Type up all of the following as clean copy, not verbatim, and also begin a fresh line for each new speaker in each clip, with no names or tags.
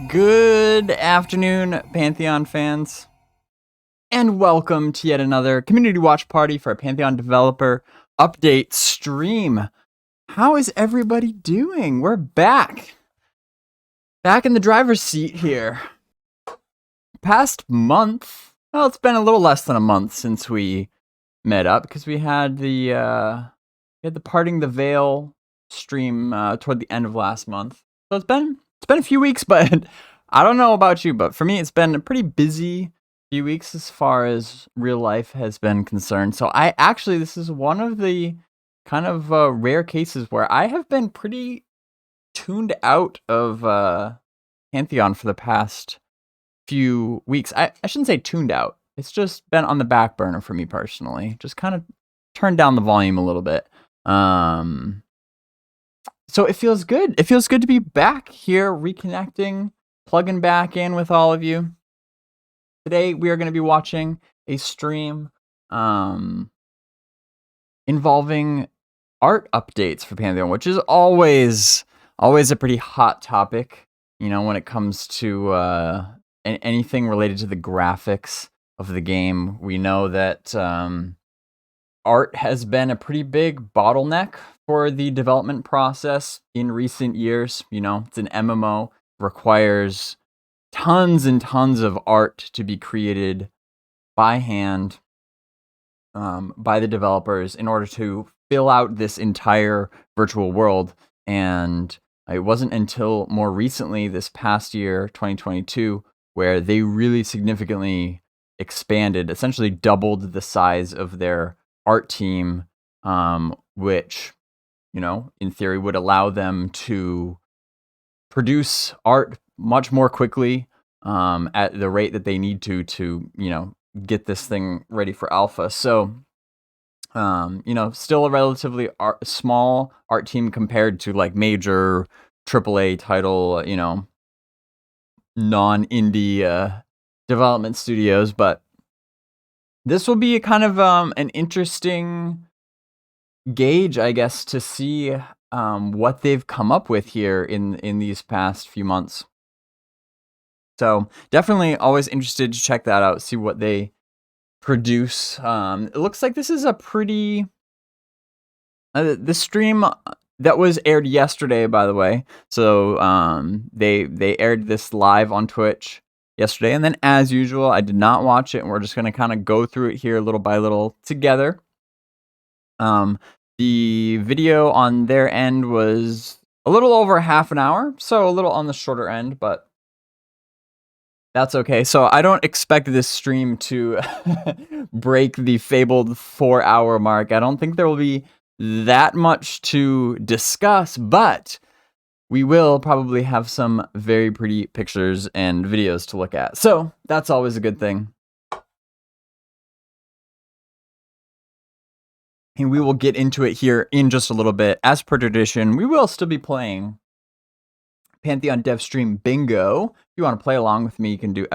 Good afternoon, Pantheon fans, and welcome to yet another community watch party for a Pantheon developer update stream. How is everybody doing? We're back in the driver's seat here. Past month, well, it's been a little less than a month since we met up because we had the Parting the Veil stream toward the end of last month. So it's been a few weeks, but I don't know about you, but for me, it's been a pretty busy few weeks as far as real life has been concerned. So this is one of the kind of rare cases where I have been pretty tuned out of Pantheon for the past few weeks. I shouldn't say tuned out. It's just been on the back burner for me personally. Just kind of turned down the volume a little bit. So it feels good. It feels good to be back here, reconnecting, plugging back in with all of you. Today we are going to be watching a stream involving art updates for Pantheon, which is always a pretty hot topic, you know, when it comes to anything related to the graphics of the game. We know that art has been a pretty big bottleneck for the development process in recent years. You know, it's an MMO, requires tons and tons of art to be created by hand by the developers in order to fill out this entire virtual world. And it wasn't until more recently, this past year, 2022, where they really significantly expanded, essentially doubled the size of their art team, which, you know, in theory would allow them to produce art much more quickly at the rate that they need to, you know, get this thing ready for alpha. So, you know, still a relatively small art team compared to like major AAA title, you know, non-indie development studios. But this will be a kind of an interesting gauge, I guess, to see what they've come up with here in these past few months. So definitely always interested to check that out, see what they produce. It looks like this is a pretty the stream that was aired yesterday, by the way. So they aired this live on Twitch yesterday, and then as usual, I did not watch it, and we're just gonna kind of go through it here little by little together. The video on their end was a little over half an hour, so a little on the shorter end, but that's okay. So I don't expect this stream to break the fabled 4-hour mark. I don't think there will be that much to discuss, but we will probably have some very pretty pictures and videos to look at. So that's always a good thing. And we will get into it here in just a little bit. As per tradition, we will still be playing Pantheon Dev Stream Bingo. If you want to play along with me, you can do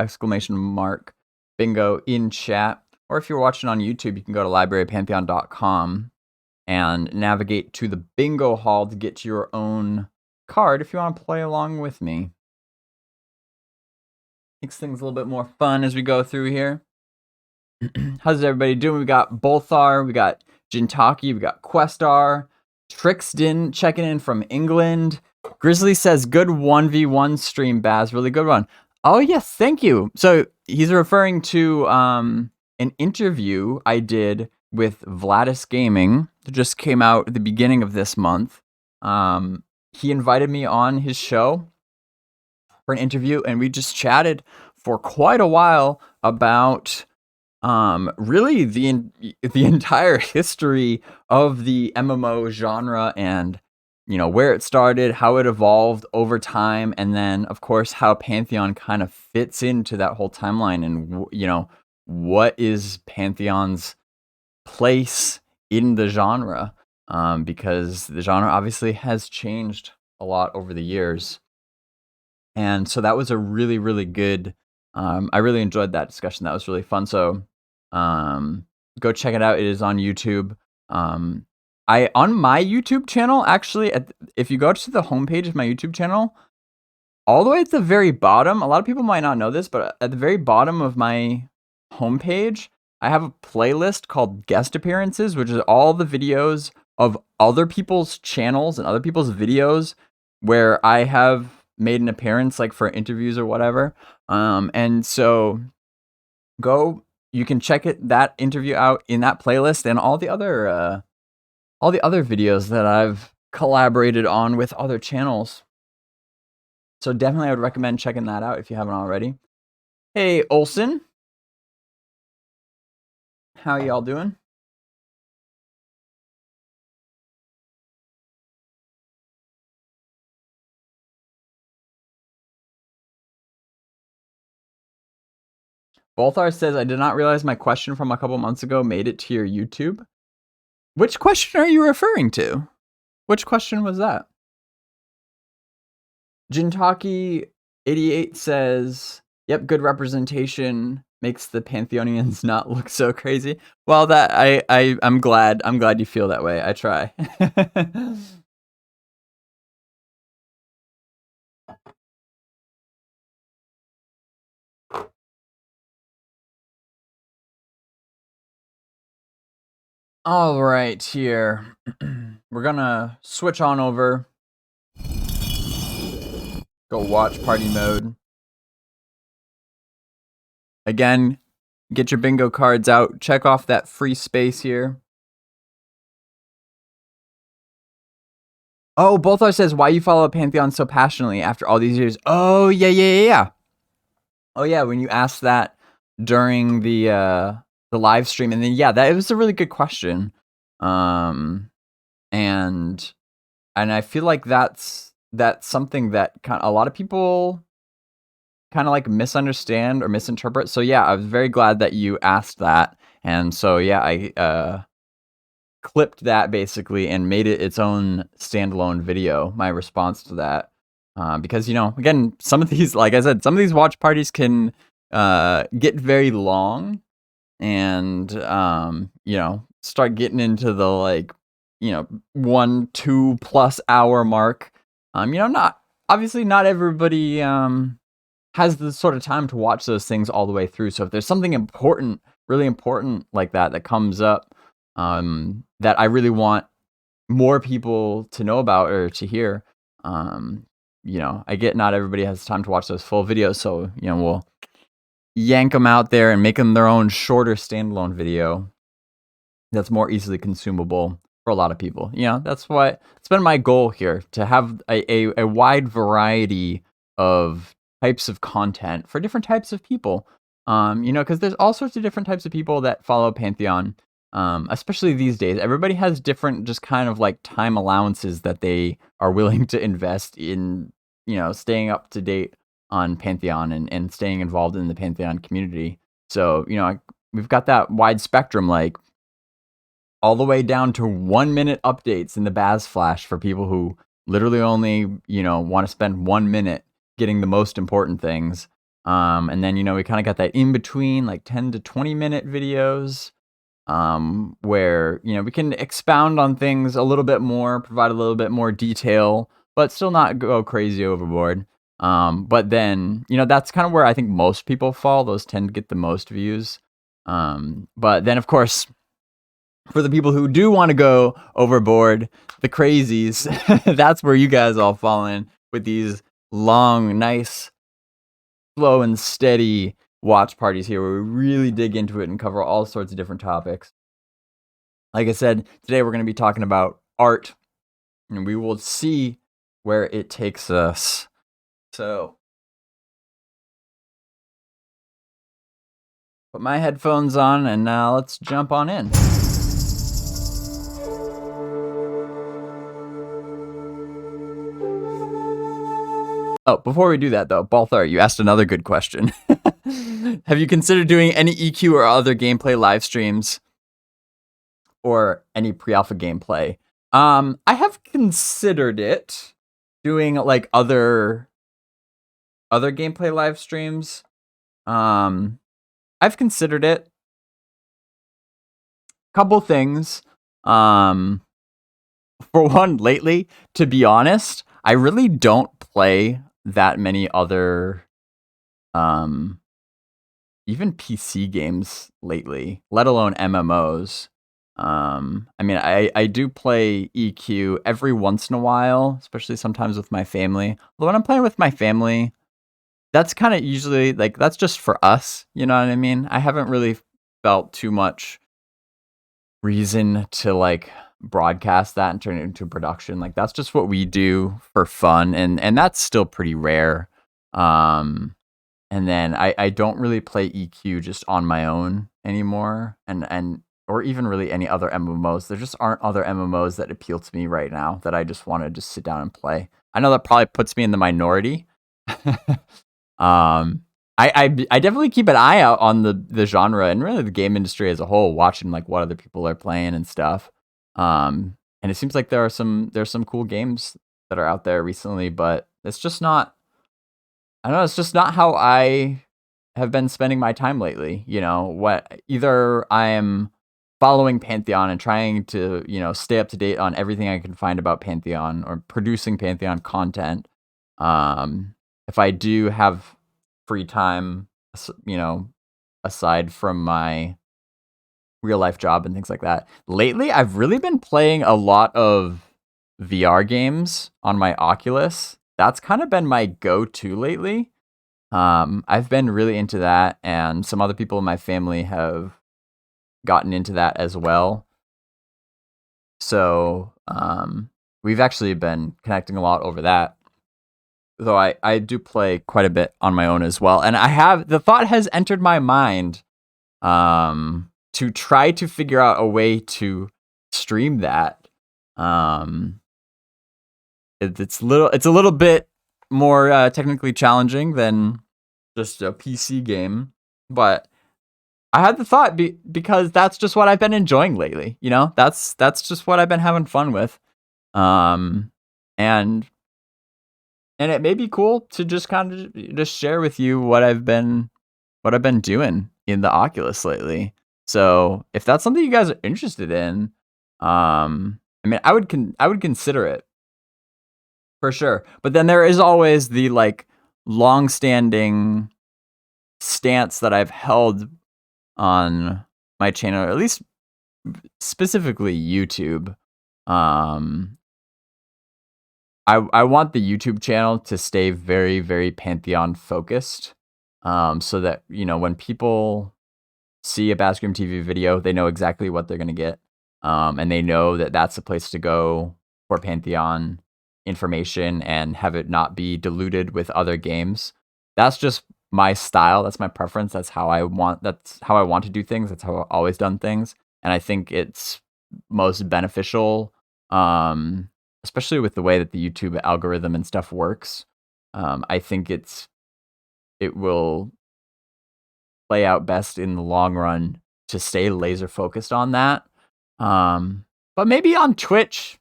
!bingo in chat. Or if you're watching on YouTube, you can go to librarypantheon.com and navigate to the bingo hall to get your own card if you want to play along with me. Makes things a little bit more fun as we go through here. How's everybody doing? We got Bolthar, we got Jintaki, we got Questar, Trixton checking in from England. Grizzly says, good 1v1 stream, Baz. Really good one. Oh, yes, thank you. So he's referring to an interview I did with Vladis Gaming that just came out at the beginning of this month. He invited me on his show for an interview, and we just chatted for quite a while about really the entire history of the MMO genre, and you know, where it started, how it evolved over time, and then of course how Pantheon kind of fits into that whole timeline, and you know, what is Pantheon's place in the genre, because the genre obviously has changed a lot over the years. And so that was a really good, I really enjoyed that discussion. That was really fun. So go check it out. It is on YouTube. On my YouTube channel, actually, if you go to the homepage of my YouTube channel, all the way at the very bottom, a lot of people might not know this, but at the very bottom of my homepage, I have a playlist called Guest Appearances, which is all the videos of other people's channels and other people's videos where I have made an appearance, like for interviews or whatever. And so you can check that interview out in that playlist and all the other videos that I've collaborated on with other channels. So definitely I would recommend checking that out if you haven't already. Hey, Olson. How y'all doing? Bolthar says, I did not realize my question from a couple months ago made it to your YouTube. Which question are you referring to? Which question was that? Jintaki88 says, yep, good representation makes the Pantheonians not look so crazy. Well, that I'm glad you feel that way. I try. All right, here. We're gonna switch on over. Go watch party mode. Again, get your bingo cards out. Check off that free space here. Oh, Bolthar says, why you follow Pantheon so passionately after all these years? Oh, yeah. Oh, yeah, when you asked that during the live stream. And then, yeah, that it was a really good question. And I feel like that's something that a lot of people kind of like misunderstand or misinterpret. So, yeah, I was very glad that you asked that. And so, yeah, I clipped that basically and made it its own standalone video, my response to that. Because, you know, again, some of these, like I said, some of these watch parties can get very long and, you know, start getting into the, like, you know, 1-2+ hour mark. You know, obviously not everybody has the sort of time to watch those things all the way through. So if there's something important, really important like that comes up, that I really want more people to know about or to hear, you know, I get not everybody has time to watch those full videos, so, you know, we'll yank them out there and make them their own shorter standalone video that's more easily consumable for a lot of people. You know, that's what it's been my goal here, to have a wide variety of types of content for different types of people. You know, because there's all sorts of different types of people that follow Pantheon. Especially these days, everybody has different just kind of like time allowances that they are willing to invest in, you know, staying up to date on Pantheon and staying involved in the Pantheon community. So, you know, we've got that wide spectrum, like all the way down to 1-minute updates in the Baz Flash for people who literally only, you know, want to spend 1 minute getting the most important things. And then, you know, we kind of got that in between, like 10 to 20-minute videos. Where, you know, we can expound on things a little bit more, provide a little bit more detail, but still not go crazy overboard. But then, you know, that's kind of where I think most people fall. Those tend to get the most views. But then, of course, for the people who do want to go overboard, the crazies, that's where you guys all fall in with these long, nice, slow and steady watch parties here where we really dig into it and cover all sorts of different topics. Like I said, today we're going to be talking about art, and we will see where it takes us. So, put my headphones on, and now let's jump on in. Oh, before we do that, though, Balthar, you asked another good question. Have you considered doing any EQ or other gameplay live streams or any pre-alpha gameplay? I have considered it, doing like other gameplay live streams. I've considered it. Couple things. For one, lately, to be honest, I really don't play that many other even PC games lately, let alone MMOs. I mean, I do play EQ every once in a while, especially sometimes with my family. But when I'm playing with my family, that's kind of usually like that's just for us, you know what I mean? I haven't really felt too much reason to like broadcast that and turn it into production. Like that's just what we do for fun, and that's still pretty rare. And then I don't really play EQ just on my own anymore, and or even really any other MMOs. There just aren't other MMOs that appeal to me right now that I just want to just sit down and play. I know that probably puts me in the minority. I definitely keep an eye out on the genre and really the game industry as a whole, watching like what other people are playing and stuff. And it seems like there's some cool games that are out there recently, but it's just not. I don't know. It's just not how I have been spending my time lately. You know, what either I am following Pantheon and trying to, you know, stay up to date on everything I can find about Pantheon or producing Pantheon content. If I do have free time, you know, aside from my real life job and things like that, lately I've really been playing a lot of VR games on my Oculus. That's kind of been my go-to lately. I've been really into that, and some other people in my family have gotten into that as well. So we've actually been connecting a lot over that. Though I do play quite a bit on my own as well. And the thought has entered my mind to try to figure out a way to stream that. It's a little bit more technically challenging than just a PC game, but I had the thought because that's just what I've been enjoying lately. You know, that's just what I've been having fun with, and it may be cool to just kind of just share with you what I've been doing in the Oculus lately. So if that's something you guys are interested in, I mean, I would consider it. For sure. But then there is always the like long-standing stance that I've held on my channel, or at least specifically YouTube. I want the YouTube channel to stay very, very Pantheon focused. So that, you know, when people see a BazgrimTV video, they know exactly what they're gonna get. And they know that that's the place to go for Pantheon information and have it not be diluted with other games. That's just my style. That's my preference. That's how I want to do things. That's how I've always done things. And I think it's most beneficial, especially with the way that the YouTube algorithm and stuff works. I think it will play out best in the long run to stay laser focused on that. But maybe on Twitch,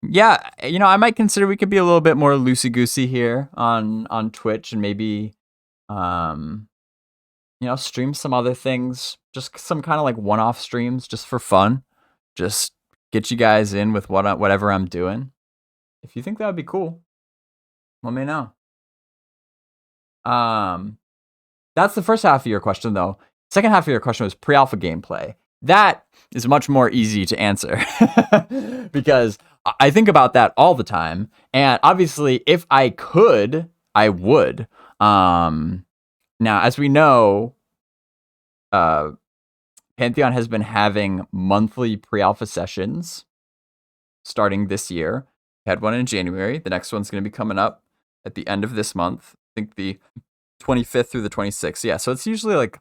yeah, you know, I might consider we could be a little bit more loosey-goosey here on Twitch, and maybe you know, stream some other things, just some kind of like one-off streams just for fun. Just get you guys in with whatever I'm doing. If you think that would be cool, let me know. That's the first half of your question, though. Second half of your question was pre-alpha gameplay. That is much more easy to answer because I think about that all the time. And obviously, if I could, I would. Now, as we know, Pantheon has been having monthly pre-alpha sessions starting this year. We had one in January. The next one's going to be coming up at the end of this month. I think the 25th through the 26th. Yeah, so it's usually like,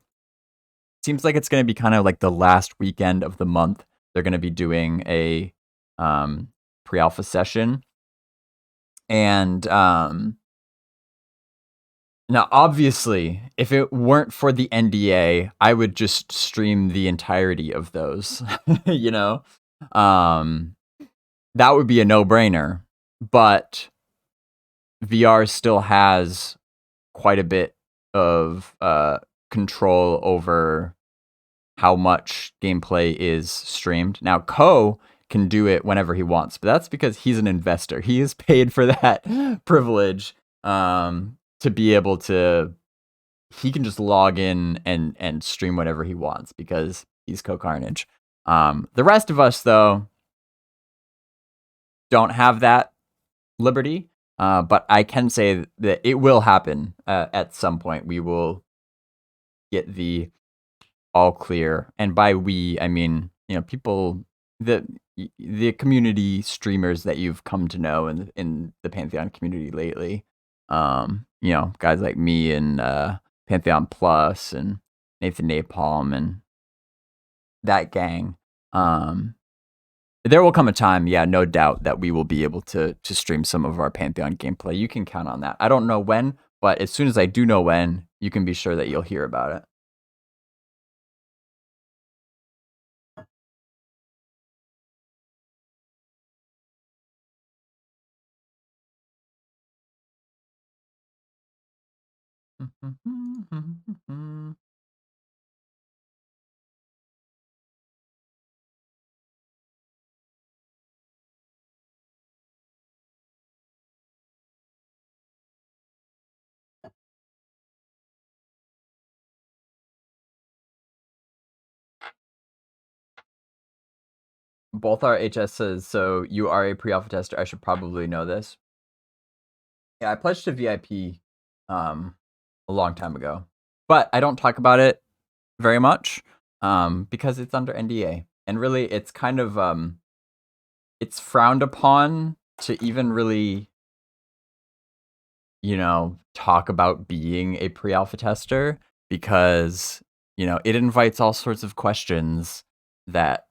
seems like it's going to be kind of like the last weekend of the month. They're going to be doing a pre-alpha session. And now, obviously, if it weren't for the NDA, I would just stream the entirety of those, you know? That would be a no-brainer. But VR still has quite a bit of control over how much gameplay is streamed. Now, can do it whenever he wants, but that's because he's an investor. He is paid for that privilege to be able to. He can just log in and stream whatever he wants because he's CoCarnage. The rest of us, though, don't have that liberty. But I can say that it will happen at some point. We will get the all clear, and by we, I mean people, the community streamers that you've come to know in the Pantheon community lately. Guys like me and Pantheon Plus and Nathan Napalm and that gang. There will come a time, no doubt, that we will be able to stream some of our Pantheon gameplay. You can count on that. I don't know when, but as soon as I do know when, you can be sure that you'll hear about it. Both our HS says, so you are a pre-alpha tester. I should probably know this. Yeah, I pledged to VIP a long time ago, but I don't talk about it very much because it's under NDA, and really it's kind of it's frowned upon to even really talk about being a pre-alpha tester because it invites all sorts of questions that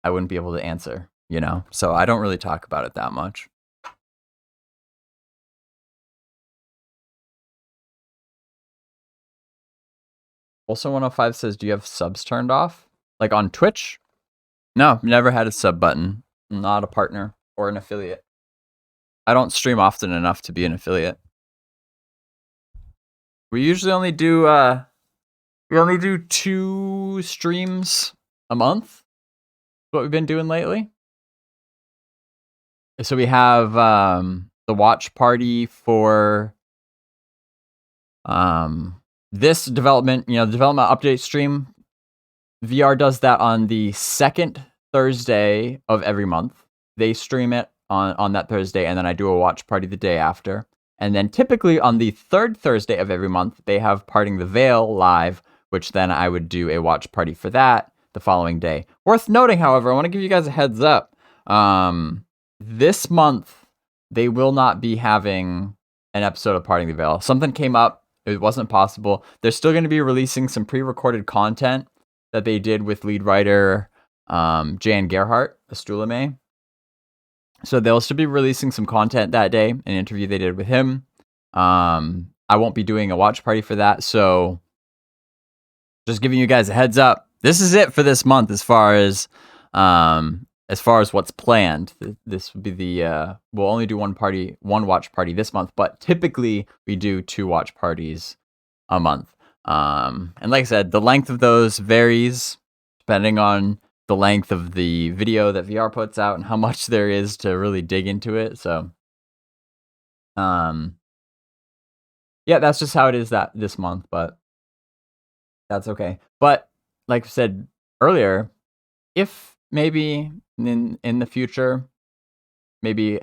I wouldn't be able to answer, so I don't really talk about it that much. Also 105 says, do you have subs turned off? Like on Twitch? No, never had a sub button. I'm not a partner or an affiliate. I don't stream often enough to be an affiliate. We usually only do 2 streams a month. What we've been doing lately. So we have the watch party for this development, development update stream. VR does that on the 2nd Thursday of every month. They stream it on that Thursday, and then I do a watch party the day after. And then typically on the 3rd Thursday of every month, they have Parting the Veil live, which then I would do a watch party for that the following day. Worth noting, however, I want to give you guys a heads up. This month, they will not be having an episode of Parting the Veil. Something came up. It wasn't possible. They're still going to be releasing some pre-recorded content that they did with lead writer Jan Gerhardt, Astulame. So they'll still be releasing some content that day, an interview they did with him. I won't be doing a watch party for that, so just giving you guys a heads up. This is it for this month as far as what's planned. This would be the we'll only do one watch party this month, but typically we do 2 watch parties a month. And like I said, the length of those varies depending on the length of the video that VR puts out and how much there is to really dig into it. So, yeah, that's just how it is this month, but that's okay. But like I said earlier, if maybe in the future, maybe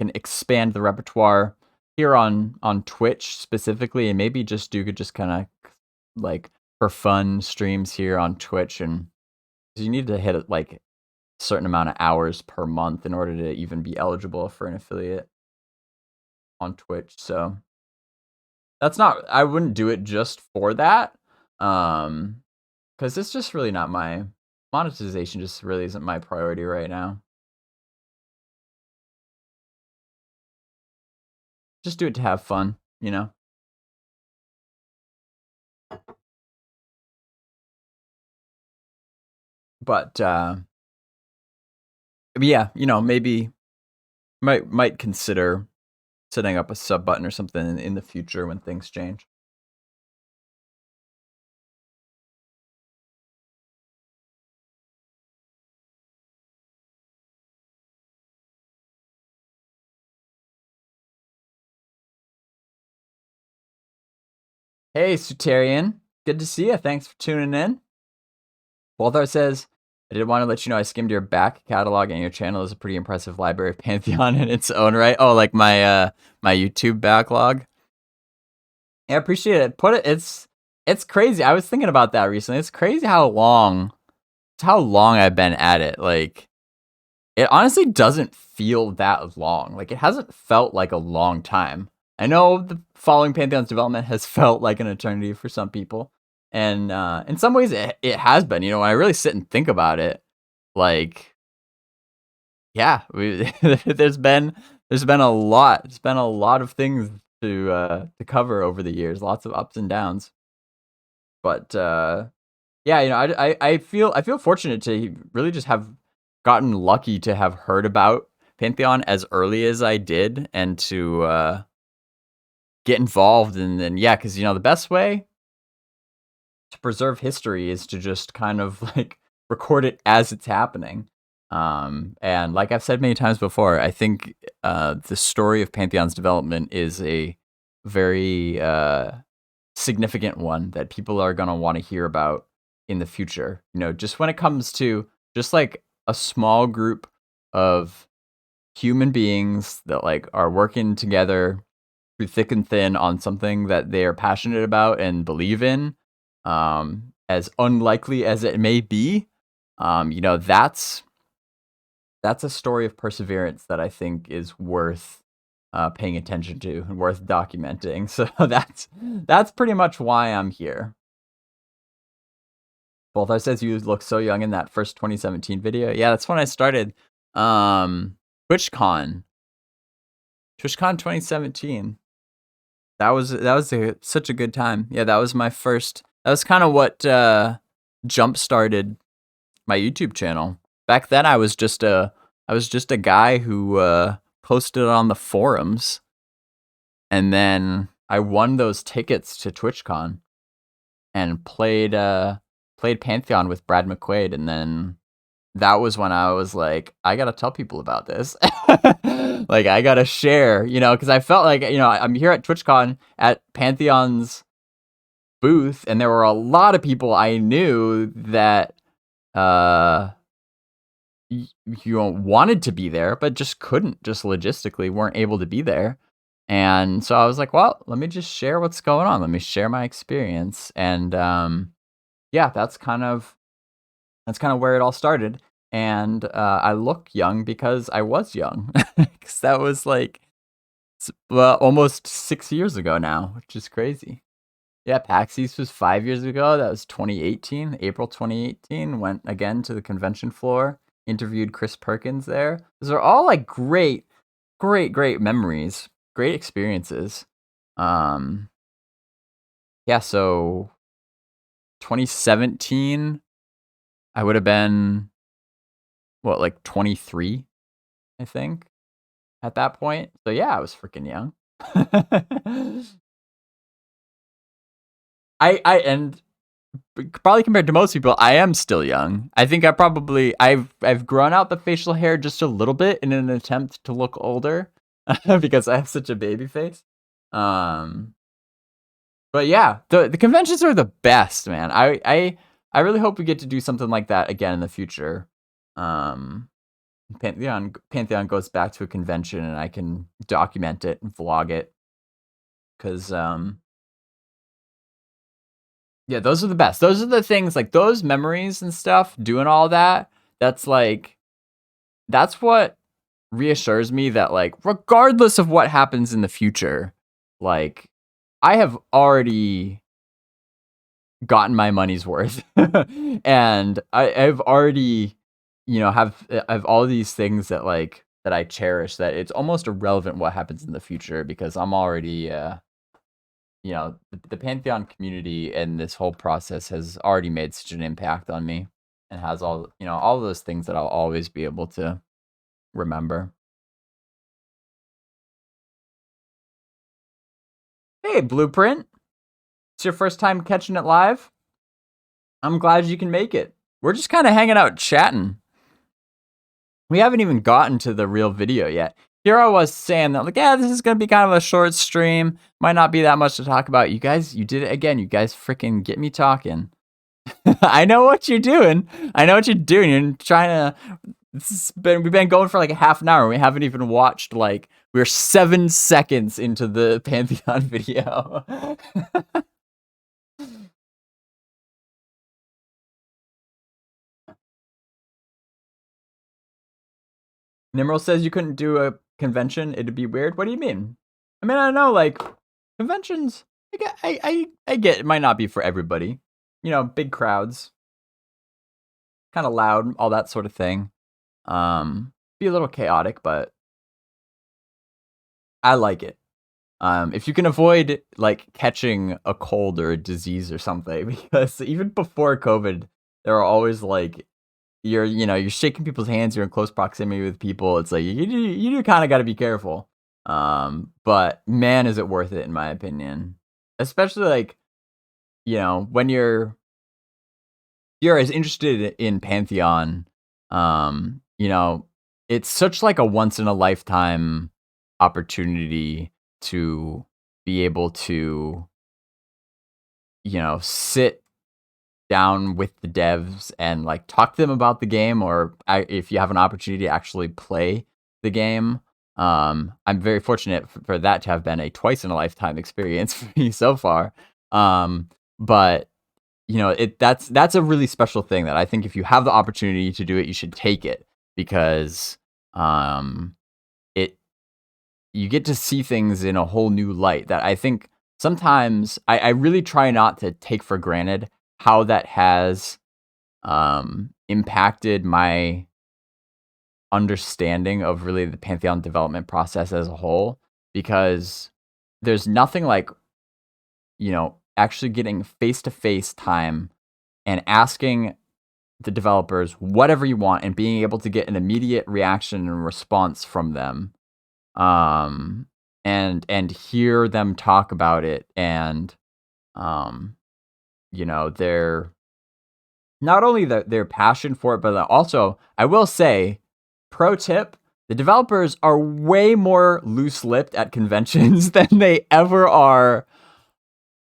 can expand the repertoire here on Twitch specifically, and maybe could just kind of like for fun streams here on Twitch, and you need to hit like a certain amount of hours per month in order to even be eligible for an affiliate on Twitch. So I wouldn't do it just for that, because it's just really not my monetization. Just really isn't my priority right now. Just do it to have fun, But yeah, maybe might consider setting up a sub button or something in the future when things change. Hey, Sutarian. Good to see you. Thanks for tuning in. Walthar says, I did want to let you know I skimmed your back catalog and your channel is a pretty impressive library of Pantheon in its own right. Oh, like my my YouTube backlog. Yeah, I appreciate it. It's crazy. I was thinking about that recently. It's crazy how long I've been at it. Like, it honestly doesn't feel that long. Like, it hasn't felt like a long time. I know the following Pantheon's development has felt like an eternity for some people. And in some ways it has been. You know, when I really sit and think about it, like, yeah, there's been a lot. There's been a lot of things to cover over the years, lots of ups and downs. But yeah, you know, I feel fortunate to really just have gotten lucky to have heard about Pantheon as early as I did, and to get involved. And then, yeah, because, you know, the best way to preserve history is to just kind of like record it as it's happening. And like I've said many times before, I think the story of Pantheon's development is a very significant one that people are going to want to hear about in the future. You know, just when it comes to just like a small group of human beings that like are working together through thick and thin on something that they are passionate about and believe in, as unlikely as it may be. You know, that's a story of perseverance that I think is worth paying attention to and worth documenting. So that's pretty much why I'm here. Bolthar says you look so young in that first 2017 video. Yeah, that's when I started. TwitchCon 2017. That was such a good time. Yeah, that was my first. That was kind of what jump started my YouTube channel. Back then, I was just a guy who posted on the forums, and then I won those tickets to TwitchCon and played Pantheon with Brad McQuaid, and then that was when I was like, I gotta tell people about this. Like, I gotta share, you know, because I felt like, you know, I'm here at TwitchCon at Pantheon's booth, and there were a lot of people I knew that you wanted to be there, but just couldn't, just logistically weren't able to be there. And so I was like, well, let me just share what's going on. Let me share my experience. And yeah, that's kind of where it all started. And I look young because I was young. Because that was like, well, almost 6 years ago now, which is crazy. Yeah, PAX East was 5 years ago. That was 2018, April 2018. Went again to the convention floor, interviewed Chris Perkins there. Those are all like great memories, great experiences. Yeah, so 2017, I would have been, what, like 23, I think, at that point. So yeah, I was freaking young. And probably compared to most people, I am still young. I think I've grown out the facial hair just a little bit in an attempt to look older because I have such a baby face. But yeah, the conventions are the best, man. I really hope we get to do something like that again in the future. Pantheon goes back to a convention and I can document it and vlog it, because yeah, those are the best. Those are the things, like those memories and stuff, doing all that. That's like, that's what reassures me that, like, regardless of what happens in the future, like, I have already gotten my money's worth. And I've already, you know, have all these things that like that I cherish, that it's almost irrelevant what happens in the future, because I'm already you know, the Pantheon community and this whole process has already made such an impact on me, and has all, you know, all those things that I'll always be able to remember. Hey, Blueprint. It's your first time catching it live? I'm glad you can make it. We're just kind of hanging out chatting. We haven't even gotten to the real video yet. here I was saying that, like, yeah, this is gonna be kind of a short stream. Might not be that much to talk about. You guys, you did it again. You guys freaking get me talking. I know what you're doing. I know what you're doing. You're trying to. We've been going for like a half an hour. We haven't even watched, like, we're 7 seconds into the Pantheon video. Nimrel says you couldn't do a convention. It'd be weird. What do you mean? I mean, I don't know, like, conventions, I get it might not be for everybody. You know, big crowds, kind of loud, all that sort of thing. Be a little chaotic, but I like it. If you can avoid, like, catching a cold or a disease or something, because even before COVID, there are always, like, you're shaking people's hands, you're in close proximity with people. It's like, you do kind of got to be careful. But man, is it worth it, in my opinion. Especially, like, when you're as interested in Pantheon, it's such like a once in a lifetime opportunity to be able to, sit down with the devs and, like, talk to them about the game, or if you have an opportunity to actually play the game. I'm very fortunate for that to have been a twice in a lifetime experience for me so far. But that's a really special thing that I think if you have the opportunity to do it, you should take it, because you get to see things in a whole new light that I think sometimes I really try not to take for granted how that has impacted my understanding of really the Pantheon development process as a whole, because there's nothing like, actually getting face-to-face time and asking the developers whatever you want and being able to get an immediate reaction and response from them, and hear them talk about it, and their not only their passion for it, but also, I will say, pro tip, the developers are way more loose-lipped at conventions than they ever are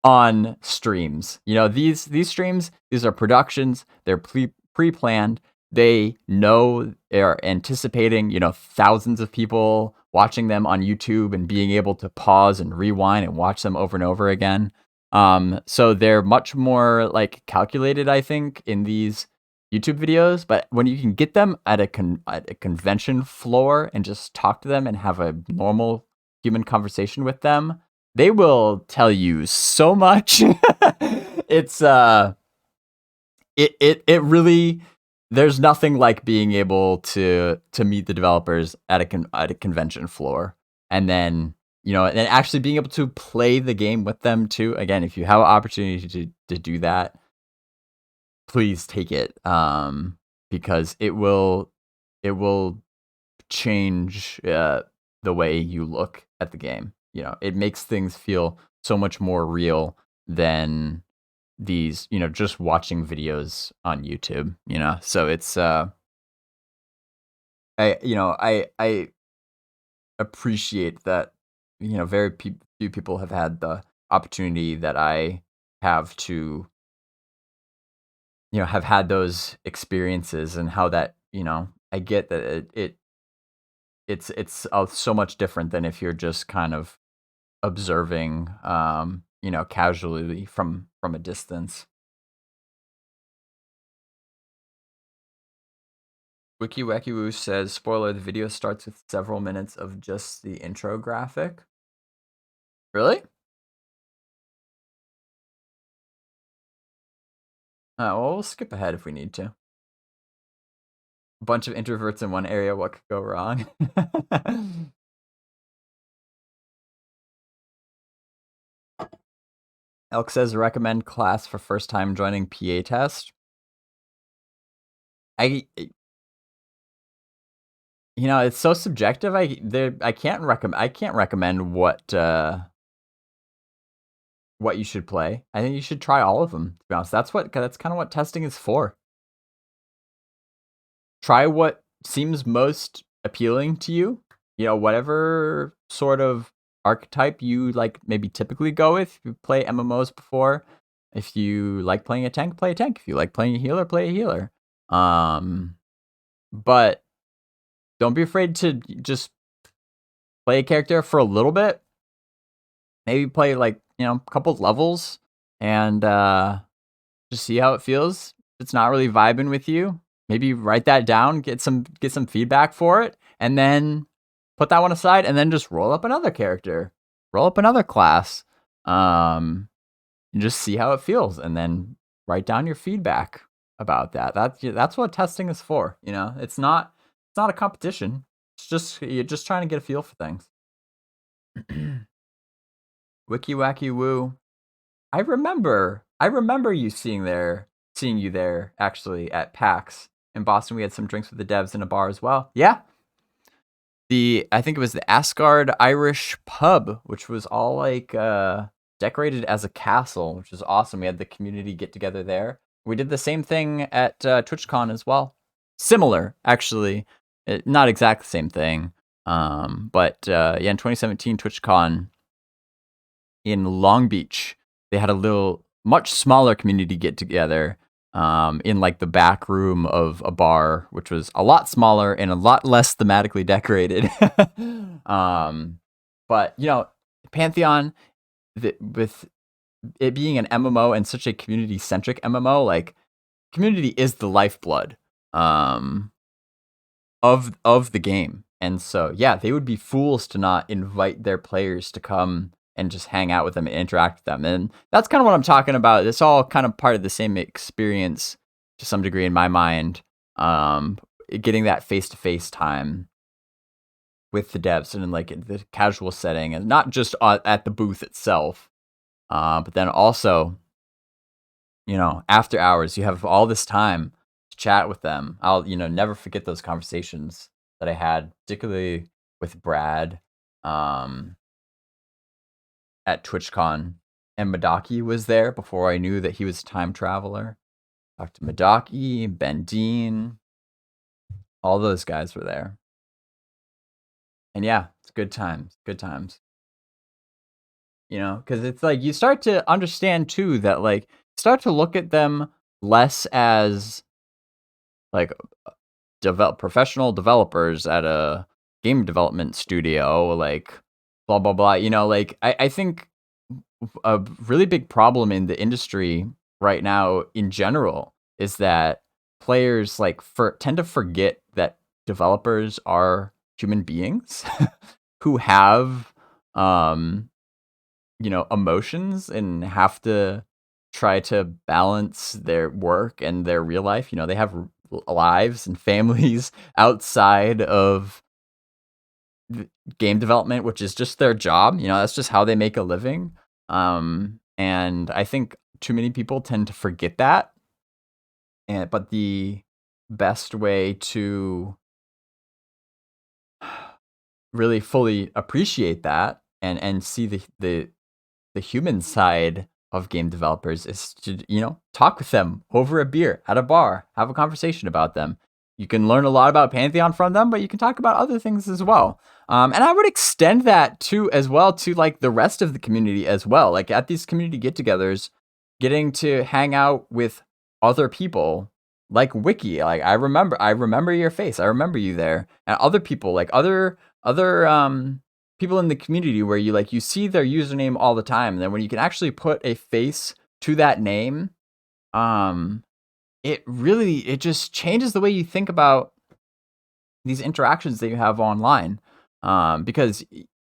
on streams. These streams, these are productions, they're pre-planned. They know they're anticipating, thousands of people watching them on YouTube and being able to pause and rewind and watch them over and over again. So they're much more, like, calculated, I think, in these YouTube videos. But when you can get them at a convention floor and just talk to them and have a normal human conversation with them, they will tell you so much. It's it really, there's nothing like being able to meet the developers at a convention floor, and then and actually being able to play the game with them too. Again, if you have an opportunity to do that, please take it, because it will change the way you look at the game. It makes things feel so much more real than these, just watching videos on YouTube. So it's I appreciate that. Very few people have had the opportunity that I have to, have had those experiences, and how that, I get that it's so much different than if you're just kind of observing, casually from a distance. Wiki Wacky Woo says, spoiler, the video starts with several minutes of just the intro graphic. Really? Well, we'll skip ahead if we need to. A bunch of introverts in one area, what could go wrong? Elk says, recommend class for first time joining PA test. It's so subjective. I can't recommend what you should play. I think you should try all of them, to be honest. That's kind of what testing is for. Try what seems most appealing to you, whatever sort of archetype you like maybe typically go with. If you play MMOs before, if you like playing a tank, play a tank. If you like playing a healer, play a healer. But don't be afraid to just play a character for a little bit. Maybe play like, a couple levels and just see how it feels. If it's not really vibing with you, maybe write that down, get some feedback for it, and then put that one aside, and then just roll up another character, roll up another class, and just see how it feels, and then write down your feedback about that. That's what testing is for. It's not a competition. It's just you're just trying to get a feel for things. Wiki wacky woo. I remember you seeing you there actually at PAX in Boston. We had some drinks with the devs in a bar as well. Yeah. I think it was the Asgard Irish pub, which was all like decorated as a castle, which is awesome. We had the community get together there. We did the same thing at TwitchCon as well. Similar, actually. Not exact the same thing. But in 2017 TwitchCon in Long Beach, they had a much smaller community get together in like the back room of a bar, which was a lot smaller and a lot less thematically decorated. But Pantheon, with it being an MMO and such a community-centric MMO, like community is the lifeblood of the game. And so they would be fools to not invite their players to come and just hang out with them and interact with them. And that's kind of what I'm talking about. It's all kind of part of the same experience to some degree in my mind. Getting that face-to-face time with the devs and in like the casual setting, and not just at the booth itself, but then also, after hours, you have all this time to chat with them. I'll, never forget those conversations that I had, particularly with Brad, at TwitchCon, and Madaki was there before I knew that he was a time traveler. Talked to Madaki, Ben Dean, all those guys were there. And it's good times. Because it's like you start to understand too that like start to look at them less as like professional developers at a game development studio, like blah blah blah. Like I think a really big problem in the industry right now in general is that players like tend to forget that developers are human beings who have emotions and have to try to balance their work and their real life. They have lives and families outside of game development, which is just their job. That's just how they make a living. And I think too many people tend to forget that. But the best way to really fully appreciate that and see the human side of game developers is to talk with them over a beer at a bar, have a conversation about them. You can learn a lot about Pantheon from them, but you can talk about other things as well. And I would extend that to like the rest of the community as well. Like at these community get-togethers, getting to hang out with other people like Wiki. Like I remember your face. I remember you there. And other people, like other people in the community where you see their username all the time. And then when you can actually put a face to that name, it just changes the way you think about these interactions that you have online. Because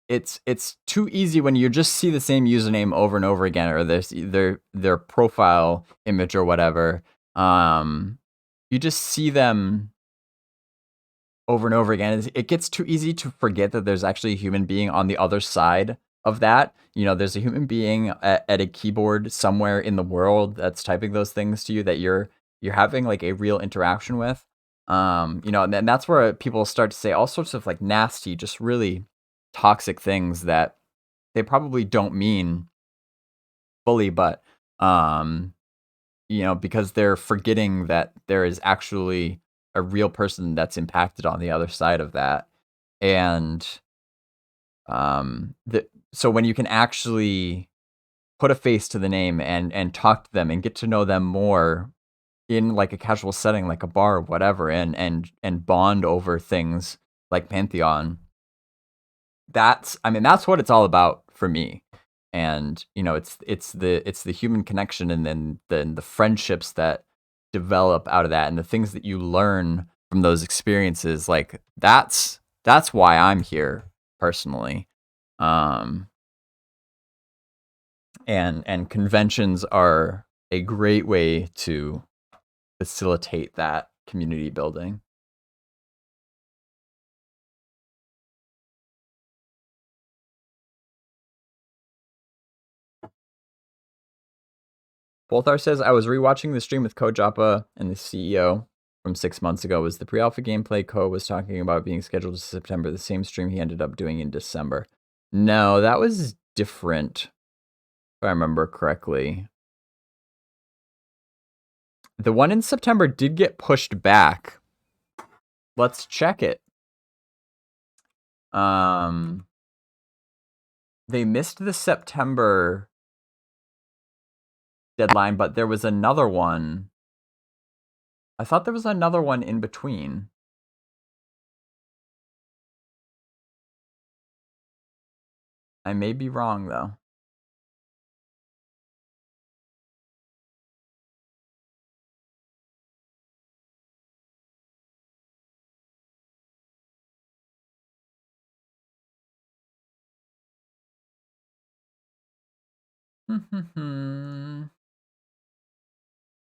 it's too easy when you just see the same username over and over again, or their profile image or whatever. You just see them over and over again. It gets too easy to forget that there's actually a human being on the other side of that. There's a human being at a keyboard somewhere in the world that's typing those things to you that you're having like a real interaction with. And then that's where people start to say all sorts of like nasty, just really toxic things that they probably don't mean fully, but because they're forgetting that there is actually a real person that's impacted on the other side of that. And so when you can actually put a face to the name and talk to them and get to know them more in like a casual setting, like a bar or whatever, and bond over things like Pantheon, that's what it's all about for me. And it's the human connection, and then the friendships that develop out of that, and the things that you learn from those experiences. Like that's why I'm here personally. And conventions are a great way to facilitate that community building. Bolthar says, I was rewatching the stream with Kojapa and the CEO from 6 months ago. Was the pre-alpha gameplay Ko was talking about being scheduled to September, the same stream he ended up doing in December? No, that was different, if I remember correctly. The one in September did get pushed back. Let's check it. They missed the September deadline, but there was another one. I thought there was another one in between. I may be wrong, though.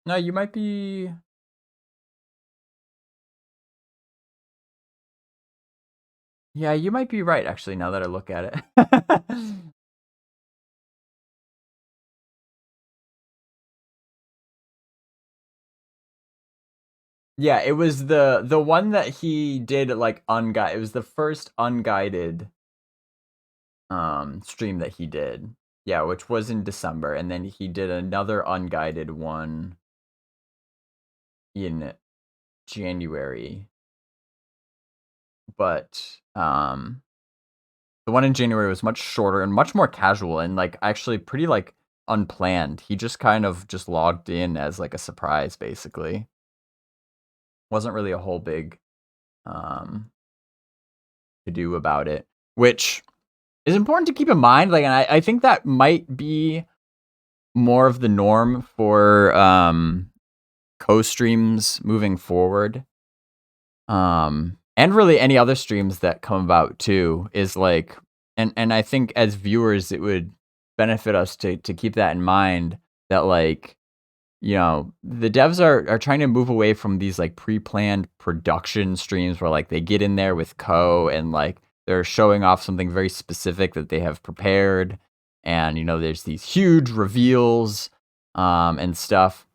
No, you might be... Yeah, you might be right, actually, now that I look at it. Yeah, it was the one that he did, like, unguided. It was the first unguided stream that he did. Yeah, which was in December, and then he did another unguided one in January. But the one in January was much shorter and much more casual, and like actually pretty like unplanned. He just kind of just logged in as like a surprise, basically. Wasn't really a whole big to do about it, which is important to keep in mind. Like, and I think that might be more of the norm for co-streams moving forward. And really any other streams that come about too, is like, and I think as viewers it would benefit us to keep that in mind, that like, the devs are trying to move away from these like pre-planned production streams where like they get in there with Ko and like they're showing off something very specific that they have prepared, and there's these huge reveals and stuff.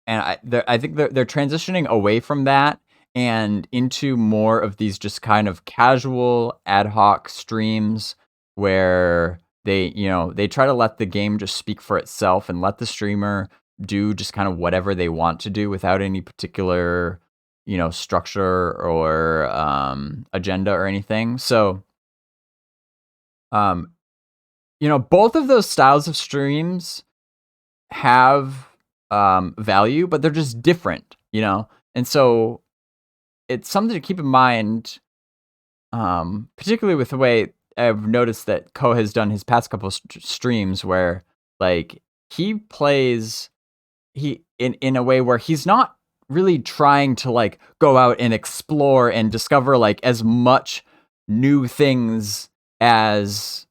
And I think they're transitioning away from that and into more of these just kind of casual ad hoc streams where they try to let the game just speak for itself and let the streamer do just kind of whatever they want to do without any particular structure or agenda or anything. So both of those styles of streams have value, but they're just different, and so it's something to keep in mind, particularly with the way I've noticed that Ko has done his past couple streams, where like he plays in a way where he's not really trying to like go out and explore and discover like as much new things as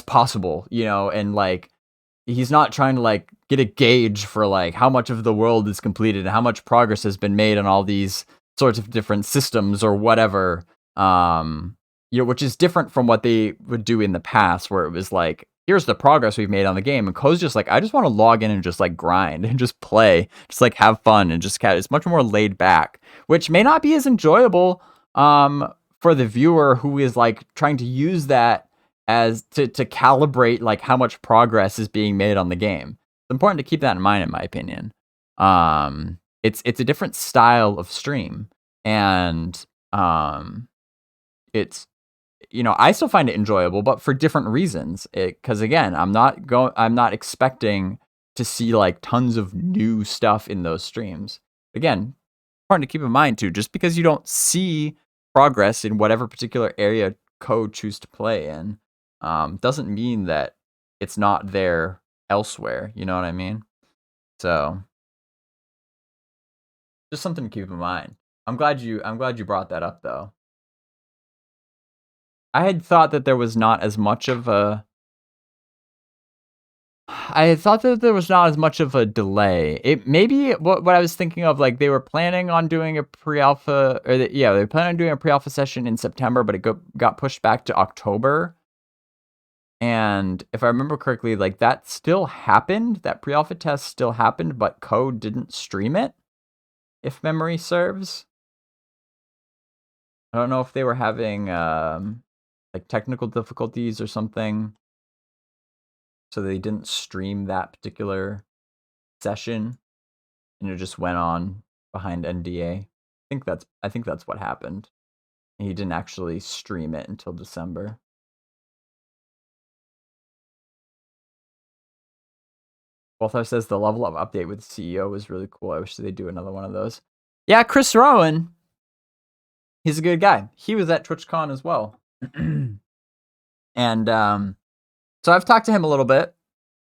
possible, and like he's not trying to like get a gauge for like how much of the world is completed and how much progress has been made on all these sorts of different systems or whatever, which is different from what they would do in the past, where it was like, here's the progress we've made on the game, and Ko's just like, I just want to log in and just like grind and just play, just like have fun, and just it's much more laid back, which may not be as enjoyable for the viewer who is like trying to use that as to calibrate like how much progress is being made on the game. It's important to keep that in mind, in my opinion. It's a different style of stream, and it's, you know, I still find it enjoyable, but for different reasons. Because again, I'm not expecting to see like tons of new stuff in those streams. Again, important to keep in mind too, just because you don't see progress in whatever particular area code choose to play in, doesn't mean that it's not there elsewhere. You know what I mean? So just something to keep in mind. I'm glad you brought that up though. I had thought that there was not as much of a delay. It maybe what I was thinking of, like they were planning on doing a pre-alpha, or they were planning on doing a pre-alpha session in September, but it got pushed back to October. And if I remember correctly, like that still happened. That pre-alpha test still happened, but Code didn't stream it, if memory serves. I don't know if they were having like technical difficulties or something, so they didn't stream that particular session, and it just went on behind NDA. I think that's what happened. He didn't actually stream it until December. Walthar says the level of update with the CEO was really cool. I wish they'd do another one of those. Yeah, Chris Rowan. He's a good guy. He was at TwitchCon as well. And so I've talked to him a little bit.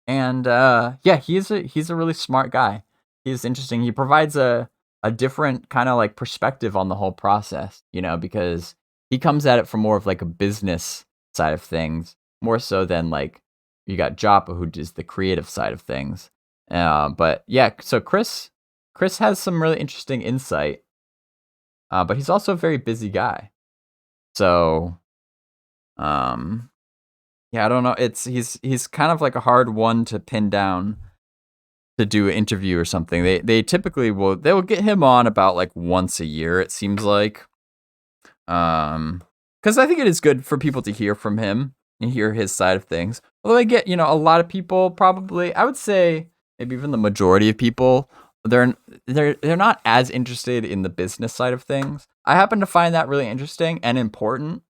And yeah, he's a really smart guy. He's interesting. He provides a different kind of like perspective on the whole process, you know, because he comes at it from more of like a business side of things, more so than like you got Joppa, who does the creative side of things. But yeah, so Chris has some really interesting insight, but he's also a very busy guy. So, yeah, I don't know. He's kind of like a hard one to pin down to do an interview or something. They typically will get him on about like once a year, it seems like. Because I think it is good for people to hear from him and hear his side of things. Although I get, you know, a lot of people probably, I would say maybe even the majority of people, they're not as interested in the business side of things. I happen to find that really interesting and important.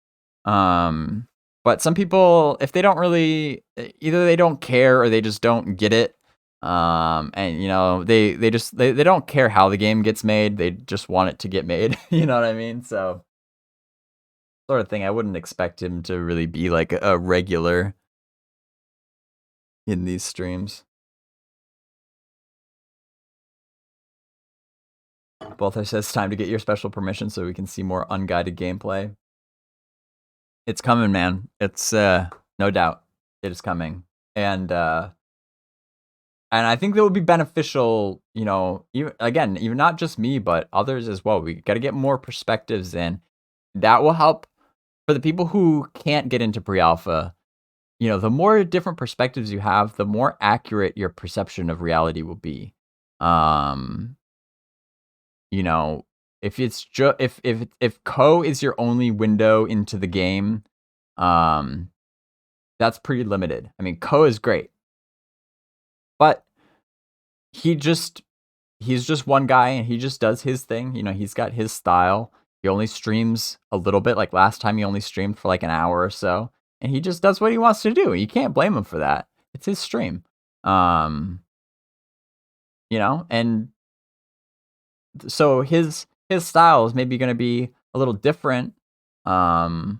But some people, if they don't really, either they don't care or they just don't get it. And you know, they don't care how the game gets made. They just want it to get made. You know what I mean? So sort of thing. I wouldn't expect him to really be like a regular in these streams. Balthar says time to get your special permission so we can see more unguided gameplay. It's coming, man. It's no doubt it is coming. And I think that would be beneficial, you know, even not just me, but others as well. We got to get more perspectives in. That will help for the people who can't get into pre-alpha. You know, the more different perspectives you have, the more accurate your perception of reality will be. You know, if it's just if Co is your only window into the game, that's pretty limited. I mean, Co is great, but he's just one guy and he just does his thing. You know, he's got his style. He only streams a little bit. Like last time, he only streamed for like an hour or so, and he just does what he wants to do. You can't blame him for that. It's his stream. You know, and so his style is maybe going to be a little different from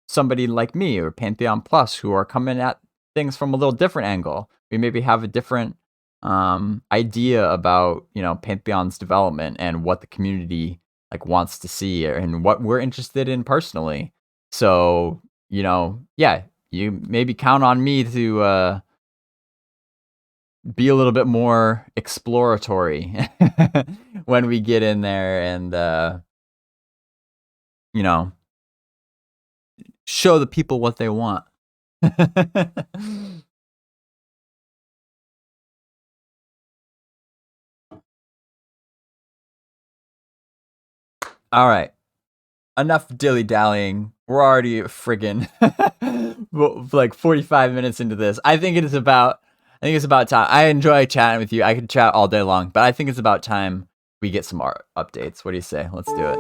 somebody like me or Pantheon Plus, who are coming at things from a little different angle. We maybe have a different idea about, you know, Pantheon's development and what the community like wants to see and what we're interested in personally. So, you know, yeah, you maybe count on me to be a little bit more exploratory when we get in there and you know, show the people what they want. All right, enough dilly-dallying. We're already friggin' like 45 minutes into this. I think it's about time. I enjoy chatting with you. I could chat all day long, but I think it's about time we get some art updates. What do you say? Let's do it.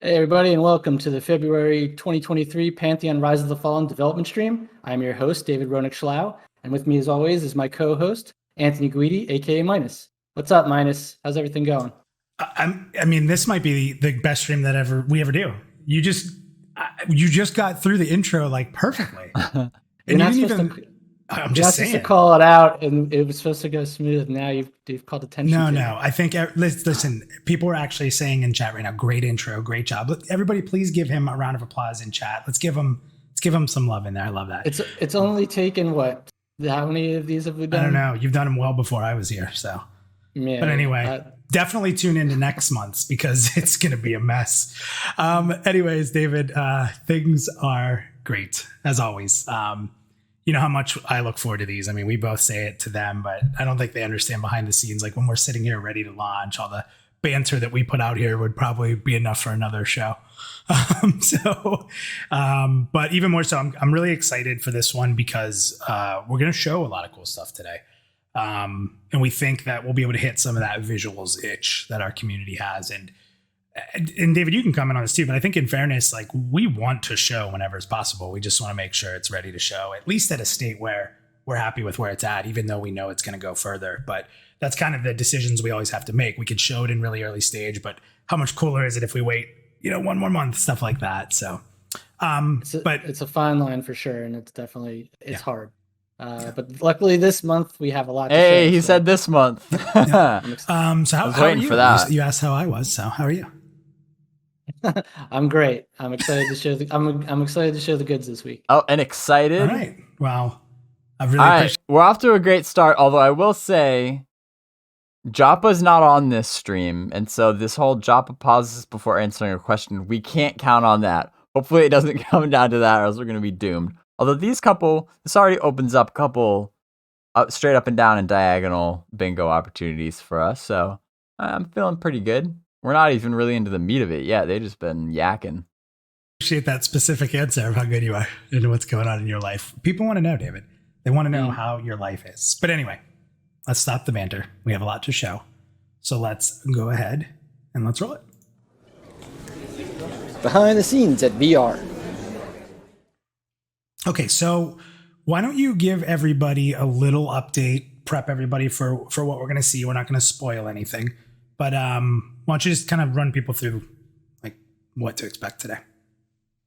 Hey everybody, and welcome to the February 2023 Pantheon Rise of the Fallen development stream. I'm your host, David Roenick-Schlau, and with me as always is my co-host, Anthony Guidi, aka Minus. What's up, Minus? How's everything going?
I mean, this might be the best stream that we ever do. You just got through the intro like perfectly. And you didn't even. I'm just saying.
To call it out, and it was supposed to go smooth. Now you've called attention.
No. I think listen. People are actually saying in chat right now, "Great intro, great job." Everybody, please give him a round of applause in chat. Let's give him some love in there. I love that.
It's only taken what? How many of these have we done?
I don't know. You've done them well before I was here, so.
Yeah,
but anyway, definitely tune into next month's because it's going to be a mess. Anyways, David, things are great as always. You know how much I look forward to these. I mean, we both say it to them, but I don't think they understand behind the scenes. Like when we're sitting here ready to launch, all the banter that we put out here would probably be enough for another show. But even more so, I'm really excited for this one because we're going to show a lot of cool stuff today. And we think that we'll be able to hit some of that visuals itch that our community has. And David, you can comment on this too, but I think in fairness, like we want to show whenever it's possible. We just want to make sure it's ready to show, at least at a state where we're happy with where it's at, even though we know it's going to go further. But that's kind of the decisions we always have to make. We could show it in really early stage, but how much cooler is it if we wait, one more month, stuff like that. So, but
it's a fine line for sure. And it's hard. But luckily this month we have a lot to
Hey,
show,
he said this month.
so how are you?
For that.
You asked how I was, so how are you?
I'm great. I'm excited to show I'm excited to show the goods this week.
Oh, and excited.
All right. Well, I really appreciate.
We're off to a great start, although I will say Joppa's not on this stream, and so this whole Joppa pauses before answering a question, we can't count on that. Hopefully it doesn't come down to that, or else we're going to be doomed. Although this already opens up a couple straight up and down and diagonal bingo opportunities for us, so I'm feeling pretty good. We're not even really into the meat of it yet. They've just been yakking.
Appreciate that specific answer of how good you are and what's going on in your life. People want to know, David. They want to know how your life is. But anyway, let's stop the banter. We have a lot to show. So let's go ahead and let's roll it.
Behind the scenes at VR.
Okay, so why don't you give everybody a little update, prep everybody for what we're going to see. We're not going to spoil anything. But why don't you just kind of run people through like what to expect today?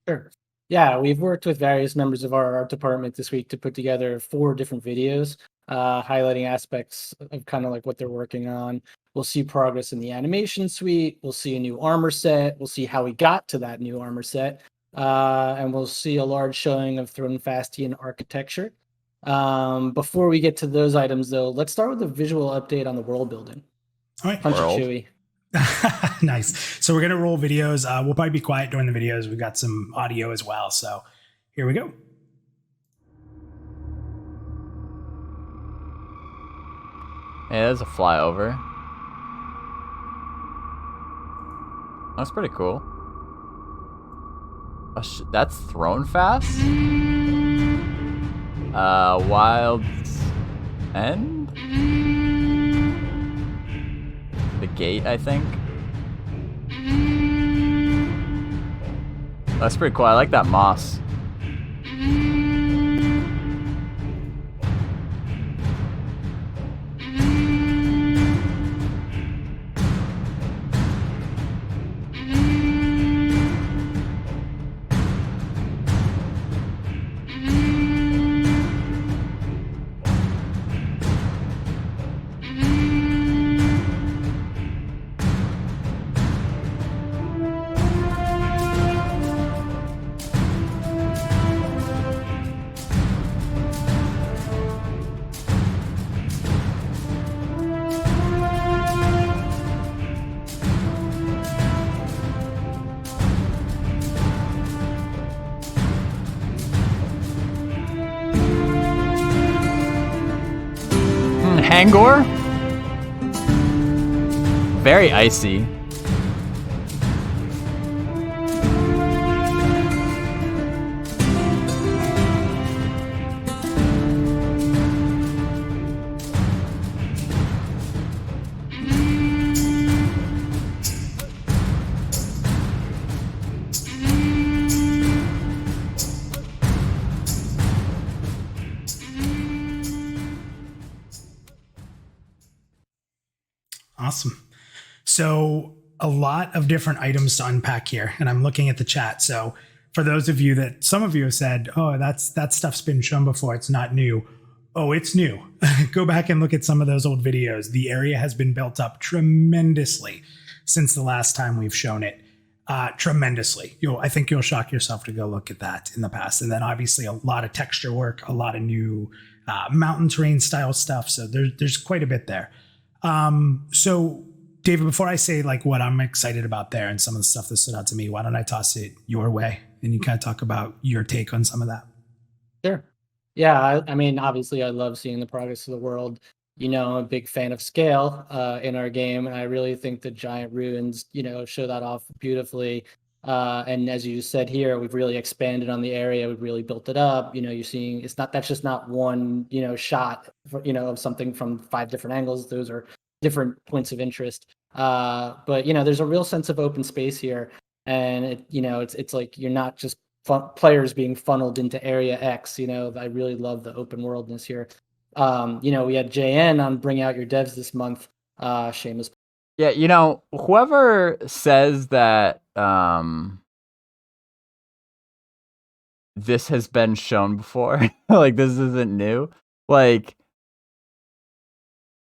Sure. Yeah, we've worked with various members of our art department this week to put together 4 different videos highlighting aspects of kind of like what they're working on. We'll see progress in the animation suite. We'll see a new armor set. We'll see how we got to that new armor set. And we'll see a large showing of Thronefastian architecture. Before we get to those items, though, let's start with a visual update on the world building.
All right.
Punch it, Chewy.
Nice. So we're going to roll videos. We'll probably be quiet during the videos. We've got some audio as well. So here we go.
Hey, there's a flyover. That's pretty cool. That's Thronefast? Wild End? The gate, I think. That's pretty cool. I like that moss. Hangor? Very icy.
Awesome. So a lot of different items to unpack here, and I'm looking at the chat. So for those of you that some of you have said, oh, that stuff's been shown before, it's not new. Oh, it's new. Go back and look at some of those old videos. The area has been built up tremendously since the last time we've shown it. Tremendously. I think you'll shock yourself to go look at that in the past. And then obviously a lot of texture work, a lot of new mountain terrain style stuff. So there's quite a bit there. So David, before I say like what I'm excited about there and some of the stuff that stood out to me, why don't I toss it your way and you kind of talk about your take on some of that?
Sure. Yeah, I mean, obviously, I love seeing the progress of the world. I'm a big fan of scale in our game, and I really think the giant ruins, show that off beautifully. And as you said here, we've really expanded on the area. We've really built it up. You're seeing that's just not one, shot, of something from 5 different angles. Those are different points of interest. But there's a real sense of open space here, and it's like you're not just players being funneled into area X. I really love the open worldness here. We had JN on Bring Out Your Devs this month. Shameless.
Yeah, whoever says that this has been shown before, like this isn't new. Like,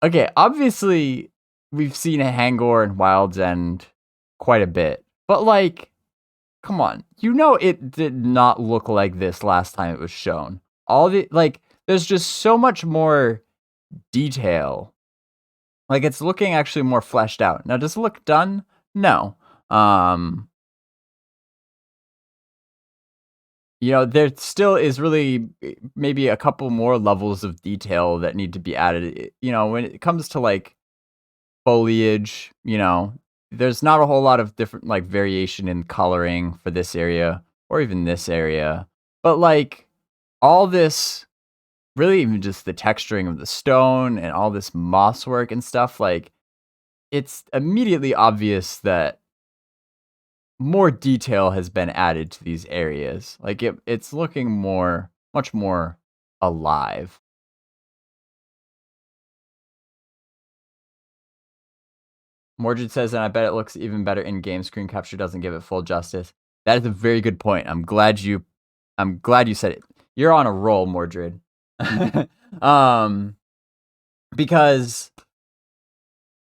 okay, obviously we've seen Hangor and Wild's End quite a bit, but like, come on, it did not look like this last time it was shown. There's just so much more detail. Like, it's looking actually more fleshed out. Now, does it look done? No. There still is really maybe a couple more levels of detail that need to be added. When it comes to like foliage, there's not a whole lot of different like variation in coloring for this area or even this area. But like all this, really even just the texturing of the stone and all this moss work and stuff, like it's immediately obvious that more detail has been added to these areas. Like it's looking much more alive. Mordred says, and I bet it looks even better in game. Screen capture doesn't give it full justice. That is a very good point. I'm glad you said it. You're on a roll, Mordred. Because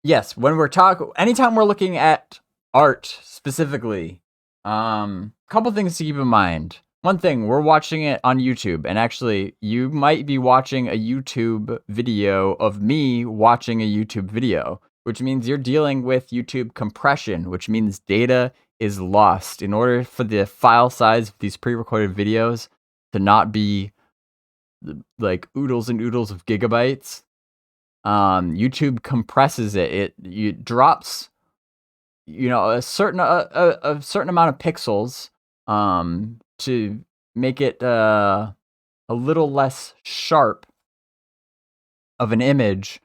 yes, when anytime we're looking at art specifically, couple things to keep in mind. One thing, we're watching it on YouTube, and actually you might be watching a YouTube video of me watching a YouTube video, which means you're dealing with YouTube compression, which means data is lost. In order for the file size of these pre-recorded videos to not be like oodles and oodles of gigabytes, YouTube compresses it. It drops, a certain amount of pixels, to make it a little less sharp of an image.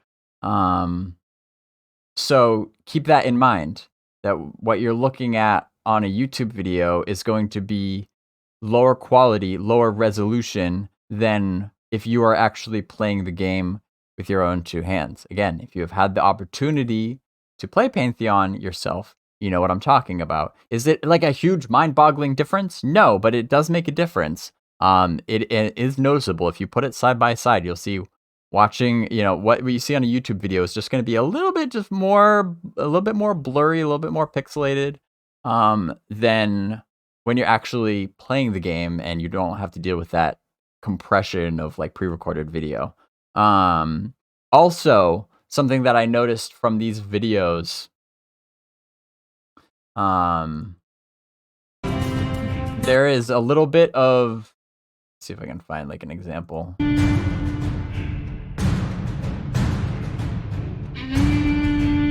So keep that in mind, that what you're looking at on a YouTube video is going to be lower quality, lower resolution than if you are actually playing the game with your own 2 hands. Again, if you have had the opportunity to play Pantheon yourself, you know what I'm talking about. Is it like a huge mind-boggling difference? No, but it does make a difference. It is noticeable. If you put it side by side, you'll see watching, what you see on a YouTube video is just going to be a little bit more blurry, a little bit more pixelated, than when you're actually playing the game and you don't have to deal with that compression of like pre-recorded video. Also, something that I noticed from these videos, there is a little bit of, let's see if I can find like an example.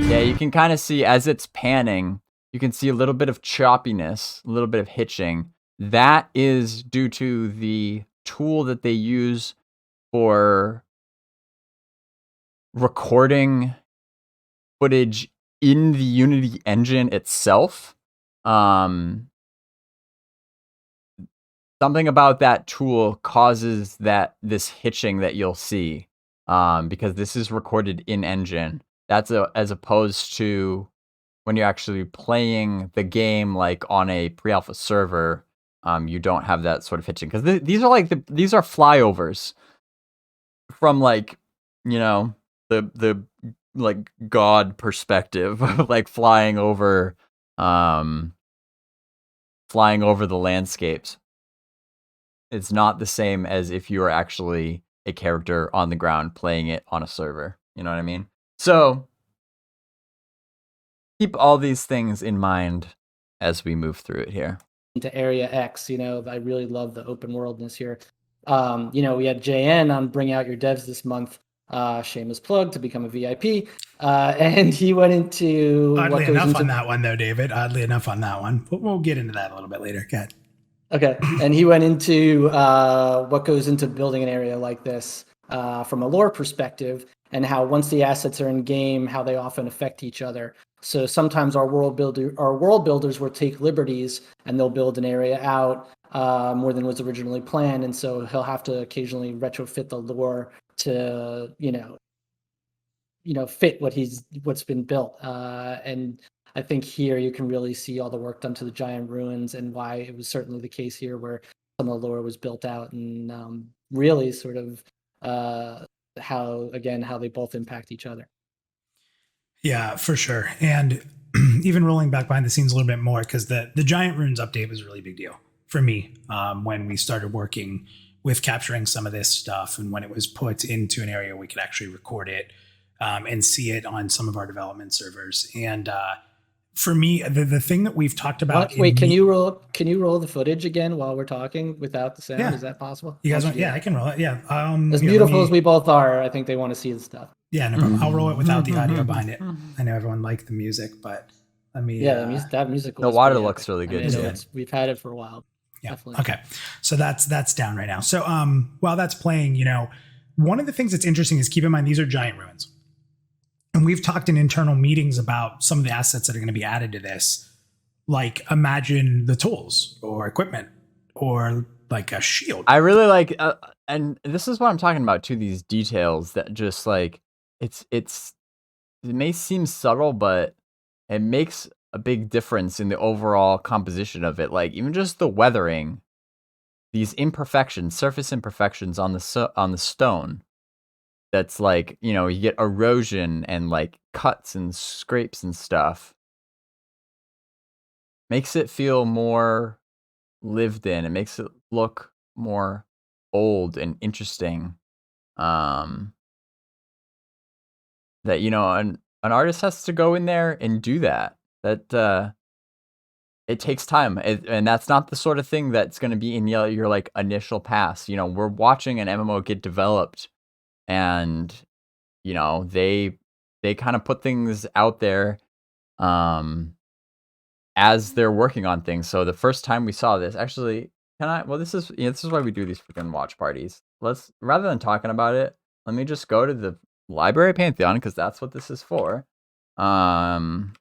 Yeah, you can kind of see as it's panning, you can see a little bit of choppiness, a little bit of hitching. That is due to the tool that they use for recording footage in the Unity engine itself. Something about that tool causes this hitching that you'll see, because this is recorded in engine. That's as opposed to when you're actually playing the game like on a pre-alpha server, you don't have that sort of hitching, because these are like these are flyovers from like, you know, the like god perspective of like flying over the landscapes. It's not the same as if you are actually a character on the ground playing it on a server. You know what I mean? So keep all these things in mind as we move through it here.
Into Area X, you know, I really love the open worldness here. You know, we had JN on Bring Out Your Devs this month. Shameless plug to become a VIP. And he went into
oddly enough on that one though, David. Oddly enough on that one. But we'll get into that a little bit later. Go ahead.
Okay. And he went into what goes into building an area like this from a lore perspective, and how once the assets are in game, how they often affect each other. So sometimes our world builders will take liberties and they'll build an area out more than was originally planned, and so he'll have to occasionally retrofit the lore to fit what's been built. And I think here you can really see all the work done to the giant ruins, and why it was certainly the case here where some of the lore was built out, and really sort of how they both impact each other.
Yeah, for sure. And even rolling back behind the scenes a little bit more, because the giant runes update was a really big deal for me when we started working with capturing some of this stuff, and when it was put into an area we could actually record it and see it on some of our development servers. And for me, the thing that we've talked about.
Wait, can you roll the footage again while we're talking without the sound?
Yeah.
Is that possible?
You guys want? Yeah, I can roll it. Yeah.
As beautiful as we both are, I think they want to see the stuff.
Yeah, no problem. I'll roll it without the audio behind it. I know everyone liked the music, but let me.
Yeah, that music.
The water looks really good.
We've had it for a while.
Yeah.
Definitely.
Okay. So that's down right now. So while that's playing, one of the things that's interesting is keep in mind these are giant ruins. And we've talked in internal meetings about some of the assets that are going to be added to this. Like imagine the tools or equipment or like a shield.
I really like, and this is what I'm talking about too, these details that just like, it may seem subtle, but it makes a big difference in the overall composition of it. Like even just the weathering, these imperfections, surface imperfections on the stone. That's like, you get erosion and like cuts and scrapes and stuff. Makes it feel more lived in. It makes it look more old and interesting. That, an artist has to go in there and do that. That it takes time. And that's not the sort of thing that's going to be in your like initial pass. We're watching an MMO get developed, and they kind of put things out there as they're working on things. So the first time we saw this, actually, this is why we do these freaking watch parties. Rather than talking about it, let me just go to the library Pantheon, because that's what this is for. And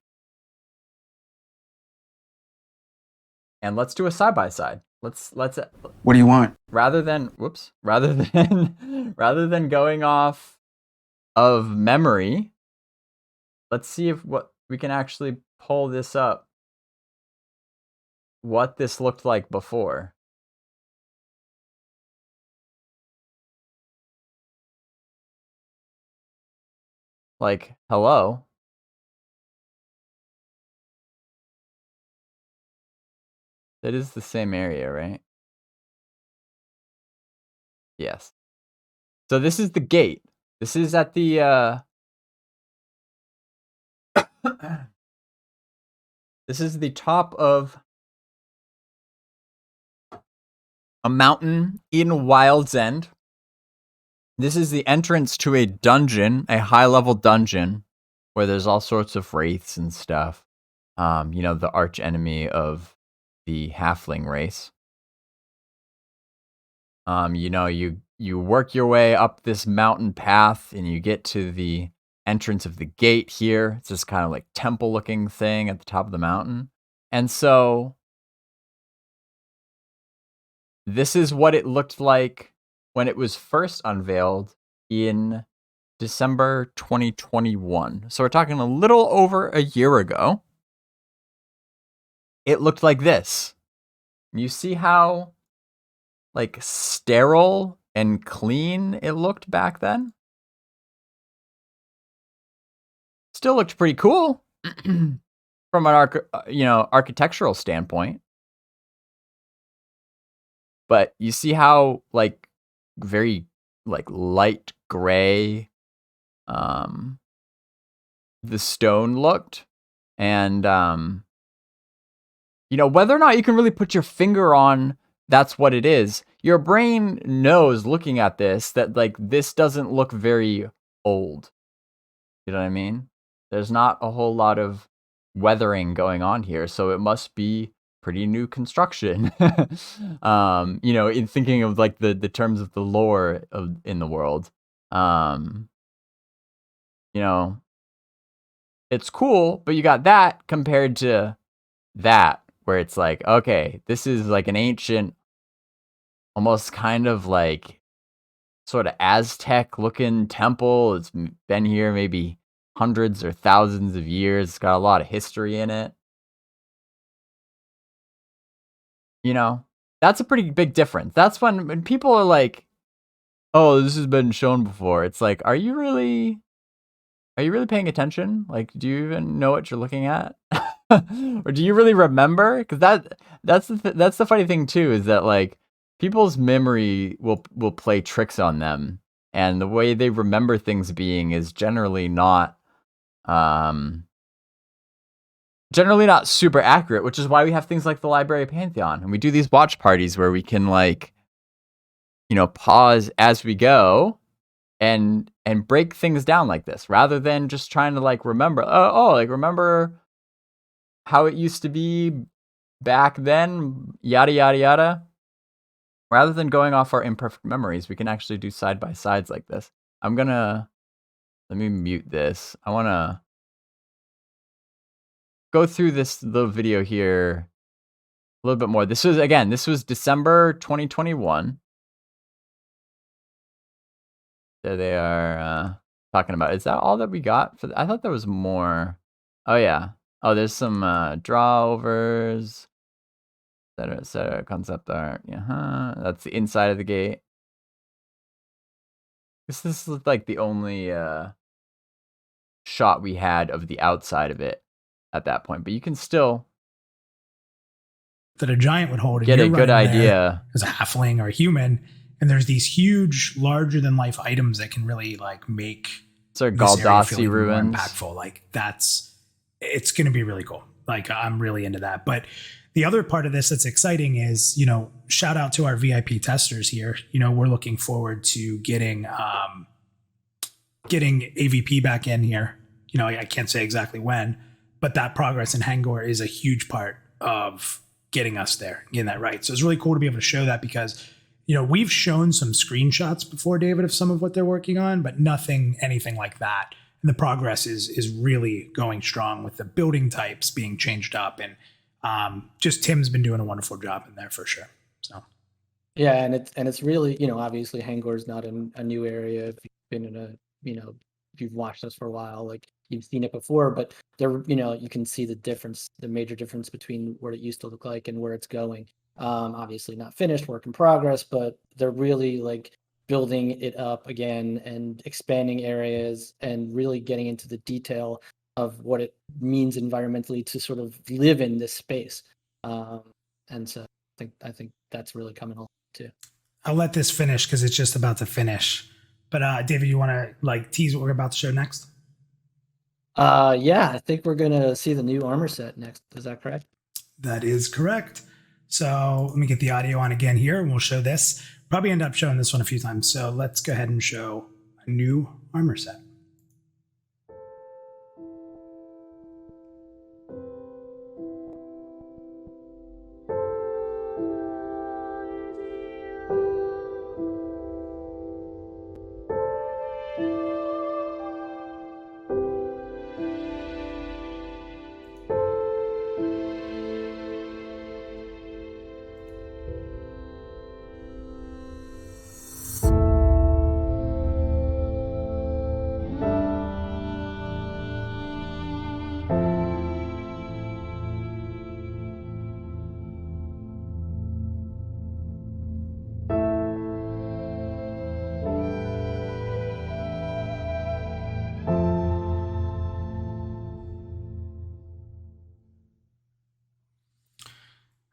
let's do a side by side. Let's.
What do you want?
Rather than going off of memory, let's see if we can actually pull this up. What this looked like before. Like, hello. That is the same area, right? Yes. So this is the gate. This is at the this is the top of a mountain in Wild's End. This is the entrance to a dungeon, a high-level dungeon, where there's all sorts of wraiths and stuff. The arch enemy of the halfling race. You work your way up this mountain path, and you get to the entrance of the gate here. It's this kind of like temple-looking thing at the top of the mountain. And so this is what it looked like when it was first unveiled in December 2021. So we're talking a little over a year ago. It looked like this. You see how like sterile and clean it looked back then? Still looked pretty cool from an architectural standpoint. But you see how like very like light gray the stone looked, and whether or not you can really put your finger on that's what it is, your brain knows looking at this that like this doesn't look very old. You know what I mean? There's not a whole lot of weathering going on here, so it must be pretty new construction. In thinking of like the terms of the lore in the world. It's cool, but you got that compared to that, where it's like, okay, this is like an ancient, almost kind of like sort of Aztec looking temple. It's been here maybe hundreds or thousands of years. It's got a lot of history in it. That's a pretty big difference. That's when people are like, oh, this has been shown before. It's like, are you really paying attention? Like, do you even know what you're looking at? Or do you really remember? Because that's the funny thing too, is that like people's memory will play tricks on them, and the way they remember things being is generally not super accurate, which is why we have things like the Library of Pantheon, and we do these watch parties where we can like pause as we go and break things down like this, rather than just trying to like remember remember how it used to be back then, yada yada yada. Rather than going off our imperfect memories, we can actually do side by sides like this. Let me mute this. I want to go through this little video here a little bit more. This was December 2021. There they are talking about. Is that all that we got? I thought there was more. Oh yeah. Oh, there's some drawovers, etc. Concept art. That's the inside of the gate. This is like the only shot we had of the outside of it at that point, but you can still
that a giant would hold.
Get a good idea
as a halfling or a human, and there's these huge, larger than life items that can really like make
Galdassi ruins
impactful. Like it's going to be really cool. Like I'm really into that. But the other part of this that's exciting is, shout out to our VIP testers here. We're looking forward to getting AVP back in here. I can't say exactly when, but that progress in Hangor is a huge part of getting us there, getting that right. So it's really cool to be able to show that, because, we've shown some screenshots before, David, of some of what they're working on, but anything like that. And the progress is really going strong with the building types being changed up, and just Tim's been doing a wonderful job in there for sure. So
yeah, and it's really, obviously Hangor is not a new area. If you've been in if you've watched us for a while, like you've seen it before, but there, you can see the major difference between what it used to look like and where it's going. Obviously not finished, work in progress, but they're really like building it up again and expanding areas and really getting into the detail of what it means environmentally to sort of live in this space. And so I think that's really coming along too.
I'll let this finish because it's just about to finish. But David, you want to like tease what we're about to show next?
Yeah, I think we're gonna see the new armor set next. Is that correct?
That is correct. So let me get the audio on again here, and we'll show this. Probably end up showing this one a few times. So let's go ahead and show a new armor set.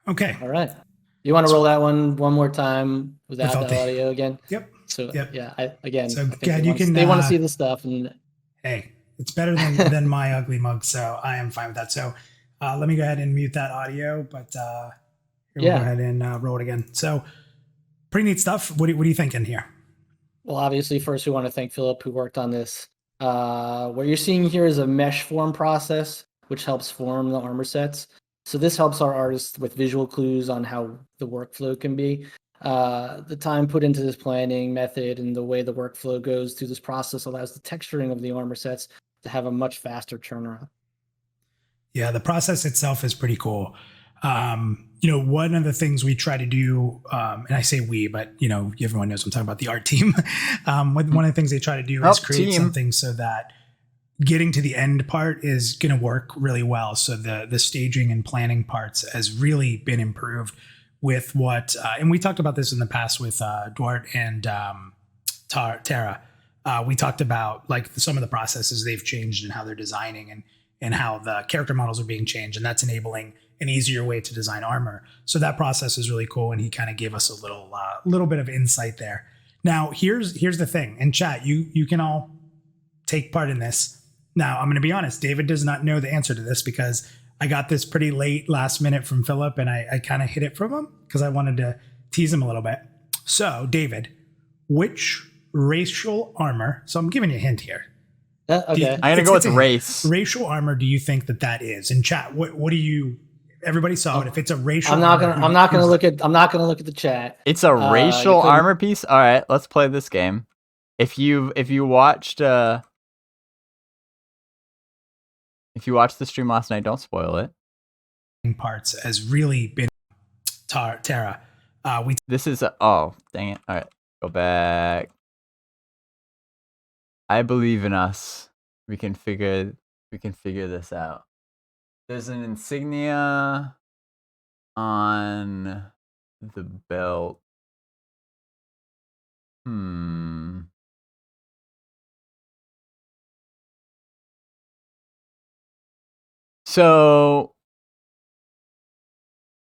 Okay.
All right. You want to roll that one more time without
Without
the
the-
audio again?
Yep.
So
Yep.
yeah,
So,
I think
Gad, you can,
they want to see the stuff, and
Hey, it's better than my ugly mug, so I am fine with that. So let me go ahead and mute that audio, but here we'll go ahead and roll it again. So pretty neat stuff. What are you thinking here?
well, obviously, first we want to thank Philip who worked on this. What you're seeing here is a mesh form process, which helps form the armor sets. So this helps our artists with visual clues on how the workflow can be. The time put into this planning method and the way the workflow goes through this process allows the texturing of the armor sets to have a much faster turnaround.
Yeah, the process itself is pretty cool. One of the things we try to do, and I say we, but everyone knows I'm talking about the art team. One of the things they try to do is create something so that getting to the end part is going to work really well. So the staging and planning parts has really been improved with what, and we talked about this in the past with Duarte and Tara. We talked about like some of the processes they've changed and how they're designing and how the character models are being changed, and that's enabling an easier way to design armor. So that process is really cool, and he kind of gave us a little bit of insight there. Now, here's the thing, and chat, you can all take part in this. Now, I'm going to be honest, David does not know the answer to this because I got this pretty late last minute from Philip, and I kind of hid it from him because I wanted to tease him a little bit. So, David, which racial armor, so I'm giving you a hint here.
Okay.
I'm gonna go with race.
Racial armor. Do you think that is? In chat, what do you? Everybody saw it. If it's a racial,
I'm not gonna look at the chat.
It's a racial armor piece. All right, let's play this game. If you watched the stream last night, don't spoil it.
Parts has really been Tara.
This is oh dang it! All right, go back. I believe in us. We can figure this out. There's an insignia on the belt. So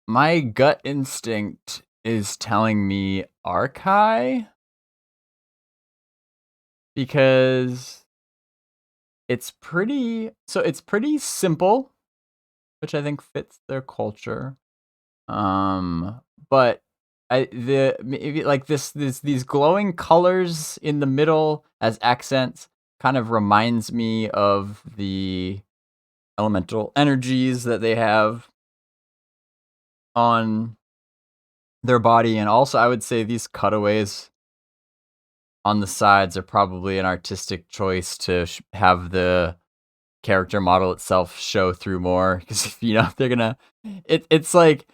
my gut instinct is telling me Archai, because it's pretty simple, which I think fits their culture. But maybe like these glowing colors in the middle as accents kind of reminds me of the elemental energies that they have on their body, and also I would say these cutaways on the sides are probably an artistic choice to have the character model itself show through more, because if they're gonna it's like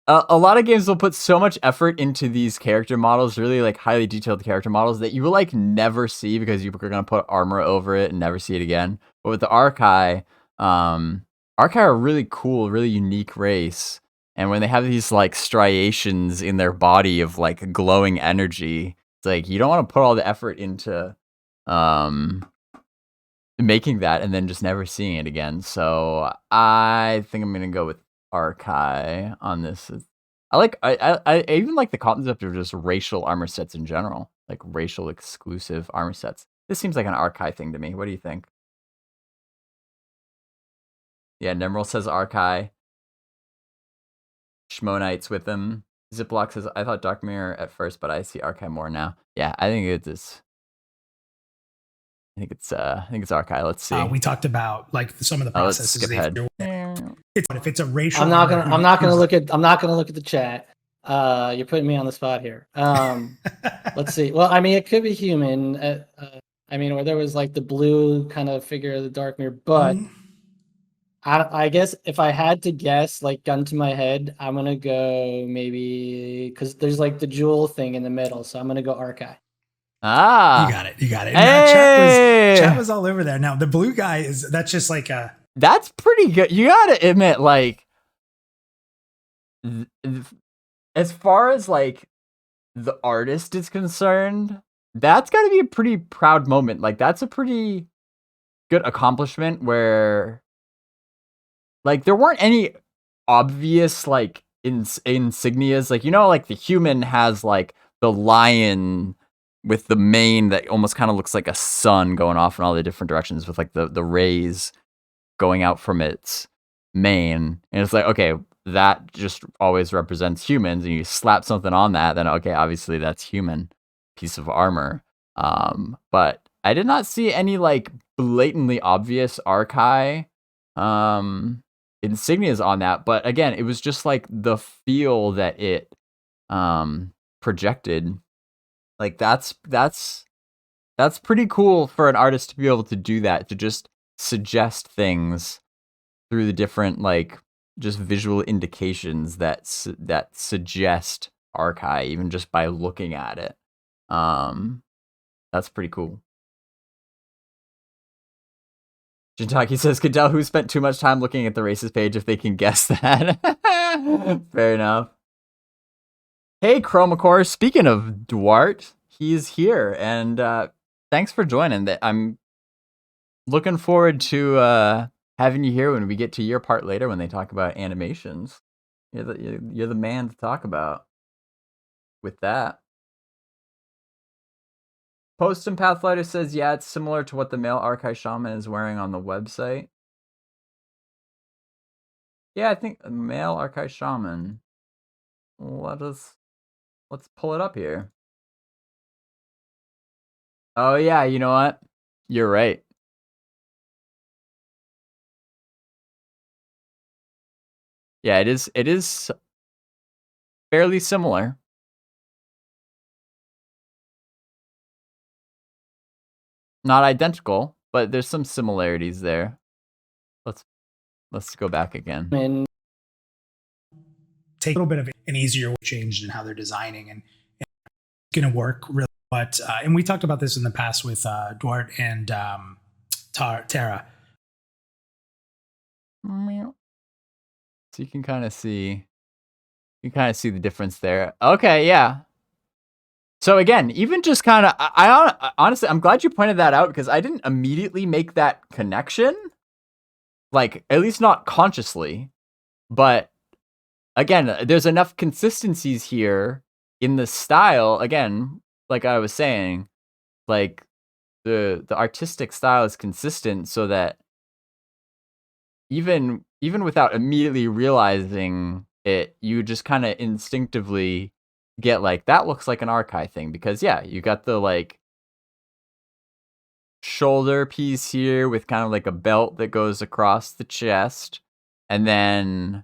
a lot of games will put so much effort into these character models, really like highly detailed character models, that you will like never see because you're gonna put armor over it and never see it again. But with the Archai are a really cool, really unique race, and when they have these like striations in their body of like glowing energy, it's like you don't want to put all the effort into making that and then just never seeing it again. So I think I'm gonna go with Archai on this. I even like the concept of just racial armor sets in general, like racial exclusive armor sets. This seems like an Archai thing to me. What do you think? Yeah, Nemeral says Archai. Shmonite's with him. Ziploc says, I thought Dark Mirror at first, but I see Archai more now. Yeah, I think it's Archai. Let's see.
We talked about like some of the processes. If it's a racial,
I'm not gonna look at the chat. You're putting me on the spot here. Let's see. Well, I mean, it could be human. Or there was like the blue kind of figure of the Dark Mirror, but I guess if I had to guess, like gun to my head, I'm gonna go maybe because there's like the jewel thing in the middle, so I'm gonna go Archai.
You got it. Hey! Chat was all over there. Now the blue guy that's just like
that's pretty good. You gotta admit, like, as far as like the artist is concerned, that's gotta be a pretty proud moment. Like, that's a pretty good accomplishment where, like, there weren't any obvious like insignias. Like, like the human has like the lion with the mane that almost kind of looks like a sun going off in all the different directions with like the rays going out from its mane. And it's like, okay, that just always represents humans, and you slap something on that, then okay, obviously that's human piece of armor. But I did not see any like blatantly obvious archive insignias on that. But again, it was just like the feel that it projected. Like that's pretty cool for an artist to be able to do that, to just suggest things through the different like just visual indications that suggest archive, even just by looking at it. That's pretty cool. Jintaki says, could tell who spent too much time looking at the races page if they can guess that. Fair enough. Hey, Chromacore, speaking of Duarte, he's here, and thanks for joining. I'm looking forward to having you here when we get to your part later when they talk about animations. You're the man to talk about with that. Post and Pathlighter says, yeah, it's similar to what the male Archive Shaman is wearing on the website. Yeah, I think male Archive Shaman. Let's pull it up here. Oh yeah, you know what? You're right. Yeah, it is fairly similar. Not identical, but there's some similarities there. Let's go back again.
Take a little bit of an easier change in how they're designing, and it's going to work really. But and we talked about this in the past with Duarte and Tara.
So you can kind of see the difference there. Okay, yeah. So again, even just kind of, I honestly, I'm glad you pointed that out, because I didn't immediately make that connection. Like, at least not consciously. But again, there's enough consistencies here in the style. Again, like I was saying, like the artistic style is consistent, so that even without immediately realizing it, you just kind of instinctively get like, that looks like an archive thing, because yeah, you got the like shoulder piece here with kind of like a belt that goes across the chest, and then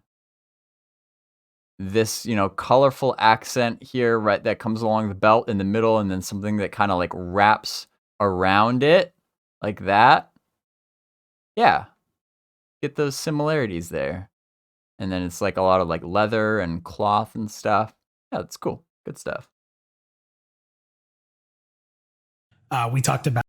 this, colorful accent here, right, that comes along the belt in the middle, and then something that kind of like wraps around it like that. Yeah, get those similarities there. And then it's like a lot of like leather and cloth and stuff. Yeah, that's cool. Good stuff.
We talked about.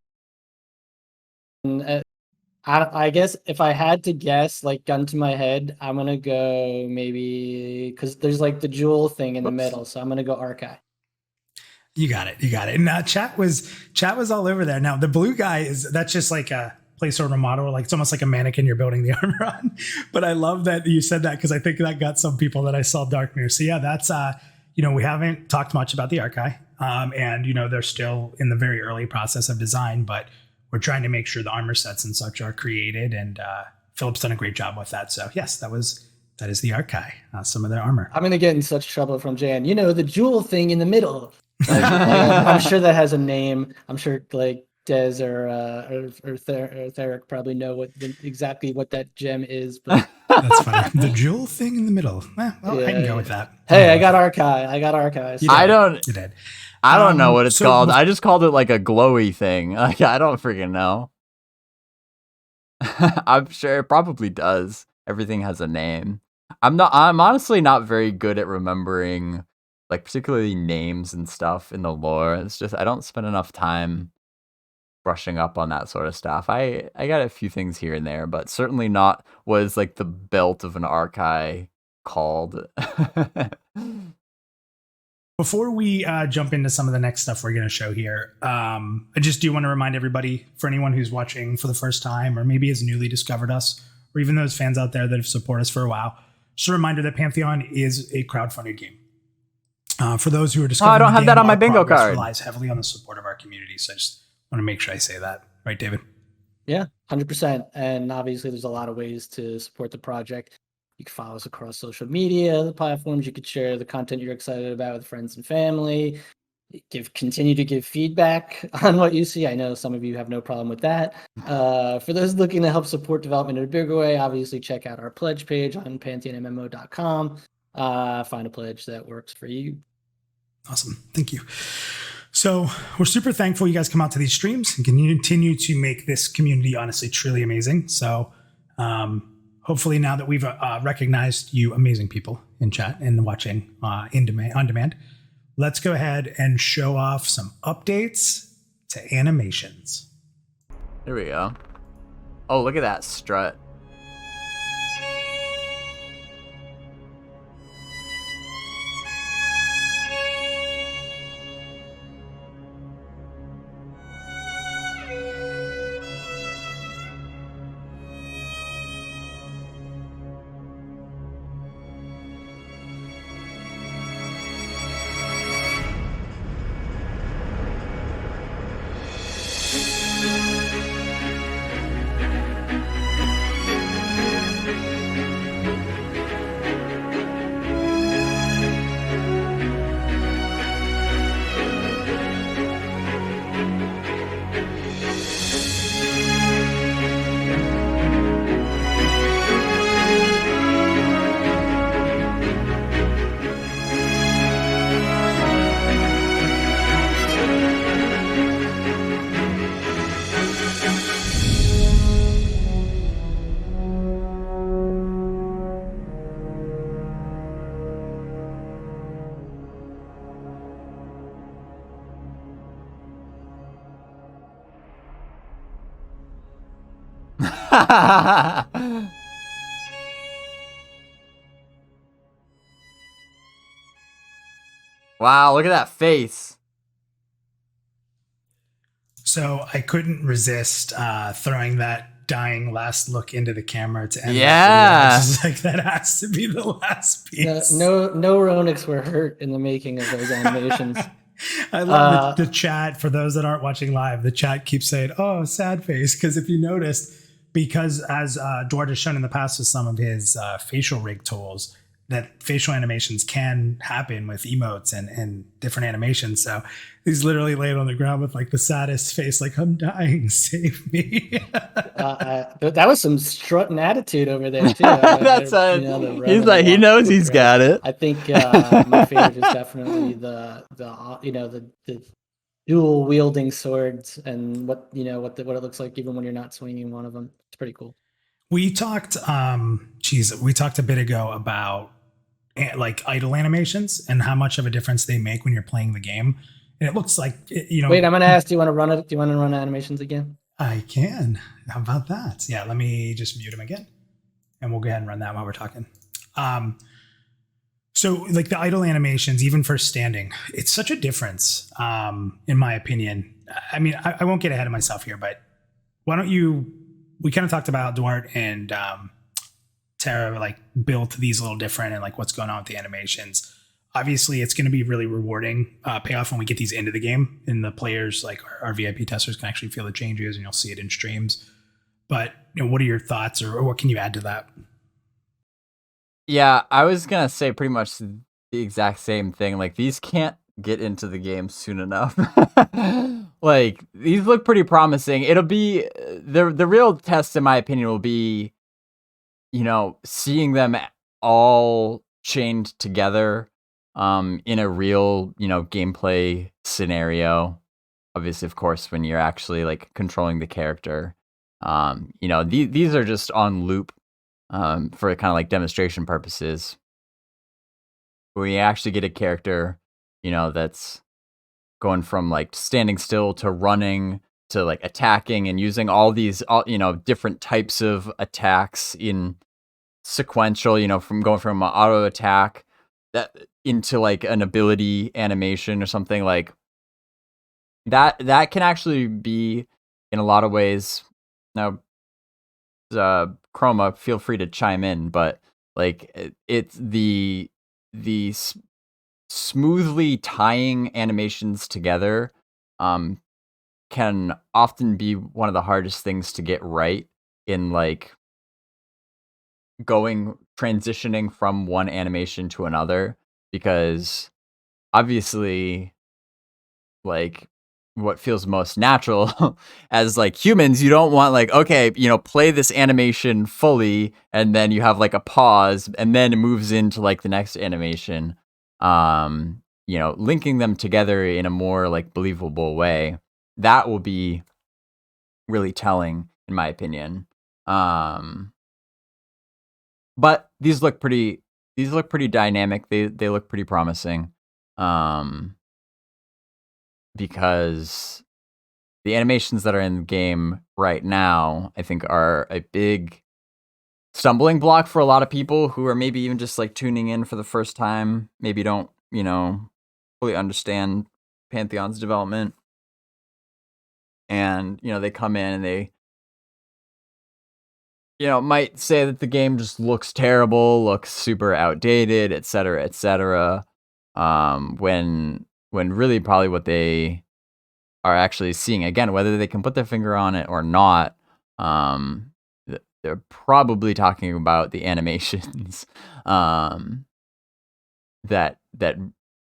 I guess if I had to guess, like gun to my head, I'm gonna go maybe, because there's like the jewel thing in the middle, so I'm gonna go archive.
You got it. And chat was all over there. Now the blue guy that's just like a placeholder model, like it's almost like a mannequin you're building the armor on. But I love that you said that, because I think that got some people that I saw dark near. So yeah, that's we haven't talked much about the archive, and they're still in the very early process of design, but we're trying to make sure the armor sets and such are created, and Philip's done a great job with that. So yes, that is the archive, some of their armor.
I'm gonna get in such trouble from Jan. The jewel thing in the middle. I'm sure that has a name. I'm sure like Des or Theric probably know exactly what that gem is. But
that's fine. The jewel thing in the middle. I can go with that.
Hey, I got archives.
You
did. I don't know what it's called. I just called it like a glowy thing. Like, I don't freaking know. I'm sure it probably does. Everything has a name. I'm honestly not very good at remembering, like, particularly names and stuff in the lore. It's just, I don't spend enough time brushing up on that sort of stuff. I got a few things here and there, but certainly not what is like the belt of an archive called.
Before we jump into some of the next stuff we're going to show here, I just do want to remind everybody, for anyone who's watching for the first time or maybe has newly discovered us, or even those fans out there that have supported us for a while, Just a reminder that Pantheon is a crowdfunded game. For those who are discovering,
I don't have that on my bingo card.
Relies heavily on the support of our community, so I just want to make sure I say that, right, David?
Yeah, 100%. And obviously, there's a lot of ways to support the project. You can follow us across social media, the platforms. You could share the content you're excited about with friends and family. Continue to give feedback on what you see. I know some of you have no problem with that. For those looking to help support development in a bigger way, obviously check out our pledge page on pantheonmmo.com. Find a pledge that works for you.
Awesome. Thank you. So we're super thankful you guys come out to these streams and continue to make this community honestly truly amazing. So hopefully now that we've recognized you amazing people in chat and watching on demand, let's go ahead and show off some updates to animations.
Here we go. Oh, look at that strut. Wow, look at that face.
So I couldn't resist throwing that dying last look into the camera to end.
Yeah,
like that has to be the last piece.
No Ronics were hurt in the making of those animations.
I love the chat. For those that aren't watching live, the chat keeps saying, "Oh, sad face," because if you noticed, because as Duarte has shown in the past with some of his facial rig tools, that facial animations can happen with emotes and different animations. So he's literally laid on the ground with like the saddest face, like, "I'm dying, save me."
That was some strutting attitude over there too.
He's like, he knows he's got it.
I think my favorite is definitely the dual wielding swords and what it looks like even when you're not swinging one of them. It's pretty cool.
We talked a bit ago about like idle animations and how much of a difference they make when you're playing the game. And it looks like,
Wait, I'm going to ask, do you want to run it? Do you want to run animations again?
I can. How about that? Yeah, let me just mute him again. And we'll go ahead and run that while we're talking. So like the idle animations, even for standing, it's such a difference, in my opinion. I mean, I won't get ahead of myself here, but why don't we kind of talked about Duarte and Tara like built these a little different and like what's going on with the animations. Obviously, it's going to be really rewarding payoff when we get these into the game and the players, like our VIP testers, can actually feel the changes and you'll see it in streams. But what are your thoughts or what can you add to that?
Yeah, I was going to say pretty much the exact same thing. Like these can't get into the game soon enough. Like these look pretty promising. It'll be the real test, in my opinion, will be, seeing them all chained together in a real, gameplay scenario. Obviously, of course, when you're actually like controlling the character, these are just on loop for kind of like demonstration purposes. When you actually get a character, that's going from like standing still to running to like attacking and using all these, different types of attacks in sequential, from going from an auto attack that into like an ability animation or something like that can actually be in a lot of ways. Now, Chroma, feel free to chime in, but Like it's the smoothly tying animations together can often be one of the hardest things to get right in like transitioning from one animation to another, because obviously like what feels most natural as like humans, you don't want like, okay, play this animation fully and then you have like a pause and then it moves into like the next animation. Linking them together in a more like believable way, that will be really telling in my opinion. But these look pretty dynamic. They look pretty promising. Because the animations that are in the game right now, I think, are a big stumbling block for a lot of people who are maybe even just like tuning in for the first time, maybe don't, fully understand Pantheon's development. And, they come in and they, might say that the game just looks terrible, looks super outdated, et cetera, et cetera. When really probably what they are actually seeing, again, whether they can put their finger on it or not, they're probably talking about the animations that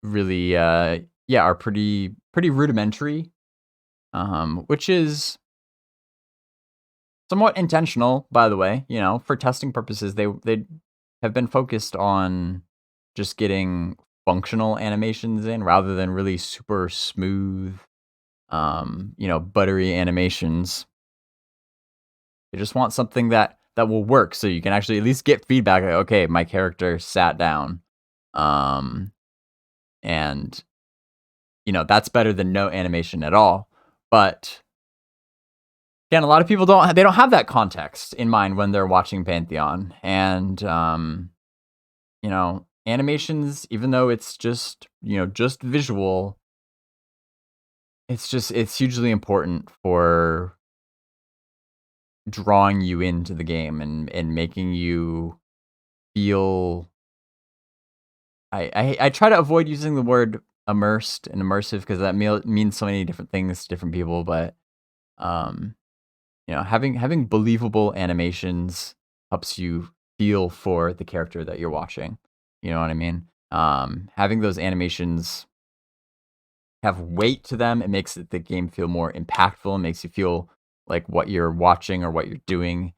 really are pretty rudimentary, which is somewhat intentional, by the way. For testing purposes, they have been focused on just getting functional animations in rather than really super smooth buttery animations. They just want something that will work, so you can actually at least get feedback. Like, okay, my character sat down, and that's better than no animation at all. But again, a lot of people don't have that context in mind when they're watching Pantheon, and animations, even though it's just just visual, it's hugely important for drawing you into the game and making you feel. I try to avoid using the word immersed and immersive because that means so many different things to different people, but having believable animations helps you feel for the character that you're watching. You know what I mean? Having those animations have weight to them, it makes the game feel more impactful. It makes you feel like what you're watching or what you're doing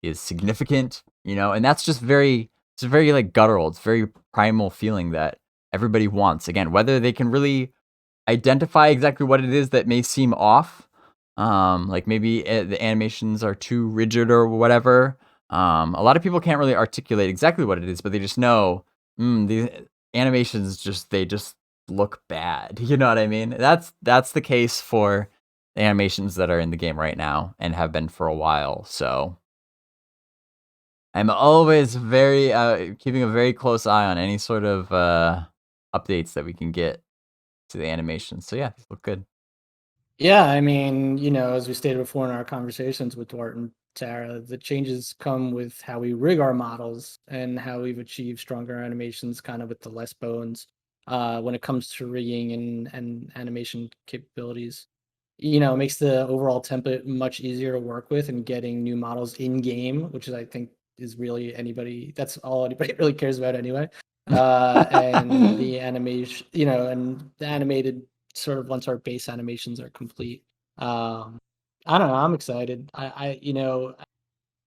is significant, and that's just it's a very like guttural, it's very primal feeling that everybody wants. Again, whether they can really identify exactly what it is that may seem off, like maybe the animations are too rigid or whatever. A lot of people can't really articulate exactly what it is, but they just know these animations just look bad. You know what I mean? That's the case for the animations that are in the game right now and have been for a while. So I'm always very keeping a very close eye on any sort of updates that we can get to the animations. So yeah, these look good.
Yeah, I mean, as we stated before in our conversations with Dwart and Tara, the changes come with how we rig our models and how we've achieved stronger animations kind of with the less bones when it comes to rigging and animation capabilities. It makes the overall template much easier to work with and getting new models in game, which is, I think, is really that's all anybody really cares about anyway. And the animation, and the animated sort of once our base animations are complete. I don't know. I'm excited.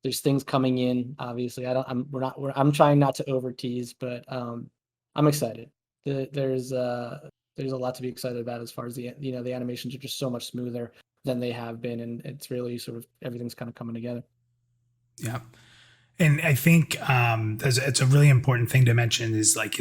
There's things coming in. Obviously, I'm trying not to over tease, but I'm excited. There's a lot to be excited about as far as the animations are just so much smoother than they have been, and it's really sort of everything's kind of coming together.
Yeah. And I think it's a really important thing to mention is like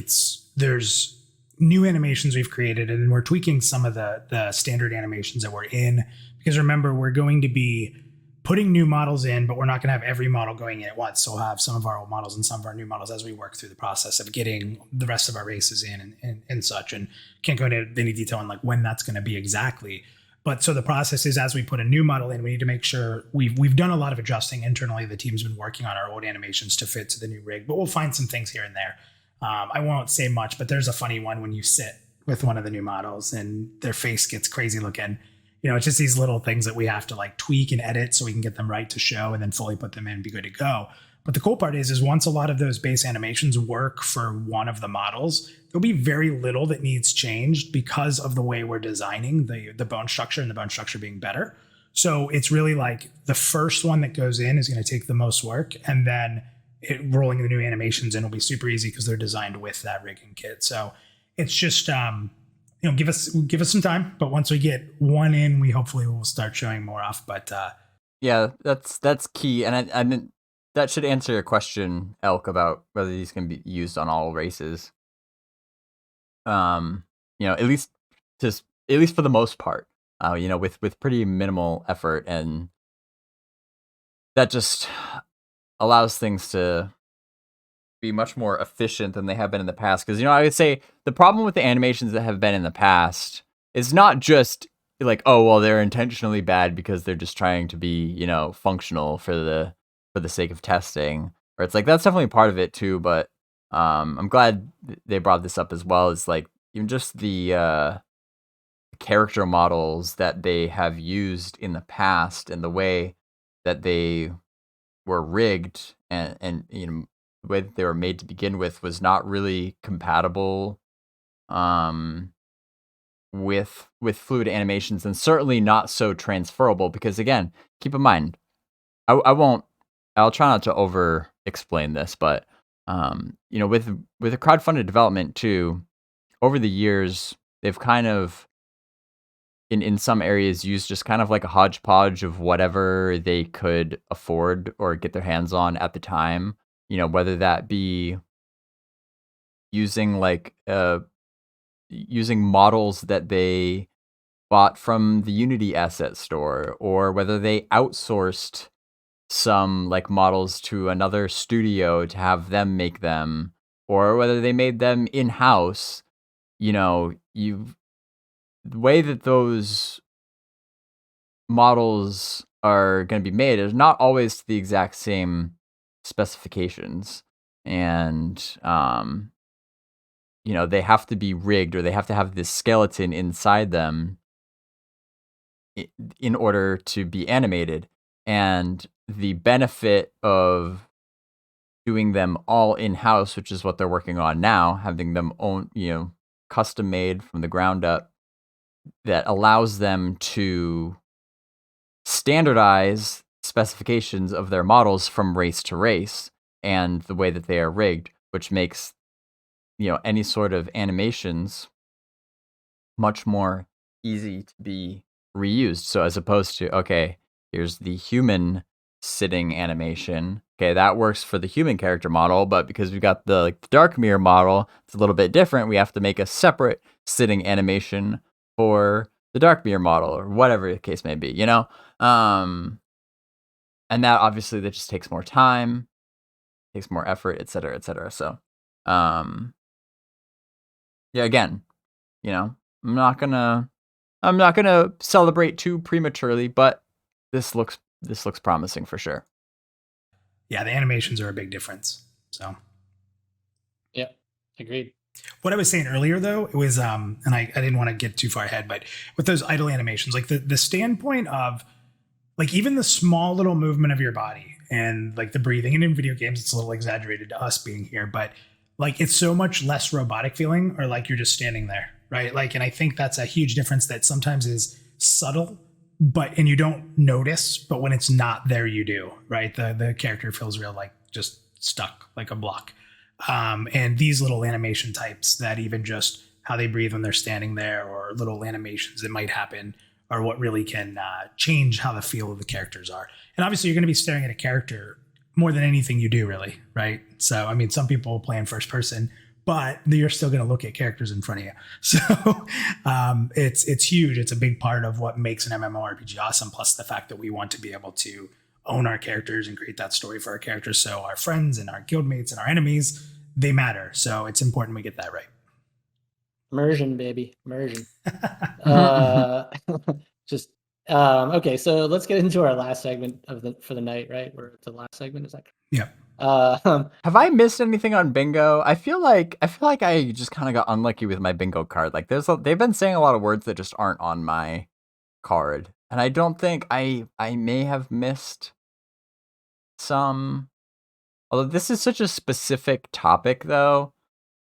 there's new animations we've created and we're tweaking some of the standard animations that we're in, because remember, we're going to be putting new models in, but we're not going to have every model going in at once. So we'll have some of our old models and some of our new models as we work through the process of getting the rest of our races in and such. And can't go into any detail on like when that's going to be exactly. But so the process is, as we put a new model in, we need to make sure we've done a lot of adjusting internally. The team's been working on our old animations to fit to the new rig, but we'll find some things here and there. I won't say much, but there's a funny one when you sit with one of the new models and their face gets crazy looking. It's just these little things that we have to like tweak and edit so we can get them right to show and then fully put them in and be good to go. But the cool part is once a lot of those base animations work for one of the models, there'll be very little that needs changed because of the way we're designing the bone structure, and the bone structure being better. So it's really like the first one that goes in is going to take the most work, and then rolling the new animations in will be super easy because they're designed with that rigging kit. So it's just give us some time, but once we get one in, we hopefully will start showing more off. But
yeah, that's key, and I mean that should answer your question, Elk, about whether these can be used on all races. At least for the most part, with pretty minimal effort, and that just allows things to be much more efficient than they have been in the past. Because I would say the problem with the animations that have been in the past is not just like, oh well, they're intentionally bad because they're just trying to be functional for the sake of testing, or it's like that's definitely part of it too. But I'm glad they brought this up as well. Is like even just the character models that they have used in the past and the way that they were rigged and the way that they were made to begin with was not really compatible with fluid animations, and certainly not so transferable, because again, keep in mind, I'll try not to over explain this, but with a crowdfunded development too, over the years they've kind of in some areas used just kind of like a hodgepodge of whatever they could afford or get their hands on at the time. Whether that be using using models that they bought from the Unity asset store, or whether they outsourced some like models to another studio to have them make them, or whether they made them in-house. The way that those models are going to be made is not always to the exact same specifications, and they have to be rigged, or they have to have this skeleton inside them in order to be animated. And the benefit of doing them all in-house, which is what they're working on now, having them own, custom made from the ground up, that allows them to standardize specifications of their models from race to race and the way that they are rigged, which makes any sort of animations much more easy to be reused. So as opposed to, okay, here's the human sitting animation. Okay, that works for the human character model, but because we've got the dark mirror model, it's a little bit different. We have to make a separate sitting animation for the dark mirror model, or whatever the case may be, and that obviously that just takes more time, takes more effort, et cetera, et cetera. So, yeah, again, I'm not gonna celebrate too prematurely, but this looks promising for sure.
Yeah, the animations are a big difference. So,
yeah, agreed.
What I was saying earlier, though, it was, and I didn't want to get too far ahead, but with those idle animations, like the standpoint of, like, even the small little movement of your body and like the breathing, and in video games, it's a little exaggerated to us being here, but like it's so much less robotic feeling, or like you're just standing there, right? Like, and I think that's a huge difference that sometimes is subtle, and you don't notice, but when it's not there, you do, right? The character feels real, like just stuck like a block. And these little animation types that even just how they breathe when they're standing there, or little animations that might happen, are what really can change how the feel of the characters are. And obviously you're going to be staring at a character more than anything you do, really, right? So, I mean, some people play in first person, but you're still going to look at characters in front of you. So it's huge. It's a big part of what makes an MMORPG awesome, plus the fact that we want to be able to own our characters and create that story for our characters. So our friends and our guildmates and our enemies, they matter. So it's important we get that right.
Immersion, baby. Immersion. Just okay. So let's get into our last segment for the night. Right, we're at the last segment. Is that correct?
Yeah.
Have I missed anything on bingo? I feel like I just kind of got unlucky with my bingo card. Like they've been saying a lot of words that just aren't on my card, and I don't think I may have missed some. Although this is such a specific topic, though,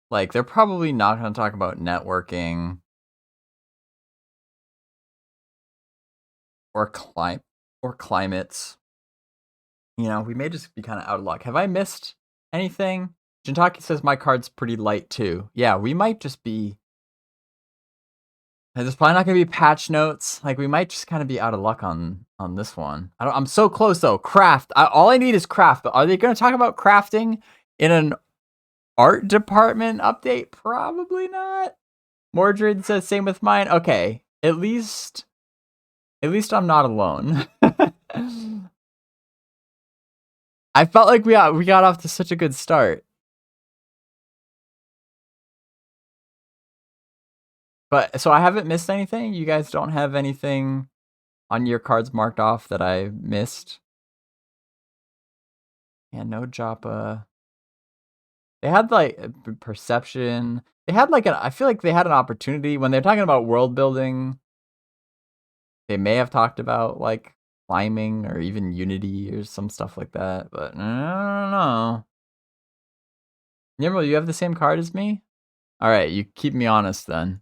like they're probably not going to talk about networking or climates. You know, we may just be kind of out of luck. Have I missed anything? Jintaki says my card's pretty light too. Yeah, we might just be. There's probably not going to be patch notes. Like we might just kind of be out of luck on this one. I'm so close though. Craft. All I need is craft. But are they going to talk about crafting in an art department update? Probably not. Mordred says same with mine. Okay, at least I'm not alone. I felt like we got off to such a good start. But so I haven't missed anything. You guys don't have anything on your cards marked off that I missed. Yeah, no Joppa. They had like perception. They had like I feel like they had an opportunity when they're talking about world building. They may have talked about like climbing or even Unity or some stuff like that, but I don't know. Nimble, you have the same card as me? All right, you keep me honest then.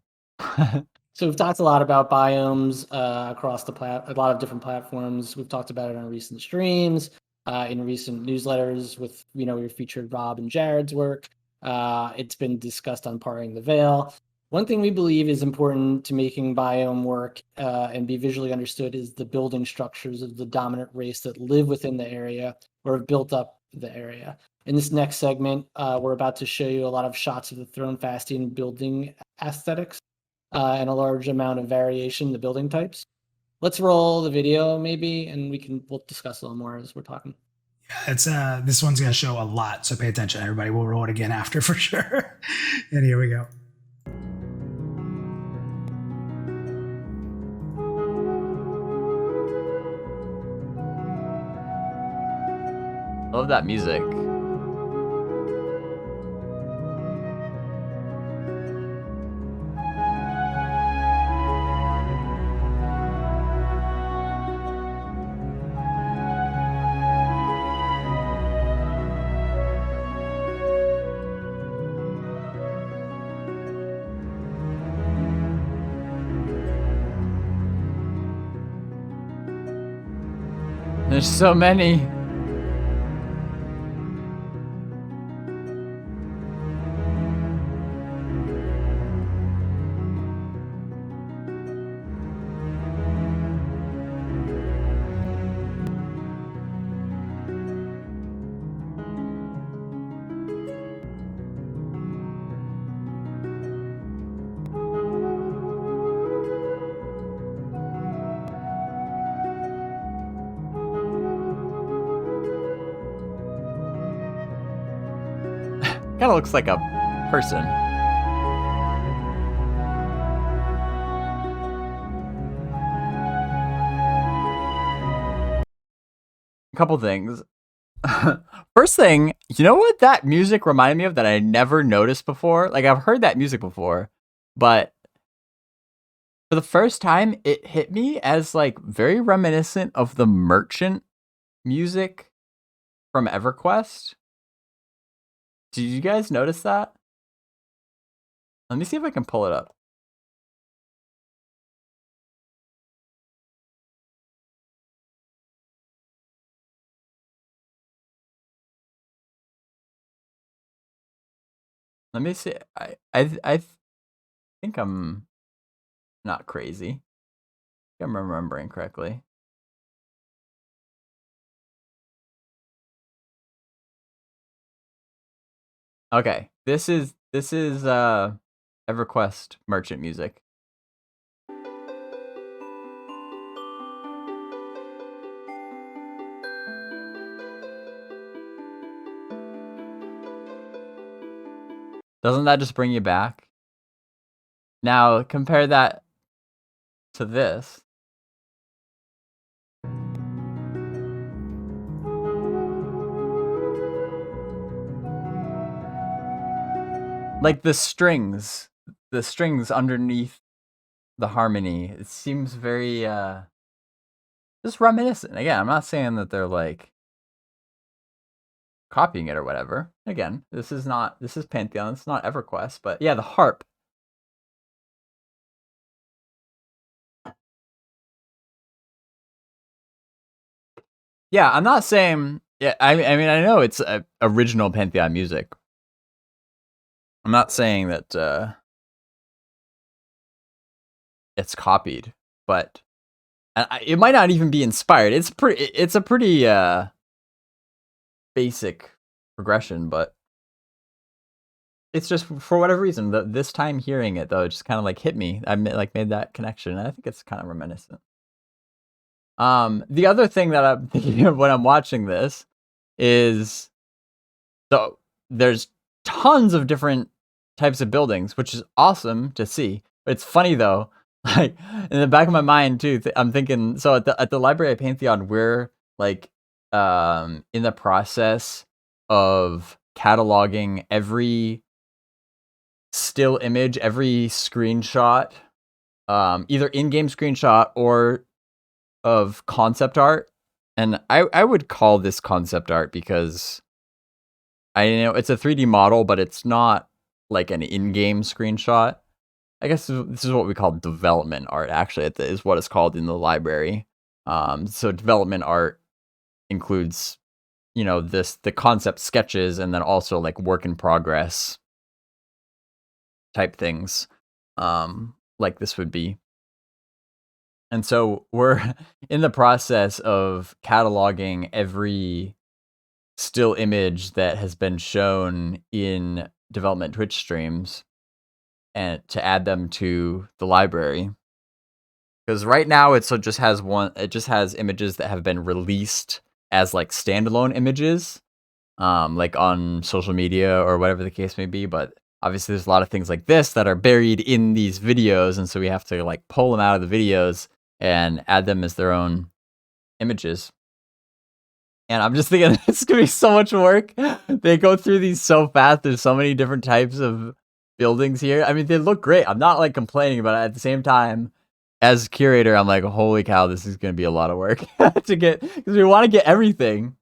So we've talked a lot about biomes across a lot of different platforms. We've talked about it on recent streams, in recent newsletters with, we featured Rob and Jared's work. It's been discussed on Parting the Veil. One thing we believe is important to making biome work and be visually understood is the building structures of the dominant race that live within the area or have built up the area. In this next segment, we're about to show you a lot of shots of the Throne Fasting building aesthetics. And a large amount of variation in the building types. Let's roll the video maybe, and we'll discuss a little more as we're talking.
Yeah, it's this one's gonna show a lot, so pay attention, everybody. We'll roll it again after for sure. And here we go.
Love that music. There's so many. Kind of looks like a person. A couple things. First thing, you know what that music reminded me of that I never noticed before? Like I've heard that music before, but for the first time it hit me as like very reminiscent of the merchant music from EverQuest. Did you guys notice that? Let me see if I can pull it up. Let me see. I think I'm not crazy. I think I'm remembering correctly. Okay, this is EverQuest merchant music. Doesn't that just bring you back? Now compare that to this. like the strings underneath the harmony, it seems very just reminiscent. Again, I'm not saying that they're like copying it or whatever. Again, this is Pantheon, it's not EverQuest, but yeah, the harp. Yeah, I'm not saying. Yeah, I mean, I know it's original Pantheon music. I'm not saying that it's copied, but it might not even be inspired. It's a pretty basic progression, but it's just for whatever reason. This time hearing it though, it just kind of like hit me. I made that connection, and I think it's kind of reminiscent. The other thing that I'm thinking of when I'm watching this is, so there's tons of different types of buildings, which is awesome to see. But it's funny though, like in the back of my mind too, I'm thinking, so at the Library of Pantheon, we're like in the process of cataloging every still image, every screenshot, either in-game screenshot or of concept art. And I would call this concept art because I know it's a 3D model, but it's not like an in-game screenshot. I guess this is what we call development art, actually, is what it's called in the library. So development art includes, the concept sketches and then also like work in progress type things, like this would be. And so we're in the process of cataloging every still image that has been shown in development Twitch streams and to add them to the library. Because right now it just has images that have been released as like standalone images, like on social media or whatever the case may be. But obviously there's a lot of things like this that are buried in these videos, and so we have to like pull them out of the videos and add them as their own images. And I'm just thinking, it's going to be so much work. They go through these so fast. There's so many different types of buildings here. I mean, they look great. I'm not like complaining, but at the same time, as curator, I'm like, holy cow, this is going to be a lot of work to get, because we want to get everything.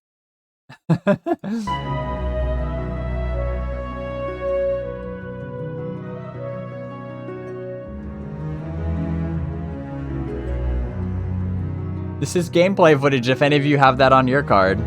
This is gameplay footage if any of you have that on your card.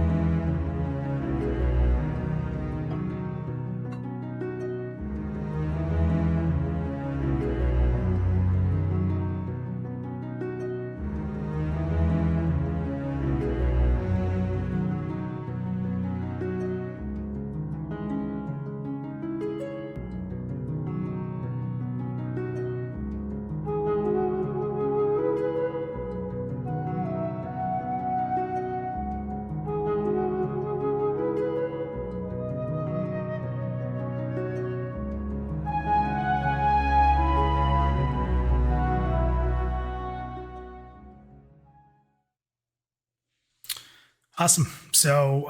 Awesome. So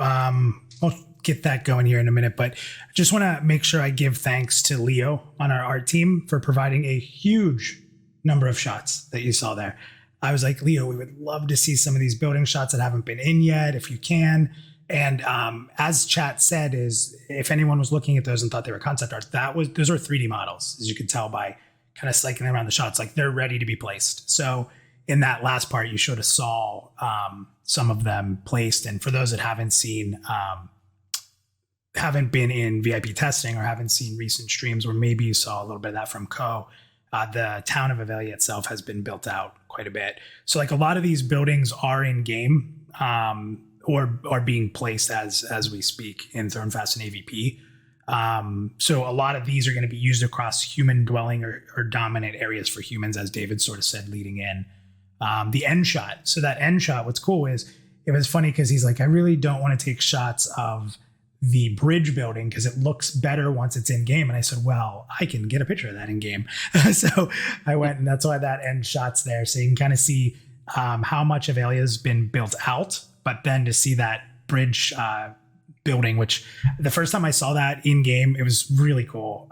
we'll get that going here in a minute, but I just want to make sure I give thanks to Leo on our art team for providing a huge number of shots that you saw there. I was like, Leo, we would love to see some of these building shots that haven't been in yet, if you can. And as chat said, is if anyone was looking at those and thought they were concept art, those are 3D models, as you could tell by kind of cycling around the shots, like they're ready to be placed. So in that last part, you showed us saw some of them placed. And for those that haven't been in VIP testing or haven't seen recent streams, or maybe you saw a little bit of that from the town of Avelia itself has been built out quite a bit. So like a lot of these buildings are in game or are being placed as we speak in Thronefast and AVP. So a lot of these are going to be used across human dwelling or dominant areas for humans, as David sort of said leading in. The end shot. So that end shot, what's cool is, it was funny because he's like, I really don't want to take shots of the bridge building because it looks better once it's in game. And I said, well, I can get a picture of that in game. So I went, and that's why that end shot's there. So you can kind of see how much Avelia's been built out, but then to see that bridge building, which the first time I saw that in game, it was really cool.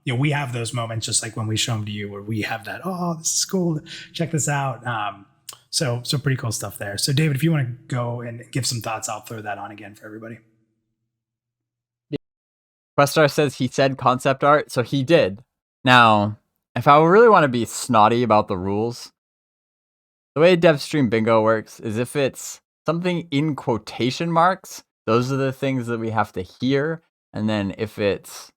We have those moments just like when we show them to you where we have that, oh, this is cool, check this out. So pretty cool stuff there. So David, if you want to go and give some thoughts, I'll throw that on again for everybody.
Questar says he said concept art, so he did. Now, if I really want to be snotty about the rules, the way DevStream Bingo works is if it's something in quotation marks, those are the things that we have to hear. And then if it's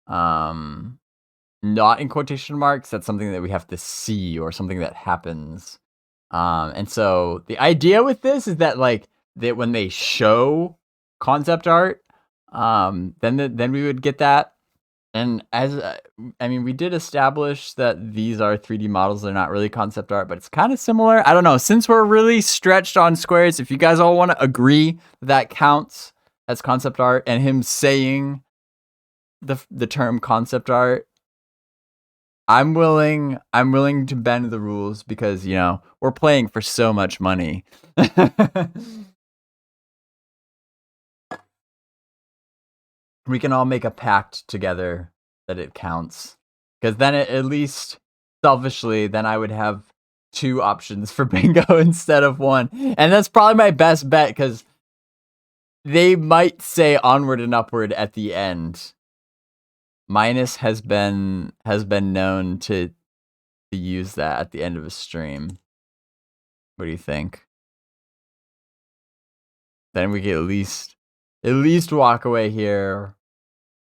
not in quotation marks, that's something that we have to see or something that happens. And so the idea with this is that that when they show concept art, then we would get that. And we did establish that these are 3D models. They're not really concept art, but it's kind of similar. I don't know. Since we're really stretched on squares, if you guys all want to agree that counts as concept art, and him saying the term concept art, I'm willing to bend the rules because, we're playing for so much money. We can all make a pact together that it counts. Because then at least selfishly, then I would have 2 options for bingo instead of 1. And that's probably my best bet because they might say onward and upward at the end. Minus has been known to use that at the end of a stream. What do you think? Then we can at least walk away here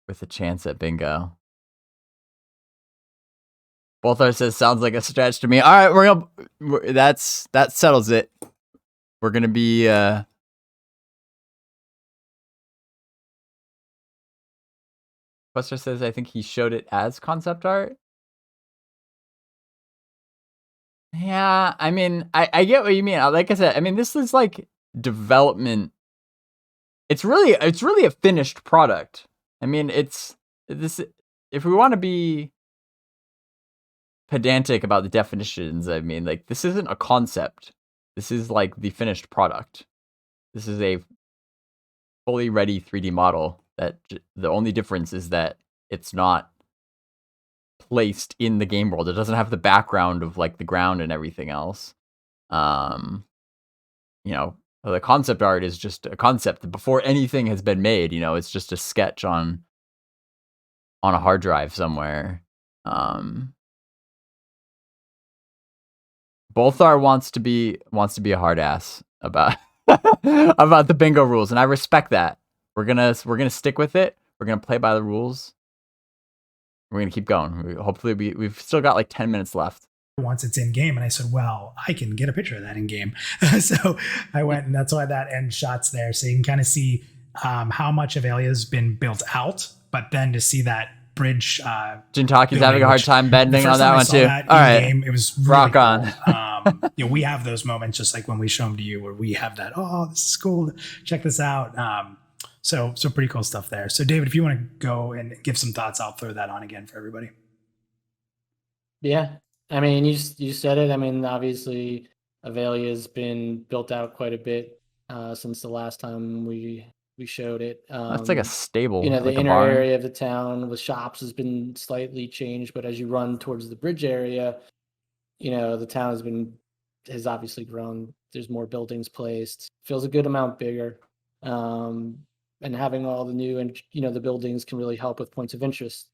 with a chance at bingo. Bolthar says sounds like a stretch to me. All right, that settles it. We're gonna be Buster says I think he showed it as concept art. Yeah, I get what you mean. Like I said, this is like development. It's really a finished product. It's this. If we want to be pedantic about the definitions, this isn't a concept. This is like the finished product. This is a fully ready 3D model. That the only difference is that it's not placed in the game world. It doesn't have the background of the ground and everything else. The concept art is just a concept before anything has been made. It's just a sketch on a hard drive somewhere. Bolthar wants to be a hard ass about about the bingo rules, and I respect that. We're gonna stick with it. We're gonna play by the rules. We're gonna keep going. Hopefully, we've still got 10 minutes left.
Once it's in game, and I said, well, I can get a picture of that in game. So I went, and that's why that end shot's there, so you can kind of see how much of Alia's been built out, but then to see that bridge.
Jintaki's having a hard time bending on that one too. All right,
game, it was really
rock
cool.
on.
We have those moments just like when we show them to you, where we have that. Oh, this is cool. Check this out. So pretty cool stuff there. So David, if you want to go and give some thoughts, I'll throw that on again for everybody.
Yeah, you said it. Obviously, Avelia's been built out quite a bit since the last time we showed it.
That's like a stable.
The inner area of the town with shops has been slightly changed, but as you run towards the bridge area, the town has obviously grown. There's more buildings placed. Feels a good amount bigger. And having all the new and the buildings can really help with points of interest.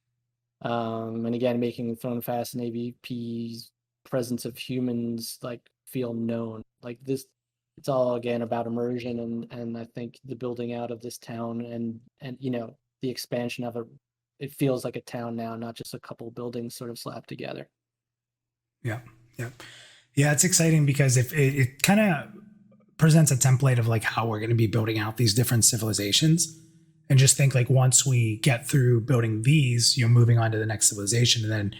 And again, making Thronefast and AVP's presence of humans feel known. This, it's all again about immersion and I think the building out of this town and the expansion of it. It feels like a town now, not just a couple buildings sort of slapped together.
Yeah. It's exciting because if it kind of presents a template of how we're going to be building out these different civilizations, and just think once we get through building these, moving on to the next civilization. And then,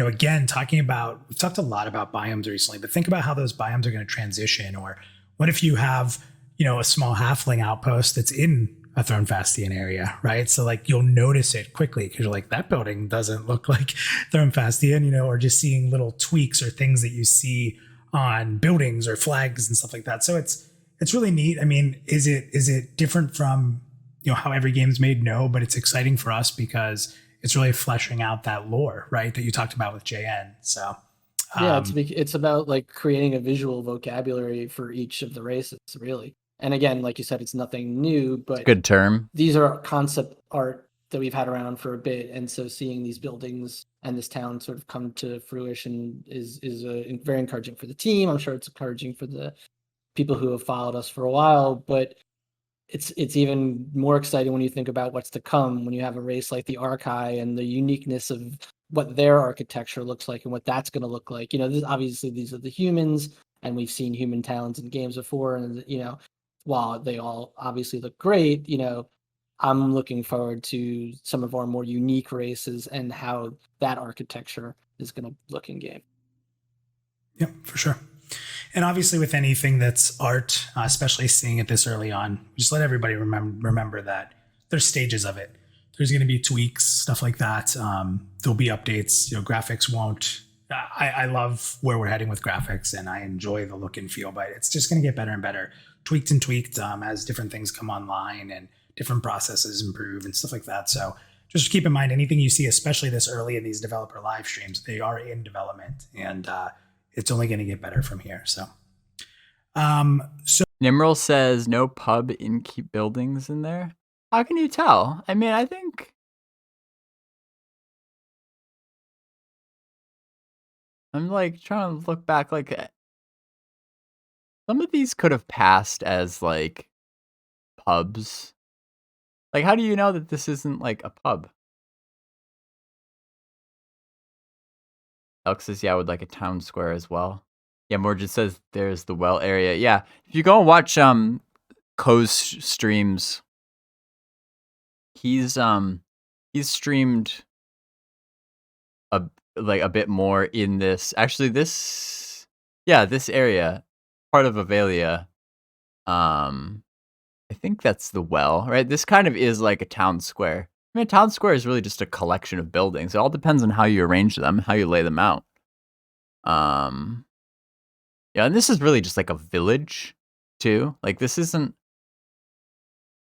again, we've talked a lot about biomes recently, but think about how those biomes are going to transition. Or what if you have, a small halfling outpost that's in a Thronefastian area, right? So you'll notice it quickly because you're that building doesn't look like Thronefastian, or just seeing little tweaks or things that you see on buildings or flags and stuff like that. So it's really neat. Is it different from how every game's made? No, but it's exciting for us because it's really fleshing out that lore, right, that you talked about with JN. So
yeah, it's about like creating a visual vocabulary for each of the races, really. And again, like you said, it's nothing new, but
Good term.
These are concept art that we've had around for a bit, and so seeing these buildings and this town sort of come to fruition is very encouraging for the team. I'm sure it's encouraging for the people who have followed us for a while, but it's even more exciting when you think about what's to come when you have a race like the Archai and the uniqueness of what their architecture looks like and what that's going to look like. Obviously these are the humans, and we've seen human towns in games before, and while they all obviously look great, I'm looking forward to some of our more unique races and how that architecture is going to look in game.
Yeah, for sure. And obviously with anything that's art, especially seeing it this early on, just let everybody remember that there's stages of it. There's going to be tweaks, stuff like that. There'll be updates. Graphics won't. I love where we're heading with graphics, and I enjoy the look and feel, but it's just going to get better and better, tweaked as different things come online and different processes improve and stuff like that. So just keep in mind, anything you see, especially this early in these developer live streams, they are in development, and it's only going to get better from here. So
Nimrel says no pub in keep buildings in there. How can you tell? I mean, I think I'm like trying to look back. Like some of these could have passed as like pubs. Like, how do you know that this isn't like a pub? Alex says, yeah, I would like a town square as well. Yeah, Morgan says there's the well area. Yeah, if you go and watch Ko's streams, he's streamed a bit more in this. Actually, this area, part of Avelia. I think that's the well, right? This kind of is like a town square. I mean, a town square is really just a collection of buildings. It all depends on how you arrange them, how you lay them out. Yeah, and this is really just like a village too. Like this isn't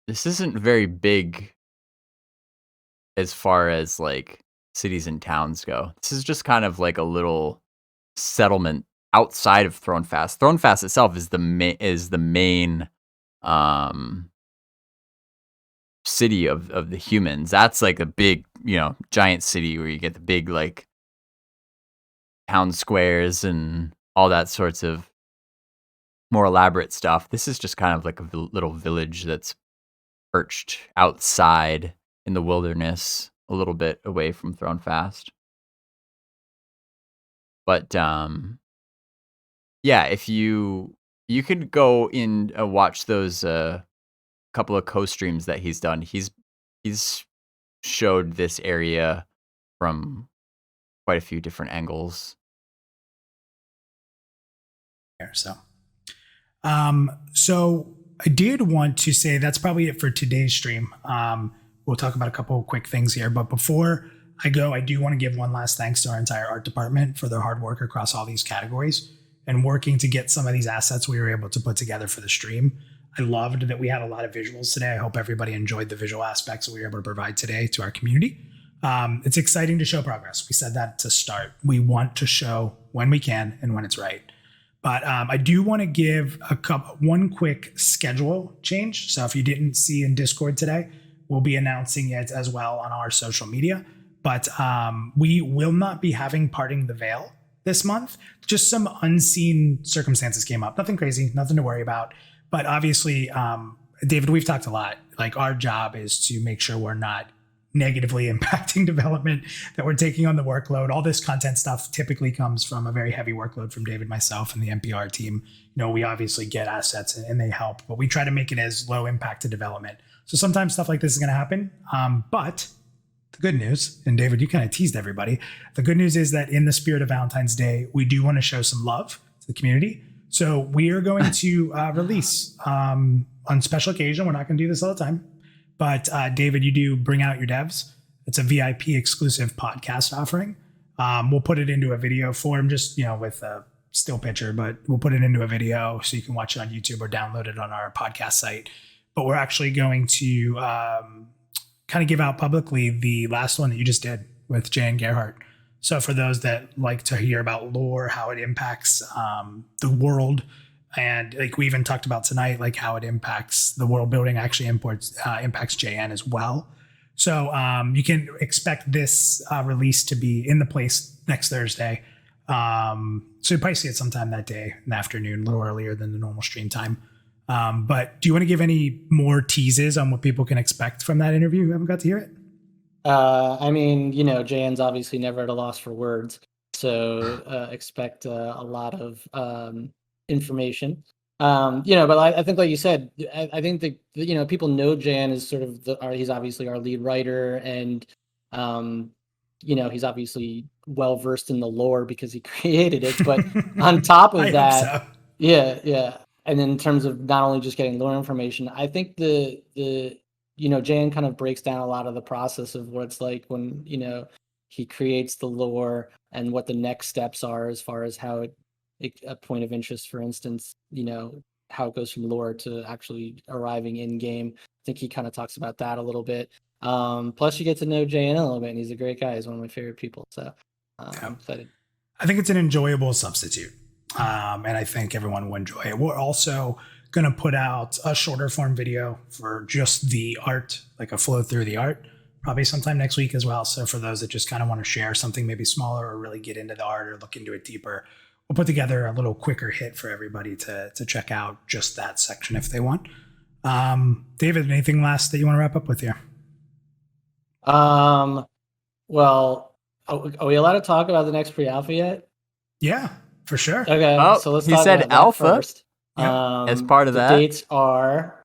very big as far as like cities and towns go. This is just kind of like a little settlement outside of Thronefast. Thronefast itself is the main city of the humans. That's like a big, giant city where you get the big like town squares and all that sorts of more elaborate stuff. This is just kind of like a little village that's perched outside in the wilderness, a little bit away from Thronefast. But yeah, if you could go in and watch those couple of co-streams that he's done. He's showed this area from quite a few different angles.
So I did want to say that's probably it for today's stream. We'll talk about a couple of quick things here, but before I go, I do want to give one last thanks to our entire art department for their hard work across all these categories and working to get some of these assets we were able to put together for the stream. I loved that we had a lot of visuals today. I hope everybody enjoyed the visual aspects that we were able to provide today to our community. It's exciting to show progress. We said that to start. We want to show when we can and when it's right. But I do want to give one quick schedule change. So if you didn't see in Discord today, we'll be announcing it as well on our social media. But we will not be having Parting the Veil this month. Just some unseen circumstances came up. Nothing crazy, nothing to worry about. But obviously, David, we've talked a lot. Like our job is to make sure we're not negatively impacting development, that we're taking on the workload. All this content stuff typically comes from a very heavy workload from David, myself, and the NPR team. We obviously get assets and they help, but we try to make it as low impact to development. So sometimes stuff like this is going to happen. But the good news, and David, you kind of teased everybody. The good news is that in the spirit of Valentine's Day, we do want to show some love to the community. So we are going to release on special occasion. We're not going to do this all the time. But David, you do Bring Out Your Devs. It's a VIP exclusive podcast offering. We'll put it into a video form, just with a still picture, but we'll put it into a video so you can watch it on YouTube or download it on our podcast site. but we're actually going to kind of give out publicly the last one that you just did with Jay and Gerhardt. So for those that like to hear about lore, how it impacts the world, and like we even talked about tonight, like how it impacts the world building, actually impacts JN as well. So you can expect this release to be in the place next Thursday. So you probably see it sometime that day in the afternoon, a little earlier than the normal stream time. But do you want to give any more teases on what people can expect from that interview who haven't got to hear it?
I mean, you know, JN's obviously never at a loss for words, so expect a lot of information. You know, but I think, like you said, I think that, you know, people know JN is sort of he's obviously our lead writer, and you know, he's obviously well versed in the lore because he created it. But on top of that, yeah. And in terms of not only just getting lore information, I think the you know, JN kind of breaks down a lot of the process of what it's like when, you know, he creates the lore and what the next steps are as far as how a point of interest, for instance, you know, how it goes from lore to actually arriving in game. I think he kind of talks about that a little bit. Plus you get to know JN a little bit, and he's a great guy. He's one of my favorite people. So I'm excited.
I think it's an enjoyable substitute. And I think everyone will enjoy it. We're also going to put out a shorter form video for just the art, like a flow through the art, probably sometime next week as well. So for those that just kind of want to share something maybe smaller or really get into the art or look into it deeper, we'll put together a little quicker hit for everybody to check out just that section if they want. David, anything last that you want to wrap up with here?
Well, are we allowed to talk about the next pre-alpha yet?
Yeah, for sure.
Okay, so let's
he
talk
said
about that
alpha
first.
as part of that.
The dates are,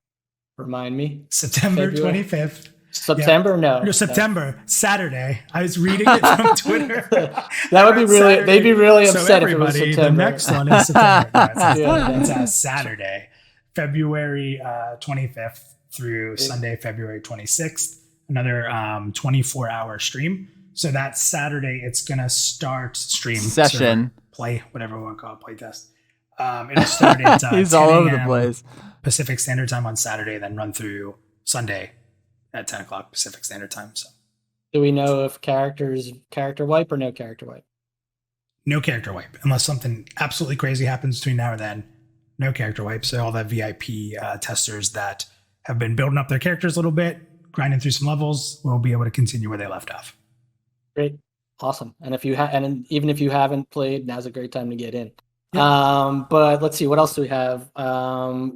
remind me.
September 25th.
September?
Yeah.
No.
September, Saturday. I was reading it from Twitter.
That would be really, Saturday. They'd be really upset if it was September.
The next one is September. No, it's Saturday, February 25th through Sunday, February 26th. Another 24-hour stream. So that Saturday, it's going to start stream.
Session.
Play, whatever we want to call it, play test. It'll start at
He's all over the place.
Pacific Standard Time on Saturday, then run through Sunday at 10 o'clock Pacific Standard Time. So,
do we know if character wipe or no character wipe?
No character wipe, unless something absolutely crazy happens between now and then. No character wipe. So all the VIP testers that have been building up their characters a little bit, grinding through some levels, will be able to continue where they left off.
Great, awesome. And if you even if you haven't played, now's a great time to get in.
Yep.
But let's see, what else do we have?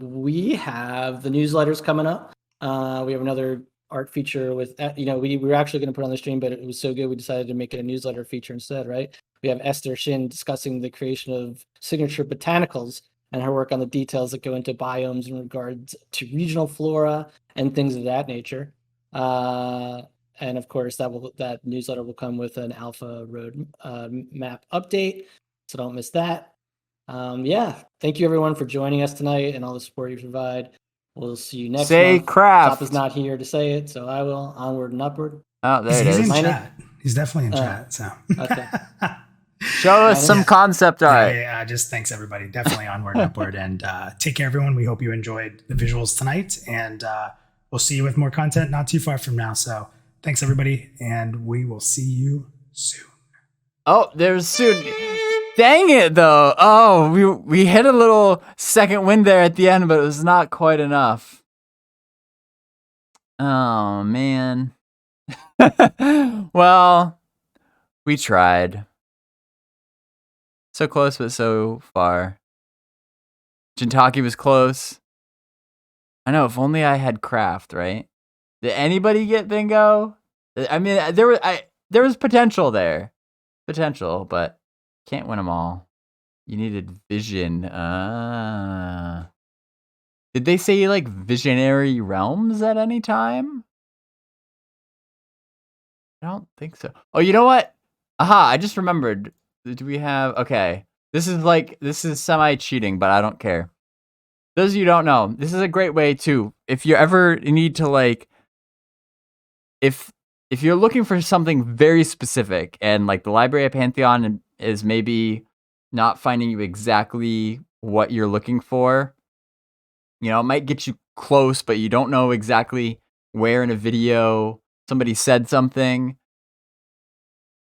We have the newsletters coming up. We have another art feature with, you know, we were actually going to put on the stream, but it was so good we decided to make it a newsletter feature instead, right? We have Esther Shin discussing the creation of signature botanicals and her work on the details that go into biomes in regards to regional flora and things of that nature. And of course, that newsletter will come with an alpha road map update, so don't miss that. Thank you everyone for joining us tonight and all the support you provide. We'll see you next month.
Craft.
Top is not here to say it, so I will. Onward and upward.
Oh, there it is.
He's in chat. He's definitely in chat. So
okay.
Show us some concept art.
Yeah, just thanks everybody. Definitely onward and upward, and take care everyone. We hope you enjoyed the visuals tonight, and we'll see you with more content not too far from now. So thanks everybody, and we will see you soon.
Oh, there's soon. Dang it, though. Oh, we hit a little second wind there at the end, but it was not quite enough. Oh, man. Well, we tried. So close, but so far. Jintaki was close. I know, if only I had craft, right? Did anybody get bingo? I mean, there was potential there. Potential, but can't win them all. You needed vision. Did they say like visionary realms at any time? I don't think so. Oh, you know what? Aha, I just remembered. Do we have... Okay. This is semi-cheating, but I don't care. Those of you who don't know, this is a great way to... If you ever need to like... If you're looking for something very specific and like the library of Pantheon is maybe not finding you exactly what you're looking for, you know, it might get you close, but you don't know exactly where in a video somebody said something,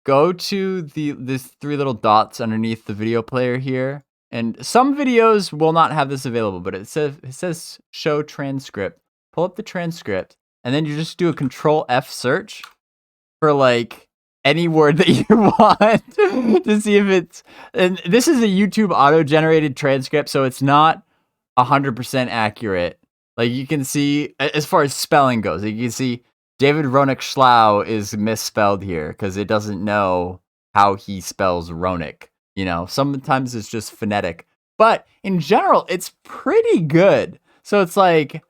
go to this 3 little dots underneath the video player here. And some videos will not have this available, but it says show transcript. Pull up the transcript, and then you just do a Control F search for like any word that you want to see if it's. And this is a YouTube auto-generated transcript, so it's not 100% accurate. Like you can see, as far as spelling goes, you can see David Ronik Schlau is misspelled here because it doesn't know how he spells Ronik. You know, sometimes it's just phonetic, but in general, it's pretty good. So it's like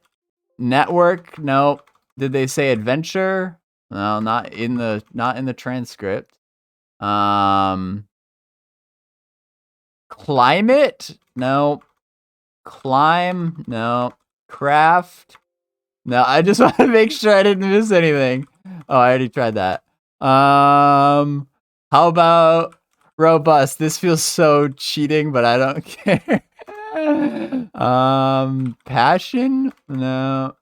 network. No, did they say adventure? No, not in the transcript. Climate? No. Climb? No. Craft? No. I just want to make sure I didn't miss anything. Oh, I already tried that. How about robust? This feels so cheating, but I don't care. Passion? No.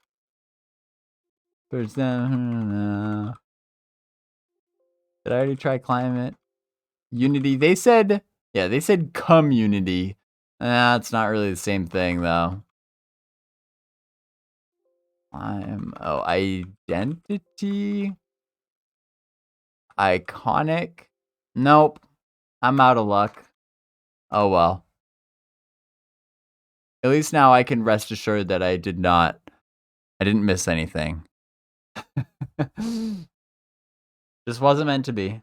No. Did I already try climate? Unity? They said community. It's not really the same thing though. Identity? Iconic? Nope. I'm out of luck. Oh well. At least now I can rest assured that I didn't miss anything. This wasn't meant to be.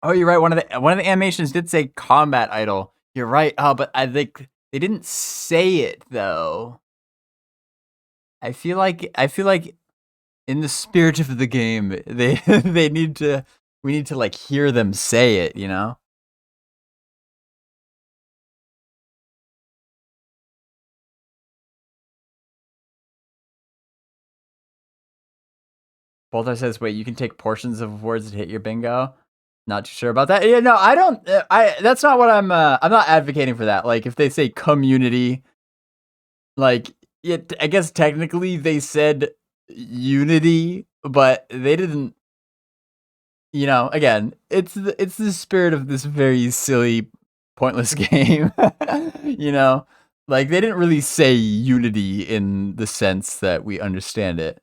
Oh, you're right. One of the animations did say combat idol. You're right. Oh, but I think they didn't say it though. I feel like in the spirit of the game, we need to like hear them say it, you know? Boltar says, "Wait, you can take portions of words that hit your bingo." Not too sure about that. Yeah, no, I don't. That's not what I'm not advocating for that. Like, if they say community, like, I guess technically they said unity, but they didn't. You know, again, it's the spirit of this very silly, pointless game. You know, like they didn't really say unity in the sense that we understand it.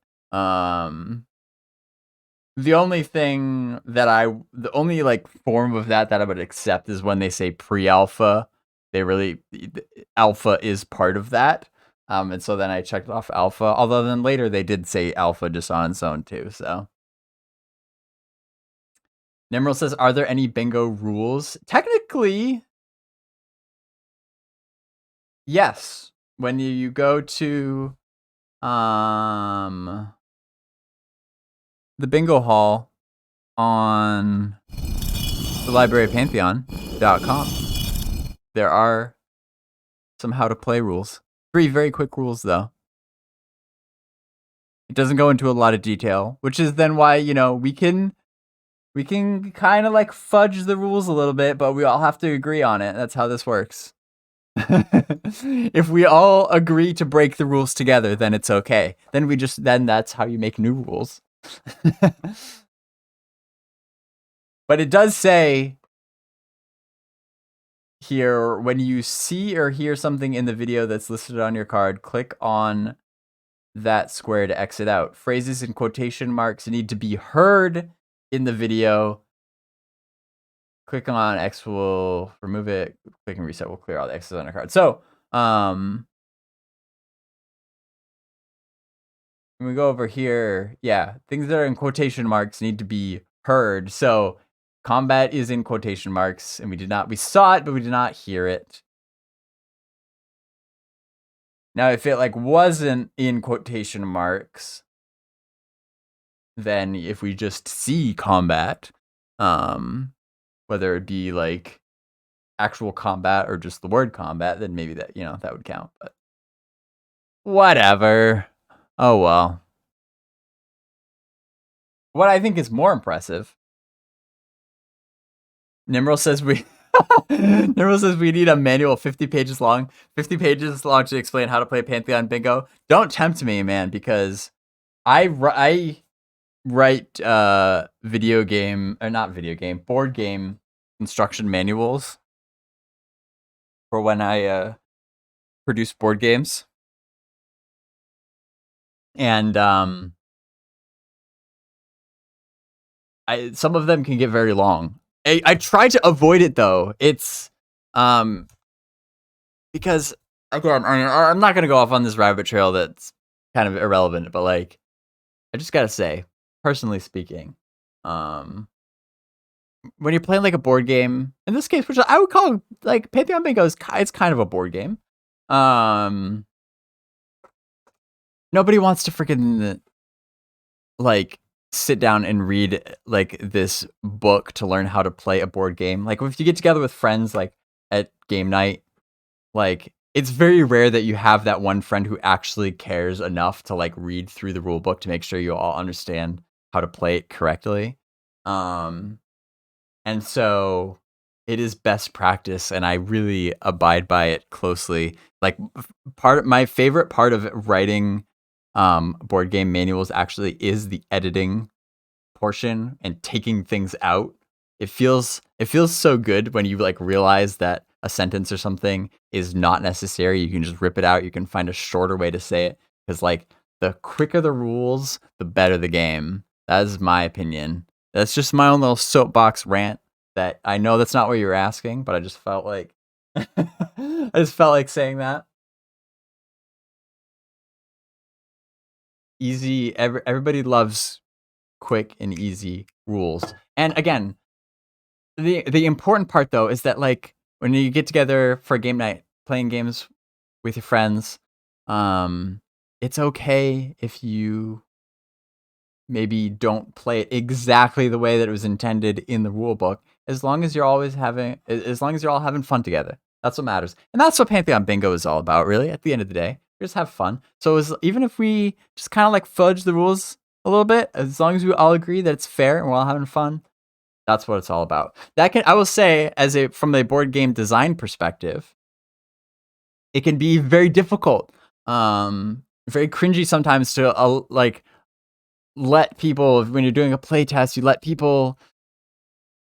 The only like form of that I would accept is when they say pre-alpha. Alpha is part of that. And so then I checked off alpha, although then later they did say alpha just on its own too, so. Nimrel says, are there any bingo rules? Technically, yes. When you go to the bingo hall on the library of Pantheon.com, there are some how to play rules. 3 very quick rules though. It doesn't go into a lot of detail, which is then why, you know, we can kind of like fudge the rules a little bit, but we all have to agree on it. That's how this works. If we all agree to break the rules together, then it's okay. Then that's how you make new rules. But it does say here, when you see or hear something in the video that's listed on your card, click on that square to exit out. Phrases and quotation marks need to be heard in the video. Click on X will remove it. Click and reset will clear all the X's on your card. So, when we go over here, yeah, things that are in quotation marks need to be heard. So, combat is in quotation marks, and we saw it, but we did not hear it. Now, if it like wasn't in quotation marks, then if we just see combat, whether it be like actual combat or just the word combat, then maybe that, you know, that would count, but whatever. Oh, well. What I think is more impressive, Nimrel says Nervo says we need a manual 50 pages long. 50 pages long to explain how to play Pantheon Bingo. Don't tempt me, man, because I write board game instruction manuals for when I produce board games. And some of them can get very long. I try to avoid it though. It's because again, I'm not gonna go off on this rabbit trail that's kind of irrelevant, but like I just gotta say, personally speaking, when you're playing like a board game, in this case, which I would call like Pantheon Bingo, it's kind of a board game. Nobody wants to freaking like sit down and read like this book to learn how to play a board game. Like if you get together with friends like at game night, like it's very rare that you have that one friend who actually cares enough to like read through the rule book to make sure you all understand how to play it correctly. And so it is best practice and I really abide by it closely. Like my favorite part of writing board game manuals actually is the editing portion and taking things out. It feels so good when you like realize that a sentence or something is not necessary. You can just rip it out. You can find a shorter way to say it because like the quicker the rules, the better the game. That is my opinion. That's just my own little soapbox rant that I know that's not what you're asking, but I just felt like saying that. Easy. Everybody loves quick and easy rules. And again, the important part though is that like when you get together for a game night, playing games with your friends, it's okay if you maybe don't play it exactly the way that it was intended in the rule book, as long as you're all having fun together. That's what matters. And that's what Pantheon Bingo is all about, really, at the end of the day. Just have fun. So even if we just kind of like fudge the rules a little bit, as long as we all agree that it's fair and we're all having fun, that's what it's all about. I will say, from a board game design perspective, it can be very difficult, very cringy sometimes to like let people, when you're doing a play test, you let people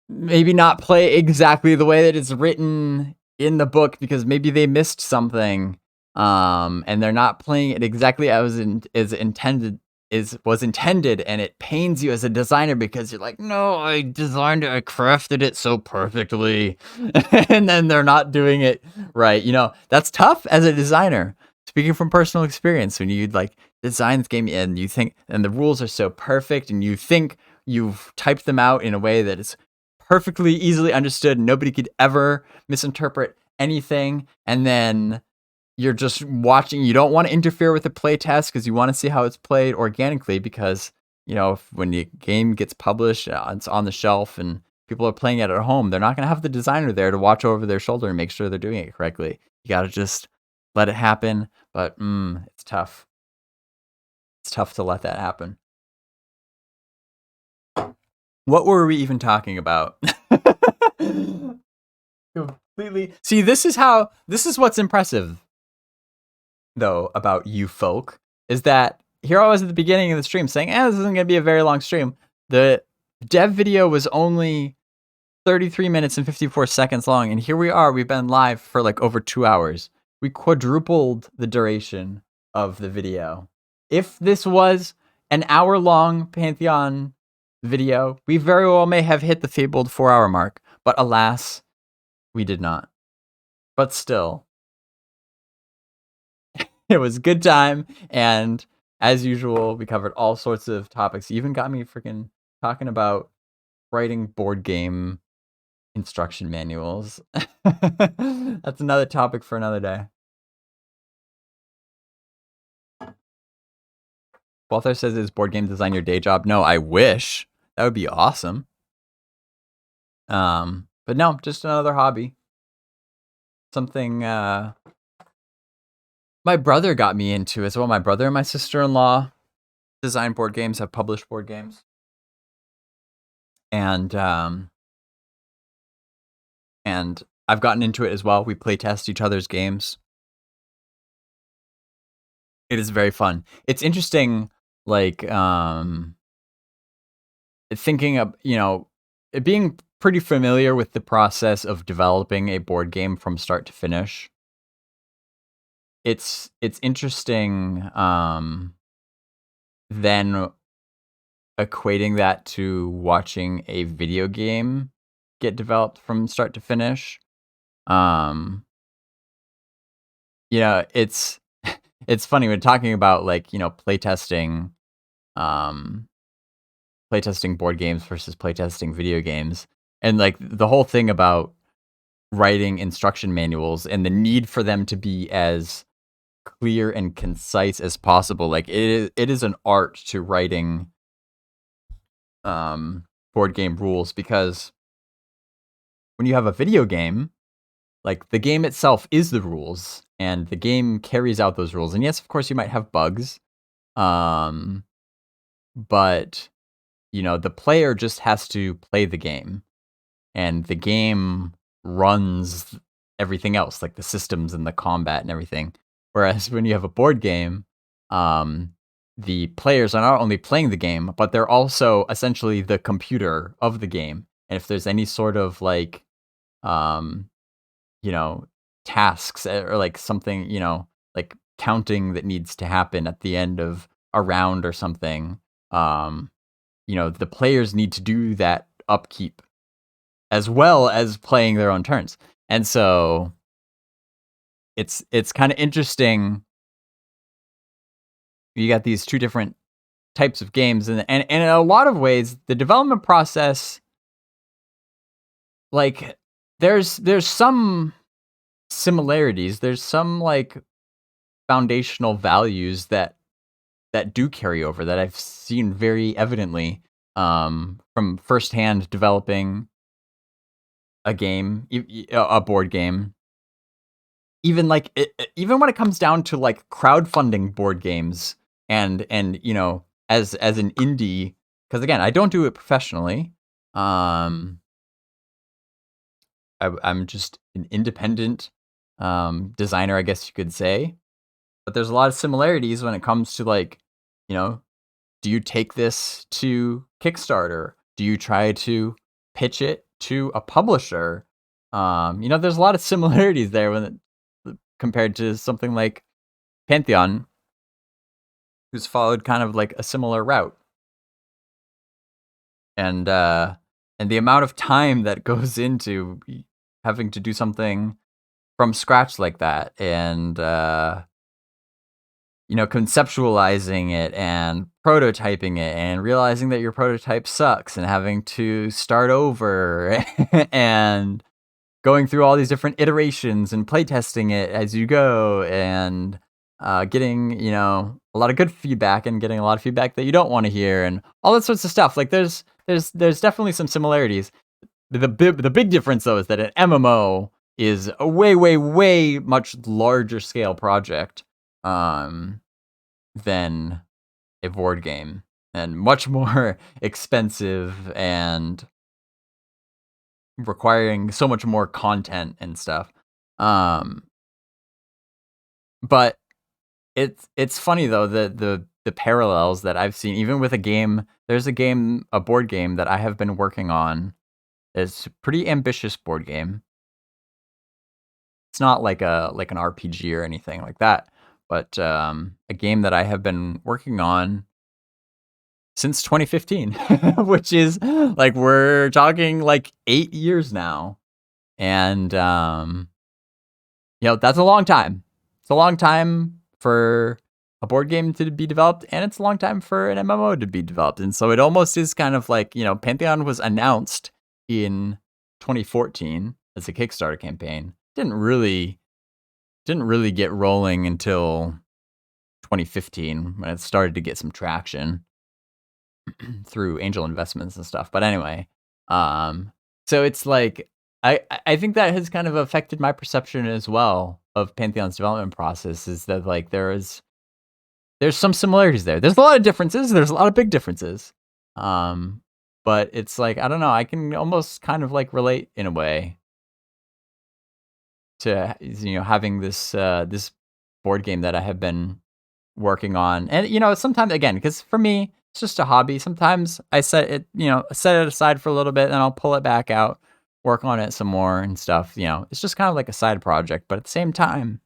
maybe not play exactly the way that it's written in the book because maybe they missed something, and they're not playing it exactly as intended, and it pains you as a designer because you're like, no, I designed it, I crafted it so perfectly, and then they're not doing it right. You know, that's tough as a designer. Speaking from personal experience, when you like design this game and you think, and the rules are so perfect, and you think you've typed them out in a way that is perfectly easily understood, nobody could ever misinterpret anything, and then you're just watching. You don't want to interfere with the play test because you want to see how it's played organically, because you know, when the game gets published, it's on the shelf and people are playing it at home, they're not going to have the designer there to watch over their shoulder and make sure they're doing it correctly. You got to just let it happen, but it's tough. It's tough to let that happen. What were we even talking about? Completely. See, this is what's impressive though about you folk, is that here I was at the beginning of the stream saying, this isn't going to be a very long stream. The dev video was only 33 minutes and 54 seconds long, and here we are. We've been live for like over 2 hours. We quadrupled the duration of the video. If this was an hour-long Pantheon video, we very well may have hit the fabled 4-hour mark, but alas, we did not. But still, it was a good time, and as usual, we covered all sorts of topics. You even got me freaking talking about writing board game instruction manuals. That's another topic for another day. Walther says, is board game design your day job? No, I wish. That would be awesome. But no, just another hobby. Something my brother got me into as well. My brother and my sister-in-law design board games, have published board games. And and I've gotten into it as well. We play test each other's games. It is very fun. It's interesting, like thinking of, being pretty familiar with the process of developing a board game from start to finish. It's interesting then equating that to watching a video game get developed from start to finish. It's it's funny when talking about like, playtesting board games versus playtesting video games, and like the whole thing about writing instruction manuals and the need for them to be as clear and concise as possible. Like it is an art to writing board game rules, because when you have a video game, like the game itself is the rules and the game carries out those rules. And yes, of course you might have bugs. But the player just has to play the game, and the game runs everything else, like the systems and the combat and everything. Whereas when you have a board game, the players are not only playing the game, but they're also essentially the computer of the game. And if there's any sort of like, tasks or like something, like counting that needs to happen at the end of a round or something, the players need to do that upkeep as well as playing their own turns. And so it's kind of interesting. You got these two different types of games, and in a lot of ways, the development process, like there's some similarities. There's some like foundational values that do carry over, that I've seen very evidently from firsthand developing a game, a board game. Even like even when it comes down to like crowdfunding board games, and as an indie, because again, I don't do it professionally. I'm just an independent designer, I guess you could say. But there's a lot of similarities when it comes to like, do you take this to Kickstarter? Do you try to pitch it to a publisher? There's a lot of similarities there compared to something like Pantheon, who's followed kind of like a similar route. And the amount of time that goes into having to do something from scratch like that, and conceptualizing it and prototyping it and realizing that your prototype sucks and having to start over and going through all these different iterations and playtesting it as you go, and getting, a lot of good feedback and getting a lot of feedback that you don't want to hear, and all that sorts of stuff. Like there's definitely some similarities. The big difference though is that an MMO is a way, way, way much larger scale project than a board game, and much more expensive and requiring so much more content and stuff. But it's funny though, the parallels that I've seen, even with a game. There's a board game that I have been working on. It's a pretty ambitious board game. It's not like an RPG or anything like that, but a game that I have been working on since 2015, which is like, we're talking like 8 years now. And that's a long time. It's a long time for a board game to be developed, and it's a long time for an MMO to be developed. And so it almost is kind of like, Pantheon was announced in 2014 as a Kickstarter campaign. Didn't really get rolling until 2015, when it started to get some traction through angel investments and stuff. But anyway, so it's like, I think that has kind of affected my perception as well of Pantheon's development process, is that like there's some similarities there. There's a lot of differences. There's a lot of big differences. But it's like, I don't know, I can almost kind of like relate in a way. to having this this board game that I have been working on. And sometimes, again, because for me it's just a hobby, sometimes I set it aside for a little bit, and I'll pull it back out, work on it some more and stuff. It's just kind of like a side project, but at the same time,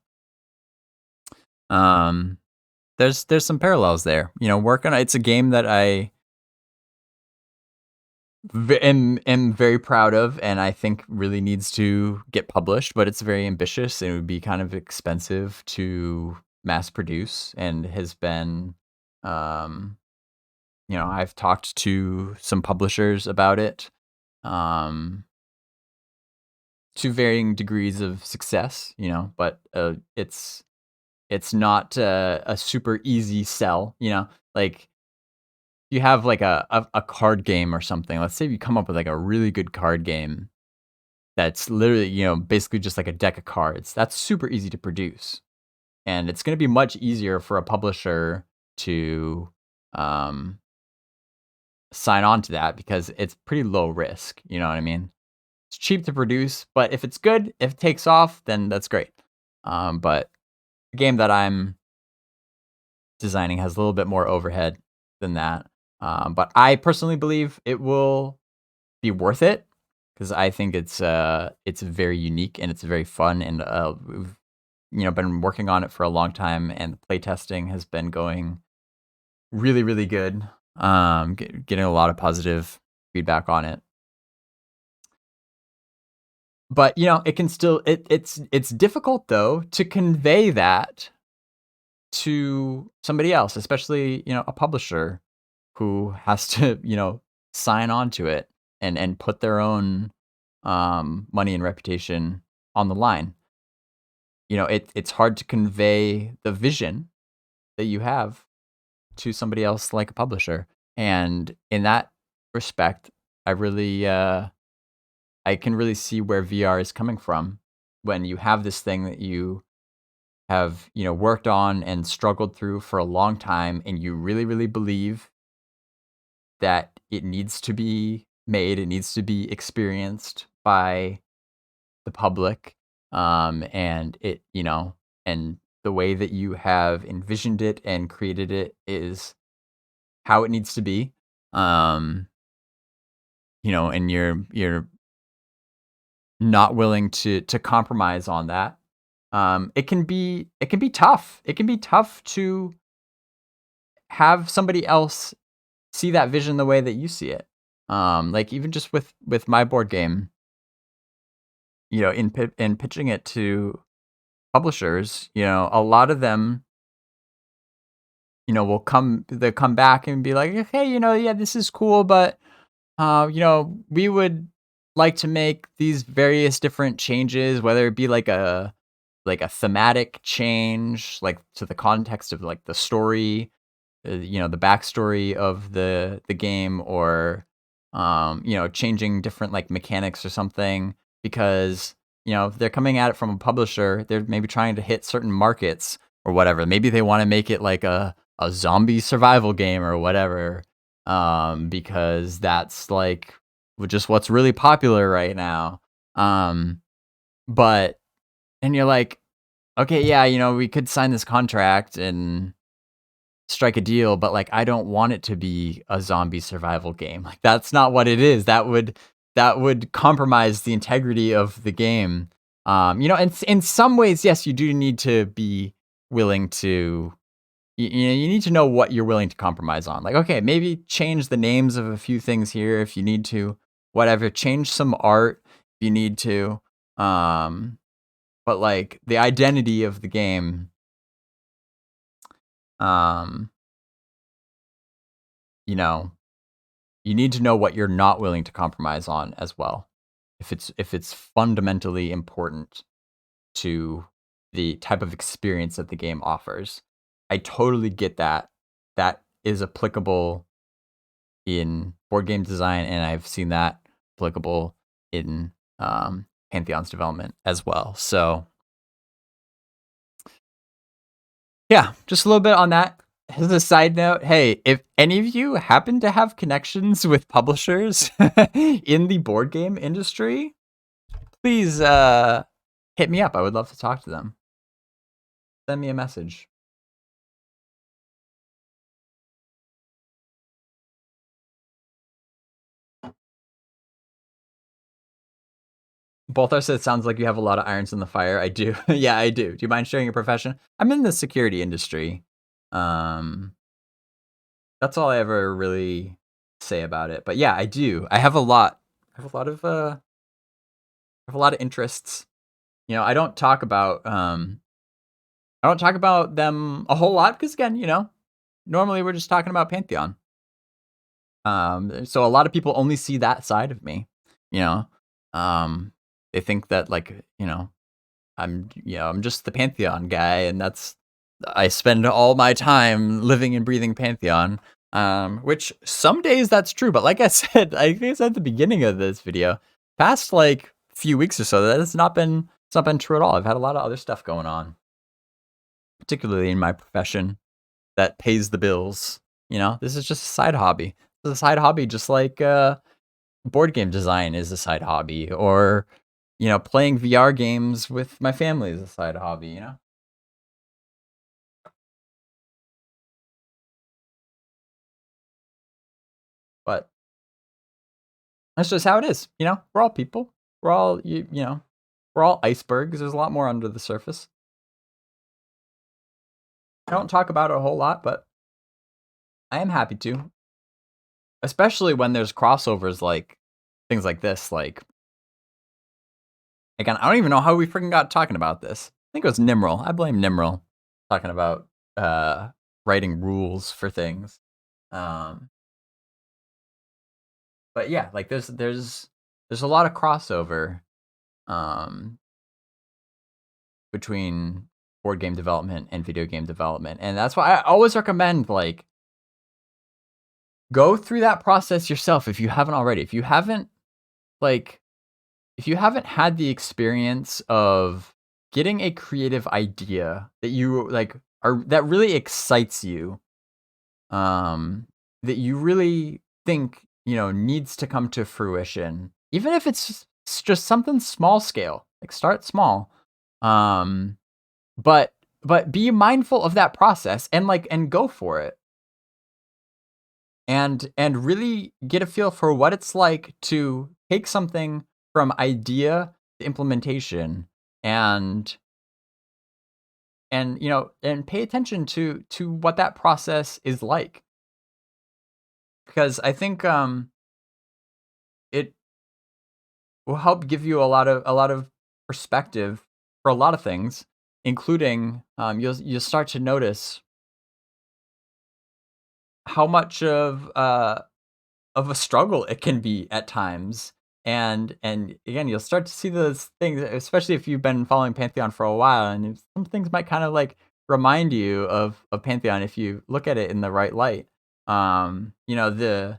there's some parallels there. Working on it's a game that I am very proud of, and I think really needs to get published, but it's very ambitious and it would be kind of expensive to mass produce, and has been I've talked to some publishers about it, to varying degrees of success, but it's not a super easy sell. Like you have like a card game or something. Let's say you come up with like a really good card game that's literally, basically just like a deck of cards. That's super easy to produce. And it's going to be much easier for a publisher to sign on to that because it's pretty low risk. You know what I mean? It's cheap to produce, but if it's good, if it takes off, then that's great. But the game that I'm designing has a little bit more overhead than that. But I personally believe it will be worth it because I think it's very unique and it's very fun, and we've been working on it for a long time, and the playtesting has been going really, really good. Getting a lot of positive feedback on it. But it can still it's difficult though to convey that to somebody else, especially a publisher who has to sign on to it and put their own money and reputation on the line. It's hard to convey the vision that you have to somebody else like a publisher, and in that respect, I really I can really see where VR is coming from when you have this thing that you have worked on and struggled through for a long time, and you really, really believe that it needs to be made, it needs to be experienced by the public, and it and the way that you have envisioned it and created it is how it needs to be, and you're not willing to compromise on that. It can be tough. It can be tough to have somebody else see that vision the way that you see it. Like even just with my board game, in pitching it to publishers, a lot of them, they'll come back and be like, hey, yeah, this is cool, but we would like to make these various different changes, whether it be like a thematic change, like to the context of like the story, the backstory of the game, or changing different like mechanics or something, because if they're coming at it from a publisher, they're maybe trying to hit certain markets or whatever. Maybe they want to make it like a zombie survival game or whatever, because that's like just what's really popular right now. But and you're like, okay, yeah, we could sign this contract and strike a deal, but like I don't want it to be a zombie survival game. Like that's not what it is. That would compromise the integrity of the game. And in some ways, yes, you do need to be willing to you need to know what you're willing to compromise on. Like, okay, maybe change the names of a few things here if you need to, whatever, change some art if you need to. But like the identity of the game, you need to know what you're not willing to compromise on as well. If it's fundamentally important to the type of experience that the game offers. I totally get that. That is applicable in board game design, and I've seen that applicable in Pantheon's development as well. So yeah, just a little bit on that. As a side note, hey, if any of you happen to have connections with publishers in the board game industry, please hit me up. I would love to talk to them. Send me a message. Bolthar said, sounds like you have a lot of irons in the fire. I do. Yeah, I do. Do you mind sharing your profession? I'm in the security industry. That's all I ever really say about it. But yeah, I do. I have a lot. I have a lot of interests. You know, I don't talk about them a whole lot because, again, you know, normally we're just talking about Pantheon. So a lot of people only see that side of me. You know, they think that, like, you know, I'm just the Pantheon guy, and I spend all my time living and breathing Pantheon. Which some days that's true, but like I said, I think I said at the beginning of this video, past like few weeks or so, it's not been true at all. I've had a lot of other stuff going on, particularly in my profession that pays the bills. You know, this is just a side hobby. It's a side hobby, just like board game design is a side hobby, or, you know, playing VR games with my family is a side hobby, you know? But that's just how it is, you know? We're all people. We're all, you know, we're all icebergs. There's a lot more under the surface. I don't talk about it a whole lot, but I am happy to. Especially when there's crossovers like things like this. Like, again, I don't even know how we freaking got talking about this. I think it was Nimrel. I blame Nimrel talking about writing rules for things. But yeah, like there's a lot of crossover between board game development and video game development, and that's why I always recommend, like, go through that process yourself if you haven't already. If you haven't had the experience of getting a creative idea that you that really excites you, that you really think, you know, needs to come to fruition, even if it's just something small scale, like start small, but be mindful of that process and go for it, and really get a feel for what it's like to take something from idea to implementation, and you know, and pay attention to what that process is like, because I think it will help give you a lot of perspective for a lot of things, including you'll start to notice how much of a struggle it can be at times. And again, you'll start to see those things, especially if you've been following Pantheon for a while, and some things might kind of like remind you of Pantheon if you look at it in the right light. You know, the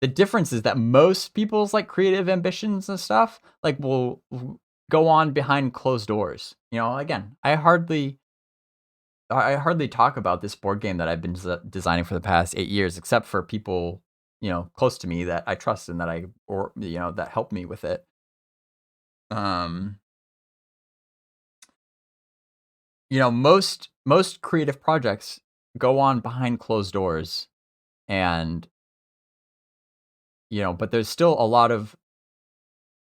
difference is that most people's like creative ambitions and stuff like will go on behind closed doors. You know, again, I hardly talk about this board game that I've been designing for the past 8 years, except for people, you know, close to me that I trust and that help me with it. You know, most creative projects go on behind closed doors, and, you know, but there's still a lot of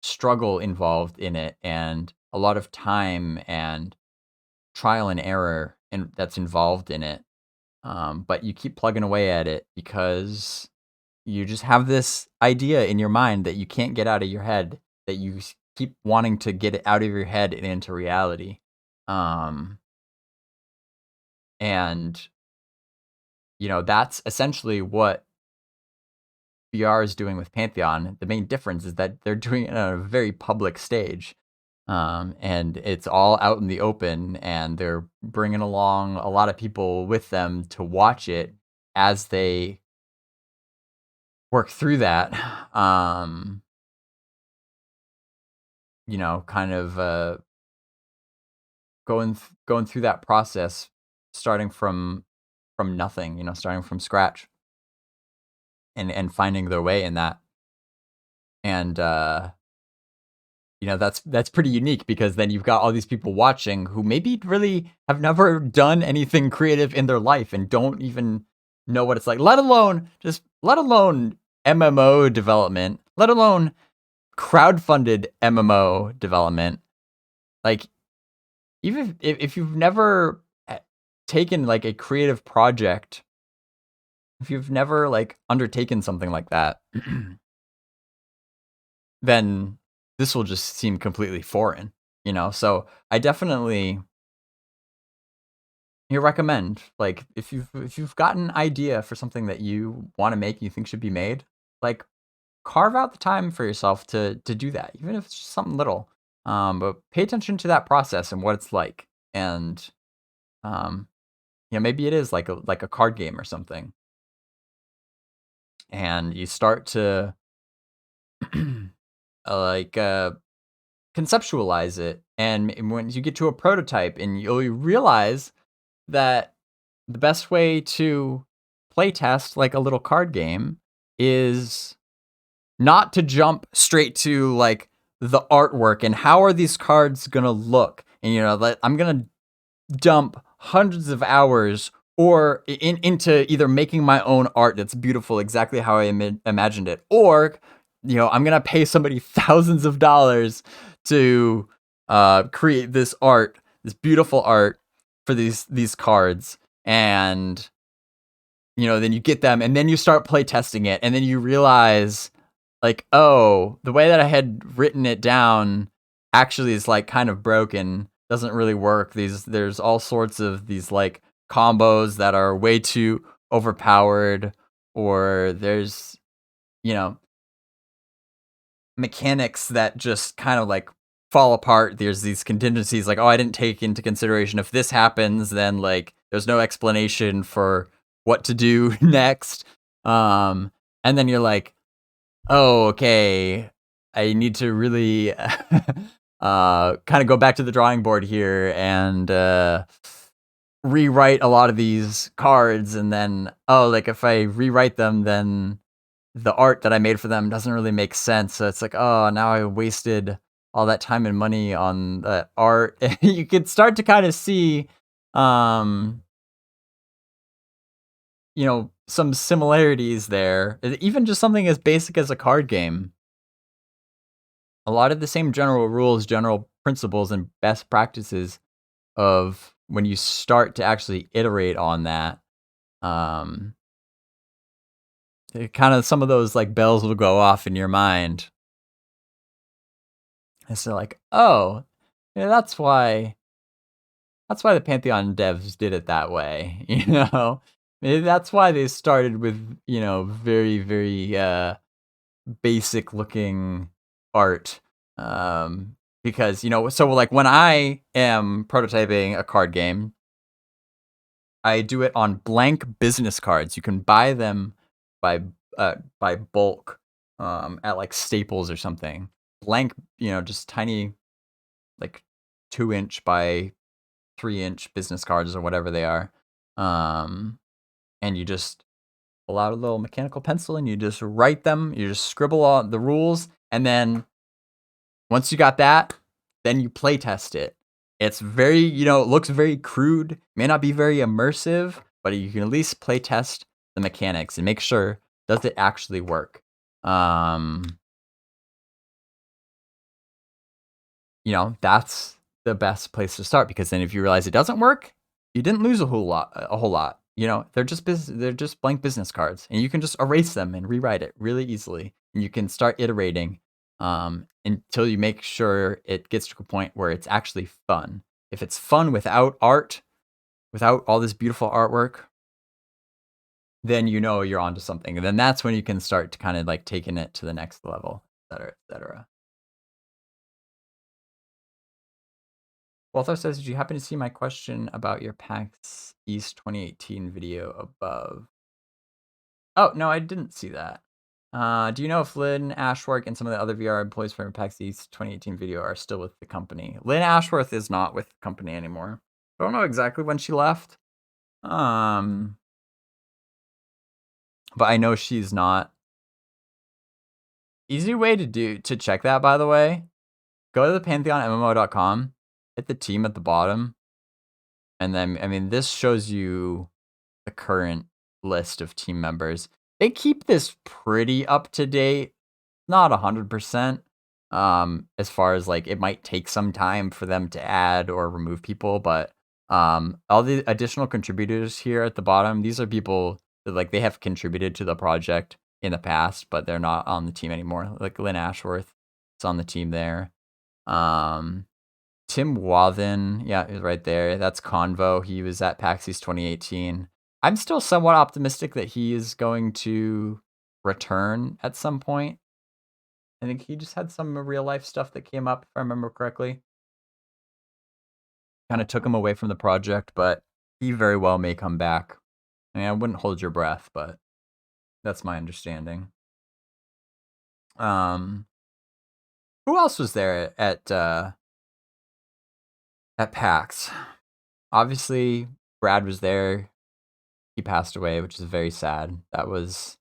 struggle involved in it, and a lot of time and trial and error and that's involved in it. But you keep plugging away at it because you just have this idea in your mind that you can't get out of your head, that you keep wanting to get it out of your head and into reality. And, you know, that's essentially what VR is doing with Pantheon. The main difference is that they're doing it on a very public stage. And it's all out in the open, and they're bringing along a lot of people with them to watch it as they work through that. You know, kind of going through that process, starting from nothing, you know, starting from scratch, and finding their way in that. And you know, that's pretty unique, because then you've got all these people watching who maybe really have never done anything creative in their life and don't even know what it's like, let alone MMO development, let alone crowdfunded MMO development. Like, even if you've never taken like a creative project, if you've never like undertaken something like that, then this will just seem completely foreign, you know? So I definitely recommend, like, if you've got an idea for something that you want to make, you think should be made, like, carve out the time for yourself to do that, even if it's just something little. But pay attention to that process and what it's like. And maybe it is like a card game or something. And you start to like conceptualize it, and when you get to a prototype, and you'll realize that the best way to play test like a little card game is not to jump straight to like the artwork and how are these cards gonna look, and like, I'm gonna dump hundreds of hours or into either making my own art that's beautiful exactly how I imagined it, or I'm gonna pay somebody thousands of dollars to create this art, this beautiful art for these cards, and then you get them, and then you start play testing it, and then you realize, like, oh, the way that I had written it down actually is like kind of broken, doesn't really work. There's all sorts of these like combos that are way too overpowered, or there's mechanics that just kind of like fall apart. There's these contingencies, like, oh, I didn't take into consideration if this happens, then like there's no explanation for what to do next. And then you're like, oh, okay, I need to really kind of go back to the drawing board here and rewrite a lot of these cards. And then, oh, like, if I rewrite them, then the art that I made for them doesn't really make sense. So it's like, oh, now I wasted all that time and money on the art. You could start to kind of see, some similarities there. Even just something as basic as a card game. A lot of the same general rules, general principles, and best practices of when you start to actually iterate on that. Kind of some of those like bells will go off in your mind. And so like, oh, yeah, that's why the Pantheon devs did it that way. Maybe that's why they started with, very, very basic looking art. Because, so like when I am prototyping a card game, I do it on blank business cards. You can buy them by bulk at like Staples or something. Blank, just tiny, like 2-inch by 3-inch business cards or whatever they are. And you just pull out a little mechanical pencil and you just write them. You just scribble all the rules, and then once you got that, then you play test it. It's very, it looks very crude, may not be very immersive, but you can at least play test the mechanics and make sure, does it actually work? That's the best place to start, because then if you realize it doesn't work, you didn't lose a whole lot. They're just blank business cards, and you can just erase them and rewrite it really easily, and you can start iterating until you make sure it gets to a point where it's actually fun. If it's fun without art, without all this beautiful artwork, then you're onto something. And then that's when you can start to kind of like taking it to the next level, et cetera, et cetera. Walther says, did you happen to see my question about your PAX East 2018 video above? Oh, no, I didn't see that. Do you know if Lynn Ashworth and some of the other VR employees from PAX East 2018 video are still with the company? Lynn Ashworth is not with the company anymore. I don't know exactly when she left. But I know she's not. Easy way to check that, by the way, go to the pantheonmmo.com, hit the team at the bottom, and then, I mean, this shows you the current list of team members. They keep this pretty up to date, not 100%. As far as like, it might take some time for them to add or remove people, but all the additional contributors here at the bottom, these are people that, like, they have contributed to the project in the past, but they're not on the team anymore. Like Lynn Ashworth is on the team there. Tim Wathen, yeah, is right there. That's Convo. He was at PAX East 2018. I'm still somewhat optimistic that he is going to return at some point. I think he just had some real life stuff that came up, if I remember correctly. Kind of took him away from the project, but he very well may come back. I mean, I wouldn't hold your breath, but that's my understanding. Who else was there at PAX? Obviously, Brad was there. He passed away, which is very sad. That was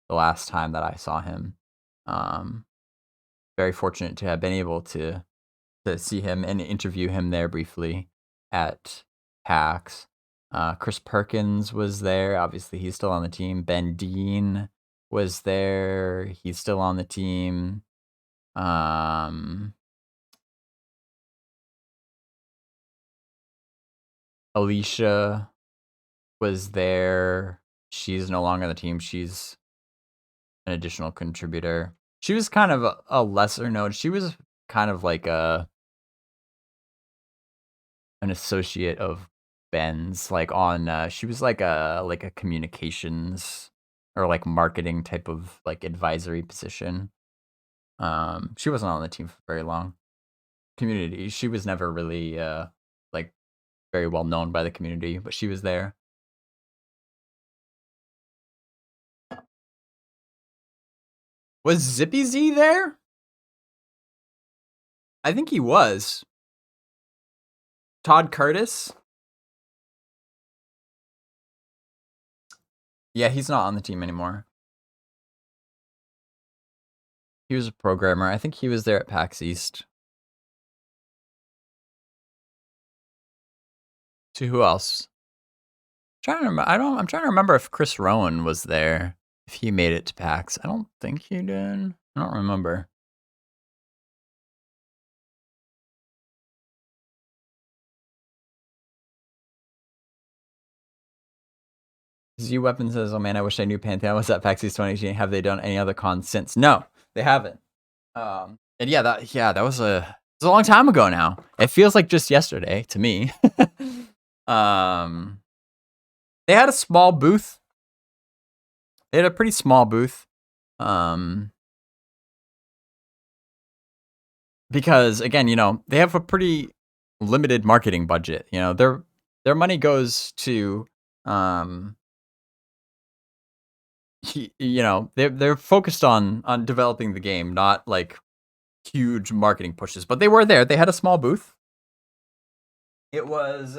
the last time that I saw him. Very fortunate to have been able to see him and interview him there briefly at PAX. Chris Perkins was there. Obviously, he's still on the team. Ben Dean was there. He's still on the team. Alicia was there. She's no longer on the team. She's an additional contributor. She was kind of a lesser known. She was kind of like an associate of Ben's, like on she was like a communications or like marketing type of like advisory position. She wasn't on the team for very long. Community. She was never really like very well known by the community, but she was there. Was Zippy Z there? I think he was. Todd Curtis? Yeah, he's not on the team anymore. He was a programmer. I think he was there at PAX East. To who else? I'm trying to remember if Chris Rowan was there. If he made it to PAX. I don't think he did. I don't remember. Z Weapon says, "Oh man, I wish I knew Pantheon was at PAX East 2018. Have they done any other cons since?" No, they haven't. And that was a long time ago now. It feels like just yesterday to me. They had a small booth. They had a pretty small booth. Because again, they have a pretty limited marketing budget. Their money goes to they're focused on developing the game, not like huge marketing pushes. But they were there. They had a small booth. It was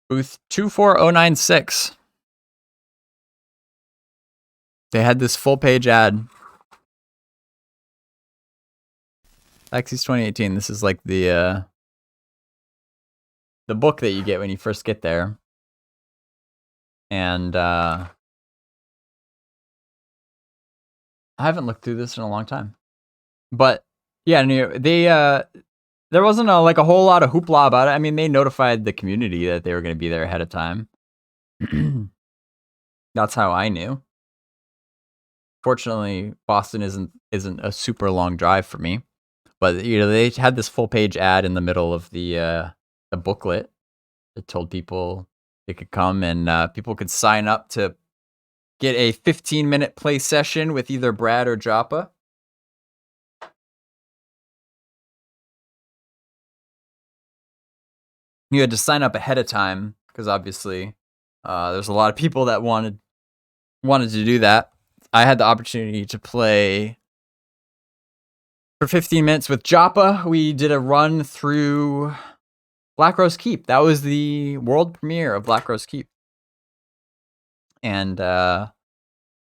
booth 24096. They had this full page ad. Axis 2018. This is like the book that you get when you first get there. And I haven't looked through this in a long time. But yeah, there wasn't a whole lot of hoopla about it. I mean, they notified the community that they were going to be there ahead of time. That's how I knew. Fortunately, Boston isn't a super long drive for me. But they had this full page ad in the middle of the booklet that told people they could come and people could sign up to get a 15-minute play session with either Brad or Joppa. You had to sign up ahead of time because obviously there's a lot of people that wanted to do that. I had the opportunity to play for 15 minutes with Joppa. We did a run through Black Rose Keep. That was the world premiere of Black Rose Keep. And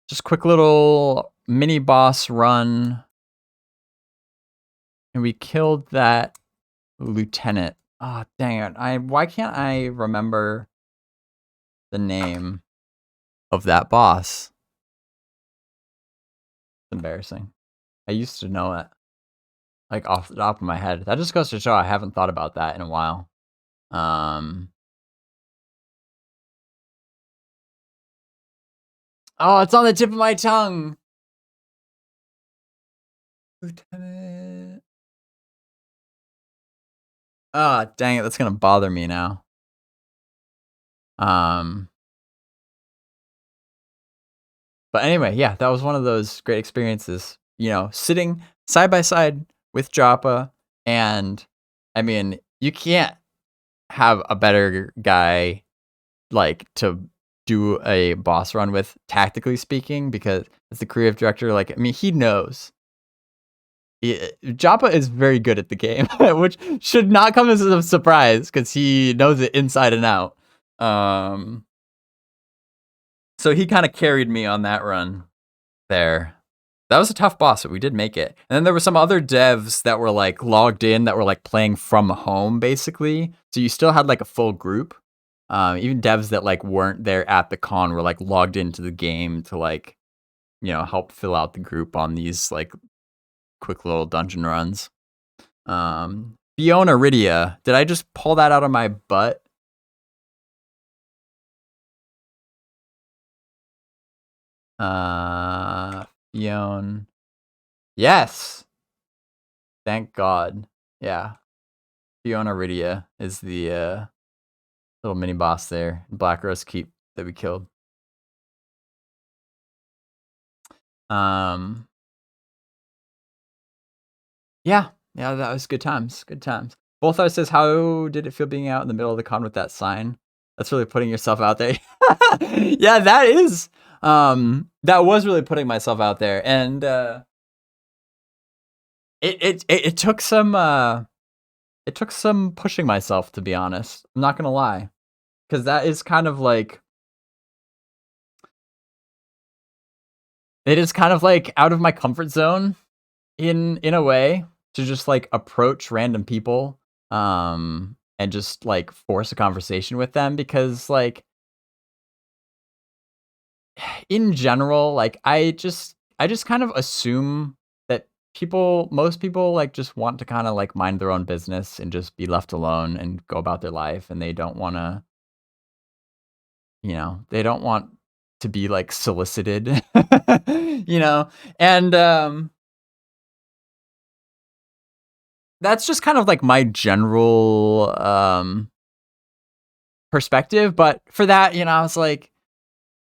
just quick little mini boss run. And we killed that lieutenant. Oh, dang it. Why can't I remember the name of that boss? It's embarrassing. I used to know it. Like off the top of my head. That just goes to show I haven't thought about that in a while. Oh, it's on the tip of my tongue. Lieutenant. Ah, oh, dang it, that's gonna bother me now. But anyway, yeah, that was one of those great experiences. You know, sitting side by side with Joppa, and I mean, you can't have a better guy like to do a boss run with, tactically speaking, because as the creative director, like, I mean, he knows. Joppa is very good at the game, which should not come as a surprise because he knows it inside and out. So he kind of carried me on that run there. That was a tough boss, but we did make it. And then there were some other devs that were like logged in that were like playing from home, basically. So you still had like a full group. Even devs that like weren't there at the con were like logged into the game to like, you know, help fill out the group on these like quick little dungeon runs. Fiona Rydia. Did I just pull that out of my butt? Fiona. Yes. Thank God. Yeah. Fiona Rydia is the little mini boss there. Black Rose Keep that we killed. Yeah, that was good times. Good times. Bolthar says, how did it feel being out in the middle of the con with that sign? That's really putting yourself out there. Yeah, that is. That was really putting myself out there. And it took some pushing myself, to be honest. I'm not gonna lie. Because that is kind of like, it is kind of like out of my comfort zone in a way, to just like approach random people and just like force a conversation with them, because like in general, like I just kind of assume that most people like just want to kind of like mind their own business and just be left alone and go about their life, and they don't want to, you know, they don't want to be like solicited. You know, and that's just kind of like my general perspective. But for that, you know, I was like,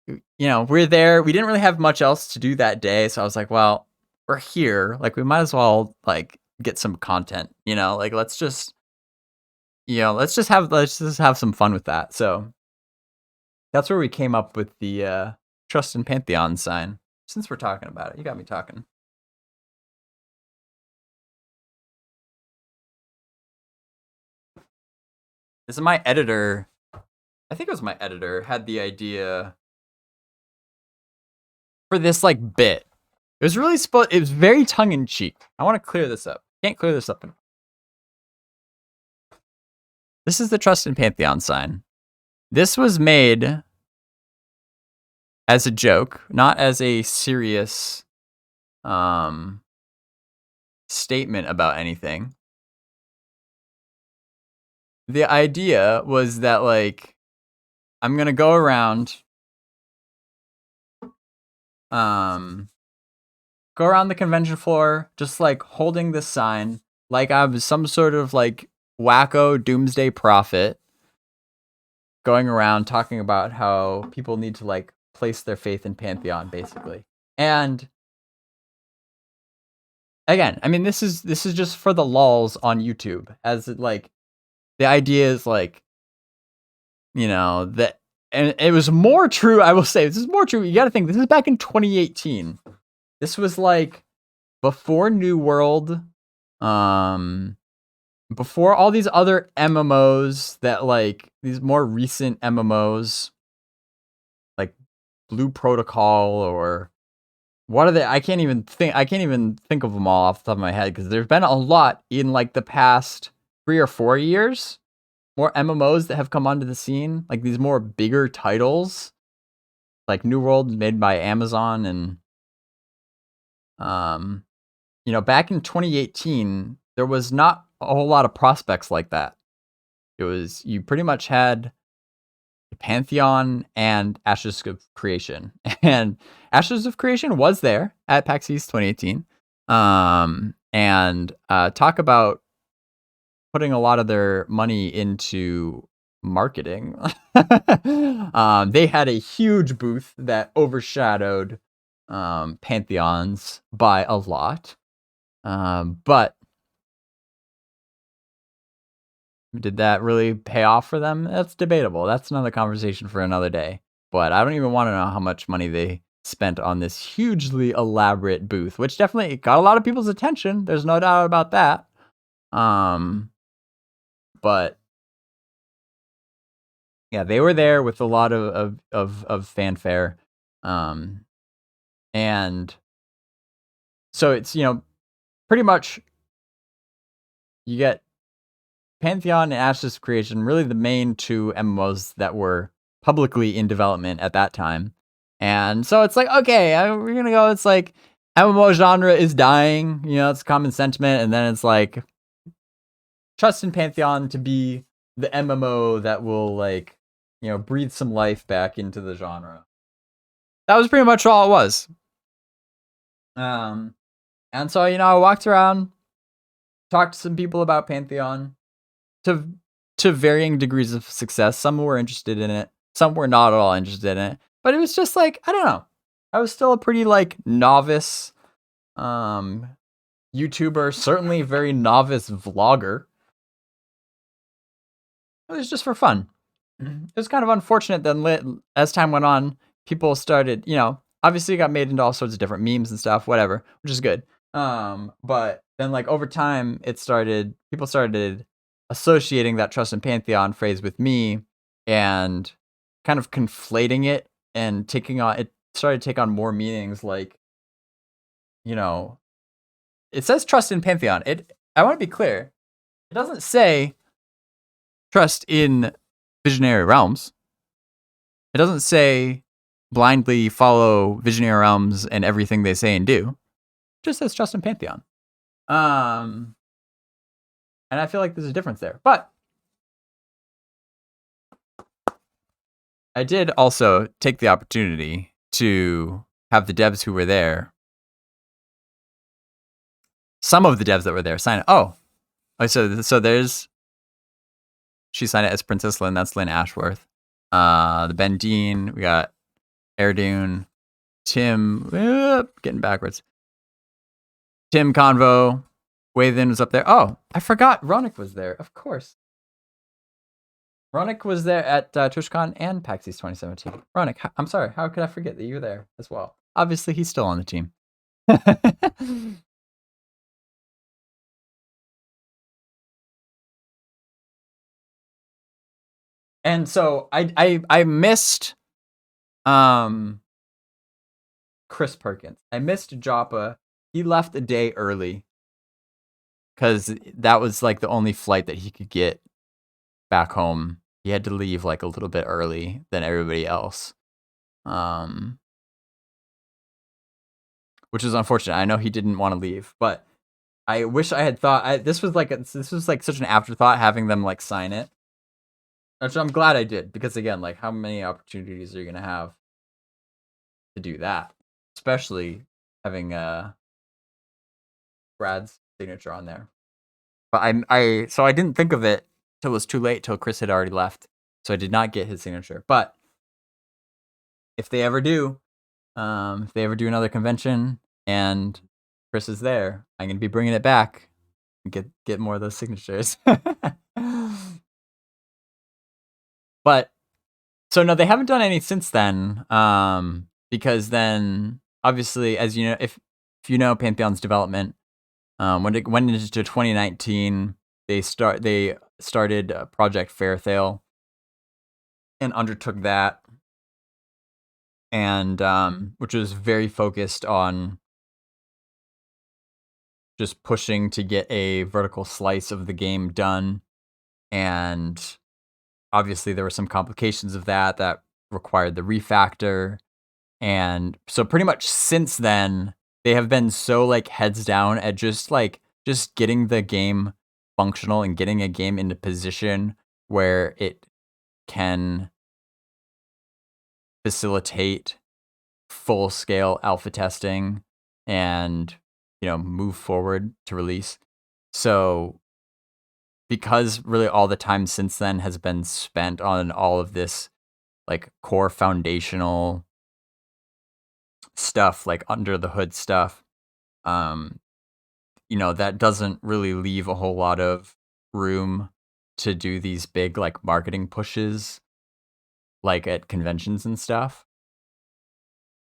you know, we're there. We didn't really have much else to do that day, so I was like, well, we're here. Like, we might as well like get some content. You know, like let's just have some fun with that. So that's where we came up with the Trust in Pantheon sign. Since we're talking about it, you got me talking. This is my editor. I think it was my editor had the idea for this like bit. It was really it was very tongue in cheek. I want to clear this up. Can't clear this up. This is the Trust in Pantheon sign. This was made as a joke, not as a serious statement about anything. The idea was that like I'm gonna go around the convention floor just like holding this sign like I'm some sort of like wacko doomsday prophet going around talking about how people need to like place their faith in Pantheon, basically. And again, I mean, this is just for the lulz on YouTube, as it, like, the idea is like, you know, that, and it was more true. I will say this is more true. You got to think, this is back in 2018. This was like before New World, before all these other MMOs that like these more recent MMOs like Blue Protocol or what are they? I can't even think of them all off the top of my head because there's been a lot in like the past 3 or 4 years. More MMOs that have come onto the scene, like these more bigger titles, like New World made by Amazon, and back in 2018, there was not a whole lot of prospects like that. You pretty much had Pantheon and Ashes of Creation, and Ashes of Creation was there at PAX East 2018. And talk about putting a lot of their money into marketing. They had a huge booth that overshadowed Pantheon's by a lot. But did that really pay off for them? That's debatable. That's another conversation for another day. But I don't even want to know how much money they spent on this hugely elaborate booth, which definitely got a lot of people's attention. There's no doubt about that. But yeah, they were there with a lot of fanfare. And so it's, pretty much you get Pantheon and Ashes of Creation, really the main 2 MMOs that were publicly in development at that time. And so it's like, okay, we're going to go, it's like MMO genre is dying, it's common sentiment. And then it's like, trust in Pantheon to be the MMO that will like, breathe some life back into the genre. That was pretty much all it was. And so, I walked around, talked to some people about Pantheon to varying degrees of success. Some were interested in it, some were not at all interested in it. But it was just like, I don't know. I was still a pretty like novice YouTuber, certainly very novice vlogger. It was just for fun. It was kind of unfortunate that as time went on, people started, obviously it got made into all sorts of different memes and stuff, whatever, which is good. But then like over time, people started associating that trust in Pantheon phrase with me and kind of conflating it and it started to take on more meanings. Like, it says trust in Pantheon. I want to be clear. It doesn't say trust in Visionary Realms. It doesn't say blindly follow Visionary Realms and everything they say and do. It just says trust in Pantheon. And I feel like there's a difference there. But I did also take the opportunity to have the devs who were there, some of the devs that were there, sign it. Oh, so there's, she signed it as Princess Lynn. That's Lynn Ashworth. The Ben Dean, we got Airdune, Tim, getting backwards. Tim Convo, Wathan was up there. Oh, I forgot Ronick was there. Of course. Ronick was there at TwitchCon and PAX East 2017. Ronick, I'm sorry. How could I forget that you were there as well? Obviously, he's still on the team. And so I missed Chris Perkins. I missed Joppa. He left a day early because that was like the only flight that he could get back home. He had to leave like a little bit early than everybody else, which is unfortunate. I know he didn't want to leave, but I wish I had thought this was like such an afterthought having them like sign it. Which I'm glad I did, because again, like how many opportunities are you gonna have to do that, especially having Brad's signature on there. But I didn't think of it till it was too late, till Chris had already left, so I did not get his signature. But if they ever do another convention and Chris is there, I'm gonna be bringing it back and get more of those signatures. But so no, they haven't done any since then. Because then obviously, as you know, if you know Pantheon's development, when it went into 2019, they started Project Fairthale and undertook that. and which was very focused on just pushing to get a vertical slice of the game done. And obviously there were some complications of that required the refactor. And so pretty much since then, they have been so like heads down at just getting the game functional and getting a game into position where it can facilitate full scale alpha testing and, move forward to release. So because really all the time since then has been spent on all of this like core foundational stuff, like under the hood stuff, that doesn't really leave a whole lot of room to do these big like marketing pushes like at conventions and stuff.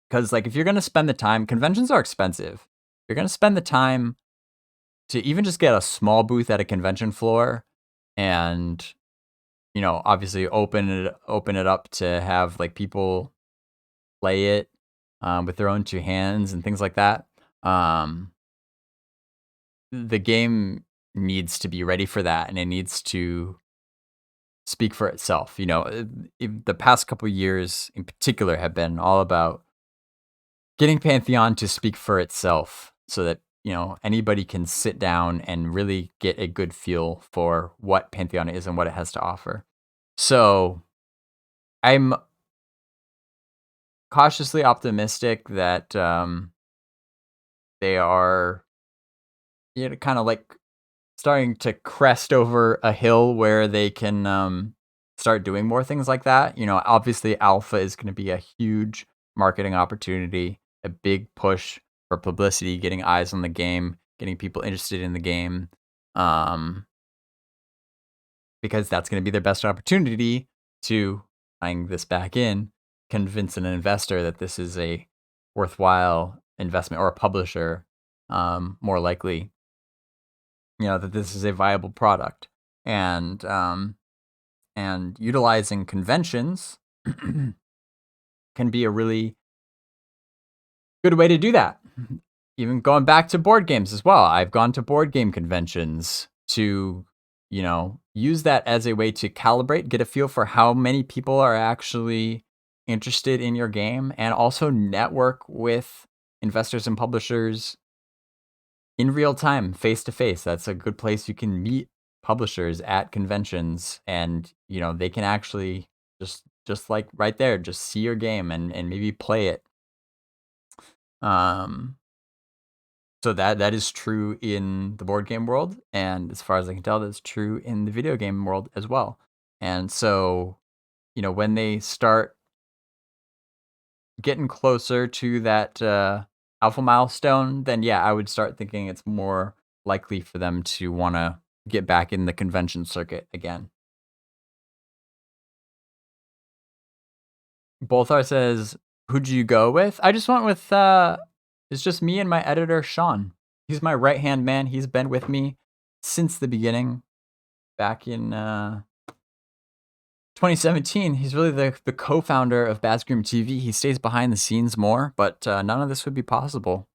Because like if you're going to spend the time, conventions are expensive. You're going to spend the time to even just get a small booth at a convention floor and obviously open it up to have like people play it with their own two hands and things like that. The game needs to be ready for that, and it needs to speak for itself. The past couple years in particular have been all about getting Pantheon to speak for itself so that, anybody can sit down and really get a good feel for what Pantheon is and what it has to offer. So I'm cautiously optimistic that they are kind of like starting to crest over a hill where they can start doing more things like that. Obviously alpha is going to be a huge marketing opportunity, a big push for publicity, getting eyes on the game, getting people interested in the game, because that's going to be their best opportunity to, tying this back in, convince an investor that this is a worthwhile investment, or a publisher, more likely, that this is a viable product. And utilizing conventions can be a really good way to do that. Even going back to board games as well. I've gone to board game conventions to, use that as a way to calibrate, get a feel for how many people are actually interested in your game, and also network with investors and publishers in real time, face to face. That's a good place you can meet publishers at conventions, and they can actually just like right there, just see your game and maybe play it. So that is true in the board game world, and as far as I can tell, that's true in the video game world as well. And so, when they start getting closer to that alpha milestone, then yeah, I would start thinking it's more likely for them to want to get back in the convention circuit again. Bolthar says, who'd you go with? I just went with, it's just me and my editor, Sean. He's my right-hand man. He's been with me since the beginning, back in 2017. He's really the co-founder of BazgrimTV. He stays behind the scenes more, but none of this would be possible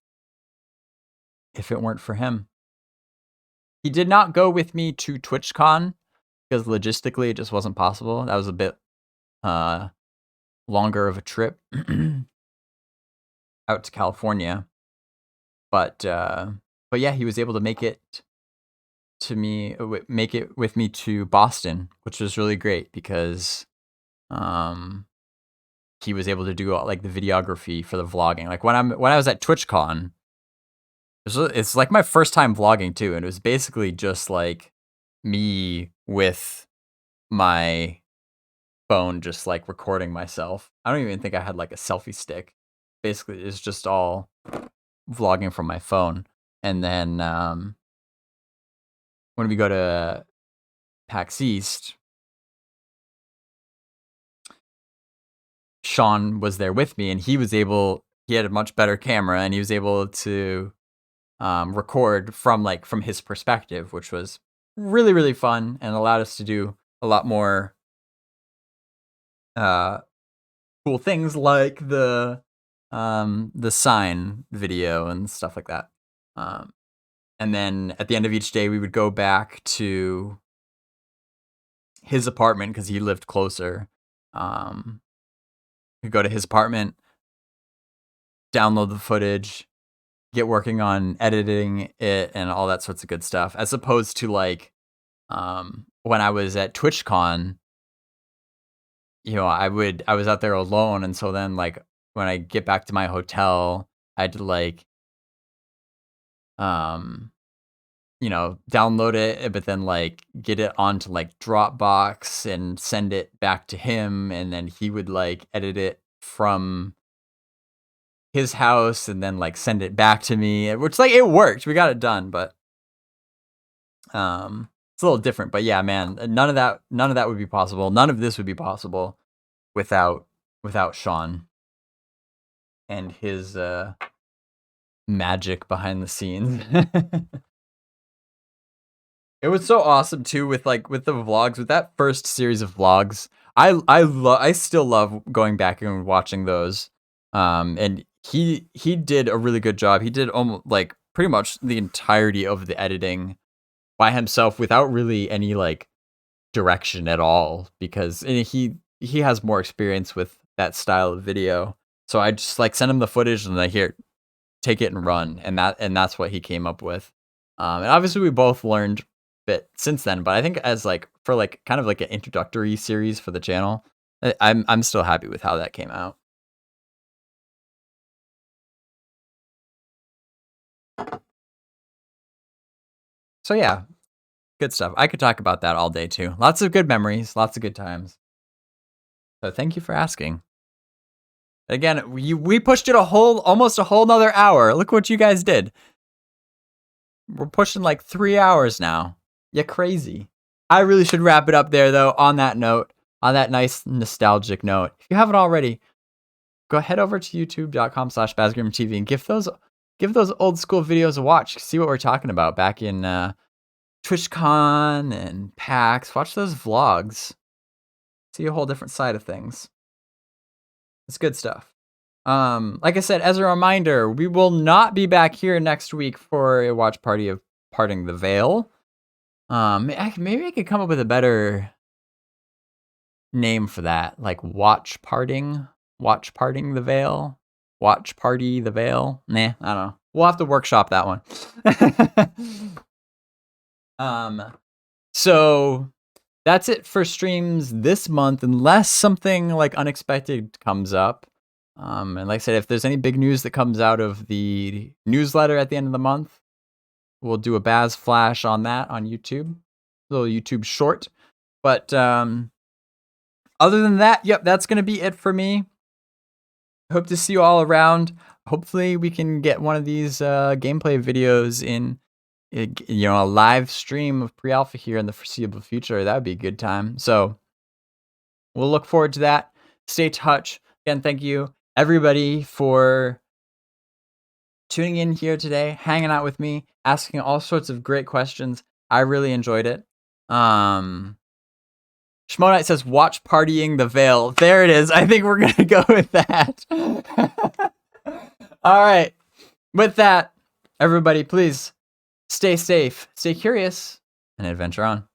if it weren't for him. He did not go with me to TwitchCon because logistically it just wasn't possible. That was a bit longer of a trip out to California. But yeah, he was able to make it with me to Boston, which was really great because he was able to do like the videography for the vlogging. Like when I was at TwitchCon, it's like my first time vlogging too, and it was basically just like me with my phone, just like recording myself. I don't even think I had like a selfie stick. Basically, it's just all vlogging from my phone. And then when we go to PAX East, Sean was there with me, and he had a much better camera, and he was able to record from his perspective, which was really, really fun and allowed us to do a lot more cool things like the sign video and stuff like that. And then at the end of each day, we would go back to his apartment because he lived closer. We'd go to his apartment, download the footage, get working on editing it and all that sorts of good stuff, as opposed to like when I was at TwitchCon, you know, I was out there alone, and so then like when I get back to my hotel, I had to like you know, download it, but then like get it onto like Dropbox and send it back to him, and then he would like edit it from his house and then like send it back to me, which like it worked. We got it done, but it's a little different. But yeah, man, none of that would be possible. None of this would be possible without Sean and his magic behind the scenes. It was so awesome too with the vlogs, with that first series of vlogs. I still love going back and watching those. And he did a really good job. He did almost like pretty much the entirety of the editing by himself without really any like direction at all, because he has more experience with that style of video. So I just like sent him the footage and like, here, take it and run, and that's what he came up with. And obviously we both learned bit since then, but I think as like for like kind of like an introductory series for the channel, I'm still happy with how that came out. So yeah, good stuff. I could talk about that all day too. Lots of good memories, lots of good times. So thank you for asking. Again, we pushed it almost a whole nother hour. Look what you guys did. We're pushing like 3 hours now. Yeah, crazy. I really should wrap it up there though, on that note, on that nice nostalgic note. If you haven't already, go head over to youtube.com/BazgrimTV and give those old school videos a watch. See what we're talking about back in TwitchCon and PAX. Watch those vlogs. See a whole different side of things. It's good stuff. Like I said, as a reminder, we will not be back here next week for a watch party of Parting the Veil. Maybe I could come up with a better name for that, like watch parting the veil, watch party the veil. Nah, I don't know. We'll have to workshop that one. So that's it for streams this month, unless something like unexpected comes up. And like I said, if there's any big news that comes out of the newsletter at the end of the month, we'll do a Baz Flash on that on YouTube, a little YouTube short. But other than that, yep, that's going to be it for me. Hope to see you all around. Hopefully we can get one of these gameplay videos in, you know, a live stream of pre-alpha here in the foreseeable future. That would be a good time. So we'll look forward to that. Stay in touch. Again, thank you everybody for tuning in here today, hanging out with me, asking all sorts of great questions. I really enjoyed it. Schmonite says, watch Partying the Veil. There it is. I think we're going to go with that. All right. With that, everybody, please stay safe, stay curious, and adventure on.